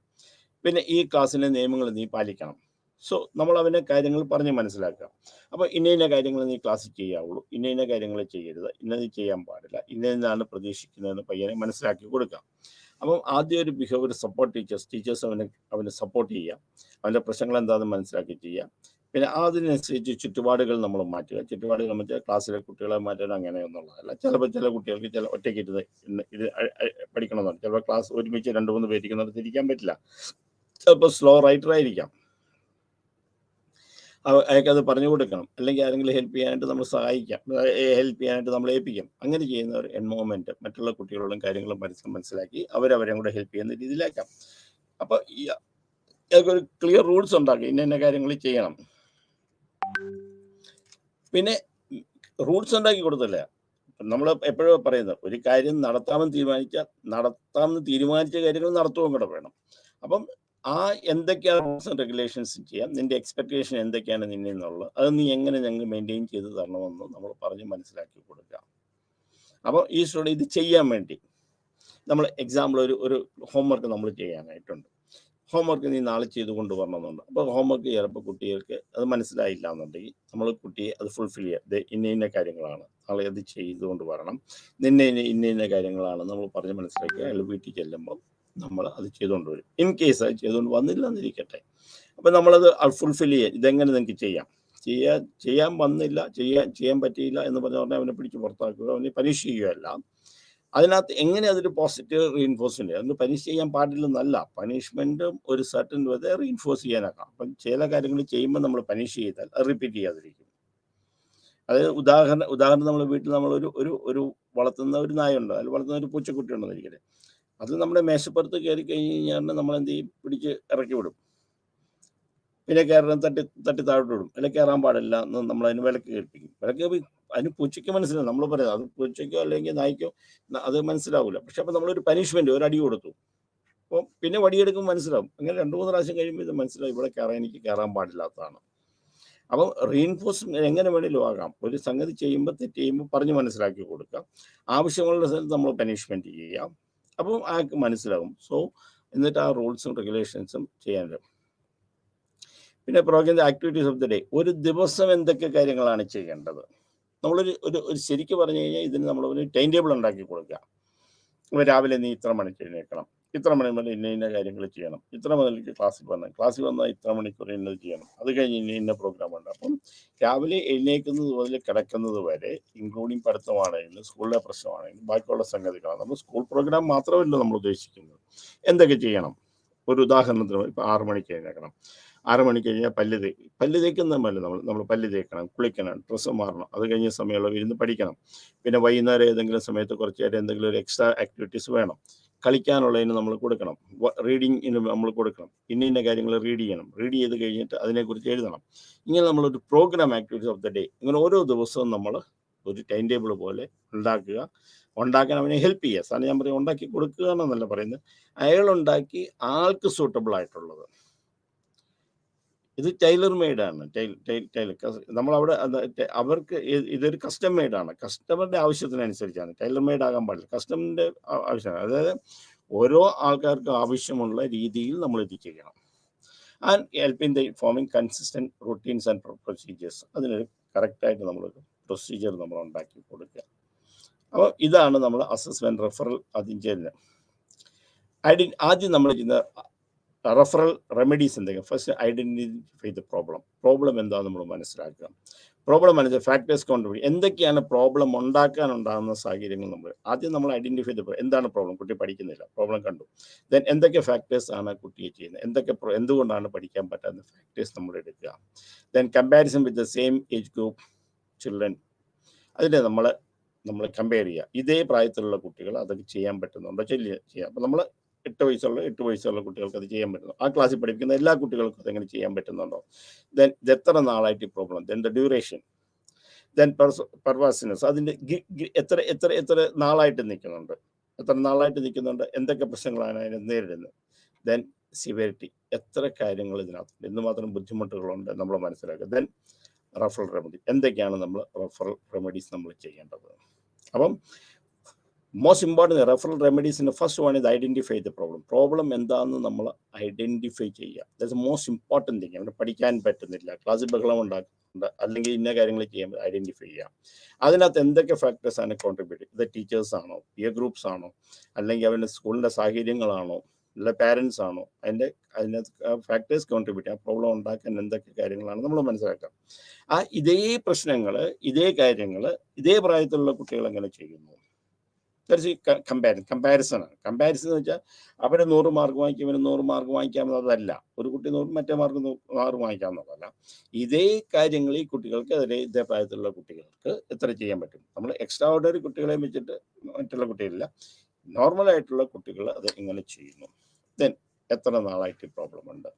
പിന്നെ ഈ ക്ലാസ്സിലെ നിയമങ്ങൾ നീ പാലിക്കണം. സോ നമ്മൾ അവനെ കാര്യങ്ങൾ പറഞ്ഞ് മനസ്സിലാക്കുക. അപ്പോൾ ഇന്ന കാര്യങ്ങൾ നീ ക്ലാസ്സിൽ ചെയ്യാവുള്ളൂ, ഇന്ന കാര്യങ്ങൾ ചെയ്യരുത്, ഇന്നത് ചെയ്യാൻ പാടില്ല, ഇന്നതാണ് പ്രതീക്ഷിക്കുന്നതെന്ന് പയ്യനെ മനസ്സിലാക്കി കൊടുക്കാം. അപ്പം ആദ്യം ഒരു ബിഹേവിയർ സപ്പോർട്ട് ടീച്ചേഴ്സ് അവനെ സപ്പോർട്ട് ചെയ്യുക, അവൻ്റെ പ്രശ്നങ്ങൾ എന്താണെന്ന് മനസ്സിലാക്കി ചെയ്യുക. പിന്നെ അതിനനുസരിച്ച് ചുറ്റുപാടുകൾ നമ്മൾ മാറ്റുക. ചുറ്റുപാടുകൾ മറ്റേ ക്ലാസ്സിലെ കുട്ടികളെ മാറ്റാൻ അങ്ങനെയൊന്നുള്ളതല്ല. ചിലപ്പോൾ ചില കുട്ടികൾക്ക് ചില ഒറ്റയ്ക്ക് ഇത് പഠിക്കണമെന്നുണ്ട്. ചിലപ്പോൾ ക്ലാസ് ഒരുമിച്ച് 2-3 പേരിക്കുന്നിടത്ത് ഇരിക്കാൻ പറ്റില്ല. ചിലപ്പോൾ സ്ലോ റൈറ്റർ ആയിരിക്കാം, അയാൾക്കത് പറഞ്ഞു കൊടുക്കണം, അല്ലെങ്കിൽ ആരെങ്കിലും ഹെൽപ്പ് ചെയ്യാനായിട്ട് നമ്മൾ സഹായിക്കാം, ഹെൽപ്പ് ചെയ്യാനായിട്ട് നമ്മൾ ഏൽപ്പിക്കാം. അങ്ങനെ ചെയ്യുന്ന ഒരു എൻവയോൺമെൻറ്റ് മറ്റുള്ള കുട്ടികളോടും കാര്യങ്ങളും മനസ്സിലാക്കി അവരെയും കൂടെ ഹെൽപ്പ് ചെയ്യുന്ന രീതിയിലാക്കാം. അപ്പോൾ ഇയാൾക്കൊരു ക്ലിയർ റൂൾസ് ഉണ്ടാക്കി ഇന്ന കാര്യങ്ങൾ ചെയ്യണം. പിന്നെ റൂൾസ് ഉണ്ടാക്കി കൊടുത്തില്ല. നമ്മൾ എപ്പോഴും പറയുന്നത് ഒരു കാര്യം നടത്താമെന്ന് തീരുമാനിച്ച കാര്യങ്ങൾ നടത്തുകയും കൂടെ വേണം. അപ്പം ആ എന്തൊക്കെയാണ് റൂൾസ് ആൻഡ് റെഗുലേഷൻസ് ചെയ്യാം, നിൻ്റെ എക്സ്പെക്ടേഷൻ എന്തൊക്കെയാണ് നിന്നിൽ നിന്നുള്ളത്, അത് നീ എങ്ങനെ ഞങ്ങൾ മെയിൻറ്റെയിൻ ചെയ്ത് തരണമെന്ന് നമ്മൾ പറഞ്ഞ് മനസ്സിലാക്കി കൊടുക്കുക. അപ്പോൾ ഈ സ്റ്റുഡൻറ്റ് ഇത് ചെയ്യാൻ വേണ്ടി നമ്മൾ എക്സാമ്പിൾ ഒരു ഹോംവർക്ക് നമ്മൾ ചെയ്യാനായിട്ടുണ്ട്. ഹോംവർക്ക് നീ നാളെ ചെയ്ത് കൊണ്ടുവരണമെന്നുണ്ട്. അപ്പോൾ ഹോംവർക്ക് ചിലപ്പോൾ കുട്ടികൾക്ക് അത് മനസ്സിലായില്ല എന്നുണ്ടെങ്കിൽ നമ്മൾ കുട്ടിയെ അത് ഫുൾഫിൽ ചെയ്യുക. ഇന്ന കാര്യങ്ങളാണ്, നാളെ അത് ചെയ്തുകൊണ്ട് വരണം, ഇന്ന കാര്യങ്ങളാണ് നമ്മൾ പറഞ്ഞ് മനസ്സിലാക്കുക. അയാൾ വീട്ടിൽ ചെല്ലുമ്പോൾ നമ്മൾ അത് ചെയ്തുകൊണ്ട് വരും. ഇൻ കേസ് അത് ചെയ്തുകൊണ്ട് വന്നില്ല എന്നിരിക്കട്ടെ, അപ്പം നമ്മളത് ഫുൾഫിൽ ചെയ്യുക. ഇതെങ്ങനെ നിങ്ങൾക്ക് ചെയ്യാൻ വന്നില്ല, ചെയ്യാൻ പറ്റിയില്ല എന്ന് പറഞ്ഞാൽ അവനെ പിടിച്ച് പുറത്താക്കുക, അവനെ പനിഷ് ചെയ്യുകയല്ല. അതിനകത്ത് എങ്ങനെ അതൊരു പോസിറ്റീവ് റീഇൻഫോഴ്സ്മെന്റ്, അതൊന്ന് പനിഷ് ചെയ്യാൻ പാടില്ലെന്നല്ല, പനിഷ്മെന്റും ഒരു സർട്ടൻ വരെ റീഇൻഫോഴ്സ് ചെയ്യാനാക്കാം. അപ്പം ചില കാര്യങ്ങൾ ചെയ്യുമ്പോൾ നമ്മൾ പനിഷ് ചെയ്താൽ അത് റിപ്പീറ്റ് ചെയ്യാതിരിക്കും. അതായത് ഉദാഹരണം നമ്മൾ വീട്ടിൽ ഒരു വളർത്തുന്ന ഒരു നായുണ്ട്, അതിൽ വളർത്തുന്ന ഒരു പൂച്ചക്കുട്ടി ഉണ്ടെന്ന് ഇരിക്കട്ടെ, അത് നമ്മുടെ മേശപ്പുറത്ത് കയറി കഴിഞ്ഞ് കഴിഞ്ഞാൽ നമ്മൾ എന്ത് ചെയ്യും, പിടിച്ച് ഇറക്കി വിടും, പിന്നെ കയറാൻ തട്ടി താഴോട്ട് വിടും, അല്ലെങ്കിൽ കയറാൻ പാടില്ല എന്ന് നമ്മൾ അതിന് വിലക്ക് കേൾപ്പിക്കും. അതിന് പൂച്ചയ്ക്ക് മനസ്സിലാവും, നമ്മൾ പറയാം അത് പൂച്ചയ്ക്കോ അല്ലെങ്കിൽ നായ്ക്കോ അത് മനസ്സിലാവില്ല. പക്ഷെ അപ്പം നമ്മളൊരു പനിഷ്മെന്റ്, ഒരു അടി കൊടുത്തു, അപ്പോൾ പിന്നെ വടിയെടുക്കുമ്പോൾ മനസ്സിലാവും. അങ്ങനെ 2-3 പ്രാവശ്യം കഴിയുമ്പോൾ ഇത് മനസ്സിലാവും, ഇവിടെ എനിക്ക് കയറാൻ പാടില്ലാത്തതാണ്. അപ്പം റീഇൻഫോഴ്സ്മെന്റ് എങ്ങനെ വേണേലും ആകാം. ഒരു സംഗതി ചെയ്യുമ്പോൾ തെറ്റ് ചെയ്യുമ്പോൾ പറഞ്ഞ് മനസ്സിലാക്കി കൊടുക്കാം, ആവശ്യമുള്ള സ്ഥലത്ത് നമ്മൾ പനിഷ്മെന്റ് ചെയ്യാം. അപ്പം ആൾക്ക് മനസ്സിലാവും. സോ എന്നിട്ട് ആ റൂൾസും റെഗുലേഷൻസും ചെയ്യാനും. പിന്നെ programme activities of the day, ഒരു ദിവസം എന്തൊക്കെ കാര്യങ്ങളാണ് ചെയ്യേണ്ടത്, നമ്മളൊരു ശരിക്കും പറഞ്ഞു കഴിഞ്ഞാൽ ഇതിന് നമ്മളൊരു ടൈം ടേബിൾ ഉണ്ടാക്കി കൊടുക്കുക. അപ്പോൾ രാവിലെ നീ ഇത്ര മണിക്ക് എഴുന്നേൽക്കണം, ഇത്ര മണി മുതൽ ഇന്ന കാര്യങ്ങൾ ചെയ്യണം, ഇത്ര മുതലേക്ക് ക്ലാസ്സിൽ വന്നാൽ ഇത്ര മണിക്കൂർ ഇന്നത് ചെയ്യണം, അത് കഴിഞ്ഞ് ഇന്ന പ്രോഗ്രാം ഉണ്ട്. അപ്പം രാവിലെ എഴുന്നേൽക്കുന്നത് മുതൽ കിടക്കുന്നത് വരെ, ഇൻക്ലൂഡിങ് പഠിത്തമാണെങ്കിലും സ്കൂളിലെ പ്രശ്നമാണെങ്കിലും ബാക്കിയുള്ള സംഗതികളാണ്. നമ്മൾ സ്കൂൾ പ്രോഗ്രാം മാത്രമല്ല നമ്മൾ ഉദ്ദേശിക്കുന്നത്, എന്തൊക്കെ ചെയ്യണം. ഒരു ഉദാഹരണത്തിന് ഇപ്പോൾ 6 മണിക്ക് എഴുന്നേൽക്കണം, 6 മണിക്ക് കഴിഞ്ഞാൽ പല്ല് തേക്കുന്നതല്ല, നമ്മൾ പല്ല് തേക്കണം, കുളിക്കണം, ഡ്രസ്സ് മാറണം, അത് കഴിഞ്ഞ സമയമുള്ള ഇരുന്ന് പഠിക്കണം. പിന്നെ വൈകുന്നേരം ഏതെങ്കിലും സമയത്ത് കുറച്ച് നേരം എന്തെങ്കിലും ഒരു എക്സ്ട്രാ ആക്ടിവിറ്റീസ് വേണം, കളിക്കാനുള്ളതിന് നമ്മൾ കൊടുക്കണം, റീഡിങ്ങിന് നമ്മൾ കൊടുക്കണം, ഇന്ന കാര്യങ്ങൾ റീഡ് ചെയ്യണം, റീഡ് ചെയ്ത് കഴിഞ്ഞിട്ട് അതിനെക്കുറിച്ച് എഴുതണം. ഇങ്ങനെ നമ്മളൊരു programme activities of the day, ഇങ്ങനെ ഓരോ ദിവസവും നമ്മൾ ഒരു ടൈം ടേബിൾ പോലെ ഉണ്ടാക്കാൻ അവനെ ഹെൽപ്പ് ചെയ്യുക. സാധനം ഞാൻ പറയും ഉണ്ടാക്കി കൊടുക്കുക എന്നല്ല പറയുന്നത്, അയാളുണ്ടാക്കി ആൾക്ക് സൂട്ടബിൾ ആയിട്ടുള്ളത്. ഇത് ടൈലർ മെയ്ഡാണ്. നമ്മളവിടെ അവർക്ക് ഇതൊരു കസ്റ്റം മെയ്ഡാണ്, കസ്റ്റമറുടെ ആവശ്യത്തിനനുസരിച്ചാണ്. ടൈലർ മെയ്ഡ് ആകാൻ പാടില്ല, കസ്റ്റമറിൻ്റെ ആവശ്യമാണ്. അതായത് ഓരോ ആൾക്കാർക്കും ആവശ്യമുള്ള രീതിയിൽ നമ്മൾ ഇത് ചെയ്യണം. And help in the forming consistent routines and procedures. അതിനൊരു കറക്റ്റായിട്ട് നമ്മളൊരു പ്രൊസീജിയർ നമ്മൾ ഉണ്ടാക്കി കൊടുക്കുക. അപ്പോൾ ഇതാണ് നമ്മൾ അസസ്മെൻറ്റ് റെഫറൽ ആദ്യം ചെയ്യുന്നത്. ആദ്യം നമ്മൾ ചെയ്യുന്ന റെഫറൽ റെമഡീസ് എന്തെങ്കിലും ഫസ്റ്റ് ഐഡൻറ്റിഫൈ ദ പ്രോബ്ലം എന്താണെന്ന് നമ്മൾ മനസ്സിലാക്കുക. പ്രോബ്ലം മനസ്സിൽ ഫാക്ടേഴ്സ് കോൺട്രിബ്യൂട്ട് എന്തൊക്കെയാണ് പ്രോബ്ലം ഉണ്ടാകാനുണ്ടാകുന്ന സാഹചര്യങ്ങൾ നമ്മൾ ഐഡൻറ്റിഫൈ ചെയ്ത് എന്താണ് പ്രോബ്ലം, കുട്ടി പഠിക്കുന്നില്ല, പ്രോബ്ലം കണ്ടു. ദെൻ എന്തൊക്കെ ഫാക്ടേഴ്സ് ആണ് കുട്ടിയെ ചെയ്യുന്നത്, എന്തുകൊണ്ടാണ് പഠിക്കാൻ പറ്റാത്ത ഫാക്ടേഴ്സ് നമ്മൾ എടുക്കുക. Then comparison with the same age group children, അതിനെ നമ്മൾ കമ്പയർ ചെയ്യുക. ഇതേ പ്രായത്തിലുള്ള കുട്ടികൾ അതൊക്കെ ചെയ്യാൻ പറ്റുന്നുണ്ടോ ചെയ്യാം. അപ്പോൾ നമ്മൾ 8 വയസ്സുള്ള കുട്ടികൾക്ക് അത് ചെയ്യാൻ പറ്റുന്നു. ആ ക്ലാസ്സിൽ പഠിപ്പിക്കുന്ന എല്ലാ കുട്ടികൾക്കും അതെങ്ങനെ ചെയ്യാൻ പറ്റുന്നുണ്ടോ. ദെൻ ഇത് എത്ര നാളായിട്ട് ഈ problem, then the duration, then pervasiveness, അതിൻ്റെ എത്ര നാളായിട്ട് നിൽക്കുന്നുണ്ട്, എന്തൊക്കെ പ്രശ്നങ്ങളാണ് അതിനെ നേരിടുന്നത്. ദെൻ സിവിയറിറ്റി, എത്ര കാര്യങ്ങൾ ഇതിനകത്തുണ്ട്, എന്തുമാത്രം ബുദ്ധിമുട്ടുകളുണ്ട് നമ്മൾ മനസ്സിലാക്കുക. ദെൻ റെഫറൽ റെമഡി, എന്തൊക്കെയാണ് നമ്മൾ റെഫറൽ റെമഡീസ് നമ്മൾ ചെയ്യേണ്ടത്. അപ്പം മോസ്റ്റ് ഇമ്പോർട്ടൻറ്റ് റെഫറൽ റെമഡീസിൻ്റെ ഫസ്റ്റ് വൺ ഇത് ഐഡൻറ്റിഫൈ ദ പ്രോബ്ലം എന്താണെന്ന് നമ്മൾ ഐഡൻറ്റിഫൈ ചെയ്യുക. That's most important thing. അവിടെ പഠിക്കാൻ പറ്റുന്നില്ല, ക്ലാസ്സിൽ ബഹളം ഉണ്ടാക്കുന്നുണ്ട്, അല്ലെങ്കിൽ ഇന്ന കാര്യങ്ങൾ ചെയ്യാൻ ഐഡൻറ്റിഫൈ ചെയ്യുക. അതിനകത്ത് എന്തൊക്കെ ഫാക്ടേഴ്സാണ് കോൺട്രിബ്യൂട്ട്, ഇത് ടീച്ചേഴ്സ് ആണോ, പിയർ ഗ്രൂപ്പ്സ് ആണോ, അല്ലെങ്കിൽ അവൻ്റെ സ്കൂളിൻ്റെ സാഹചര്യങ്ങളാണോ, അല്ല പാരൻസ് ആണോ, അതിനകത്ത് ഫാക്ടേഴ്സ് കോൺട്രിബ്യൂട്ട് ചെയ്യാം. പ്രോബ്ലം ഉണ്ടാക്കാൻ എന്തൊക്കെ കാര്യങ്ങളാണ് നമ്മൾ മനസ്സിലാക്കാം. ഇതേ പ്രശ്നങ്ങൾ, ഇതേ കാര്യങ്ങൾ ഇതേ പ്രായത്തിലുള്ള കുട്ടികൾ എങ്ങനെ ചെയ്യുന്നു. കമ്പാരിസൺ എന്ന് വെച്ചാൽ അവന് 100 മാർക്ക് വാങ്ങിക്കും, ഇവന് 100 മാർക്ക് വാങ്ങിക്കാമെന്നതല്ല. ഒരു കുട്ടി 100 മറ്റേ മാർക്ക് 6 വാങ്ങിക്കാമെന്നതല്ല. ഇതേ കാര്യങ്ങൾ ഈ കുട്ടികൾക്ക് ഇതേ പ്രായത്തിലുള്ള കുട്ടികൾക്ക് എത്ര ചെയ്യാൻ പറ്റും. നമ്മൾ എക്സ്ട്രാ ഓർഡിനറി കുട്ടികളെ വെച്ചിട്ട് മറ്റുള്ള കുട്ടികളില്ല, നോർമലായിട്ടുള്ള കുട്ടികൾ അത് എങ്ങനെ ചെയ്യുന്നു. ദെൻ എത്ര നാളായിട്ട് പ്രോബ്ലം ഉണ്ട്,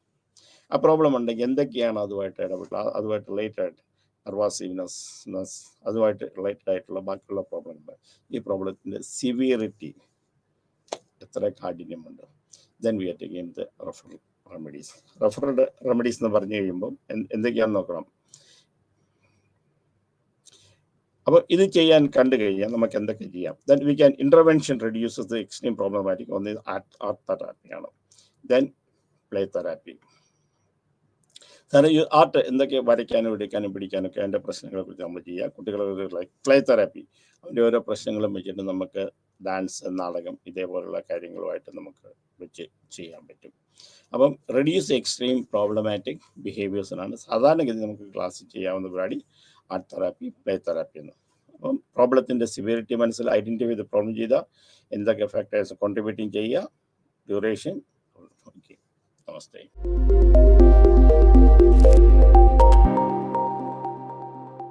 ആ പ്രോബ്ലം ഉണ്ടെങ്കിൽ എന്തൊക്കെയാണ് അതുമായിട്ട് ഇടപെട്ടുള്ള, അതുമായിട്ട് റിലേറ്റഡ് നെർവസിവ്നെസ്, അതുമായിട്ട് റിലേറ്റഡ് ആയിട്ടുള്ള ബാക്കിയുള്ള പ്രോബ്ലങ്ങൾ, ഈ പ്രോബ്ലത്തിൻ്റെ സിവിയറിറ്റി, എത്ര കാഠിന്യമുണ്ട്. Then we are taking the referral remedies എന്ന് പറഞ്ഞു കഴിയുമ്പോൾ എന്തൊക്കെയാണെന്ന് നോക്കണം. അപ്പോൾ ഇത് ചെയ്യാൻ കണ്ടു കഴിഞ്ഞാൽ നമുക്ക് എന്തൊക്കെ ചെയ്യാം. Then we can intervention reduces the extreme problematic. ഒന്ന് ആർട്ട് തെറാപ്പിയാണ്. Then play therapy. കാരണം ഈ ആർട്ട് എന്തൊക്കെ വരയ്ക്കാനും എടുക്കാനും പിടിക്കാനൊക്കെ അതിൻ്റെ പ്രശ്നങ്ങളെ കുറിച്ച് നമ്മൾ ചെയ്യുക. കുട്ടികളെ പ്ലേ തെറാപ്പി, അതിൻ്റെ ഓരോ പ്രശ്നങ്ങളും വെച്ചിട്ട് നമുക്ക് ഡാൻസ്, നാടകം, ഇതേപോലുള്ള കാര്യങ്ങളുമായിട്ട് നമുക്ക് വെച്ച് ചെയ്യാൻ പറ്റും. അപ്പം റെഡ്യൂസ് എക്സ്ട്രീം പ്രോബ്ലമാറ്റിക് ബിഹേവിയേഴ്സിനാണ് സാധാരണഗതി നമുക്ക് ക്ലാസ്സിൽ ചെയ്യാവുന്ന പരിപാടി ആർട്ട് തെറാപ്പി, പ്ലേ തെറാപ്പി എന്ന്. അപ്പം പ്രോബ്ലത്തിൻ്റെ സിവിയറിറ്റി മനസ്സിൽ ഐഡൻറ്റിഫൈ ചെയ്ത് പ്രോബ്ലം ചെയ്താൽ എന്തൊക്കെ ഫാക്ടേഴ്സ് കോൺട്രിബ്യൂട്ടിങ് ചെയ്യുക, ഡ്യൂറേഷൻ. ഓക്കെ, നമസ്തേ.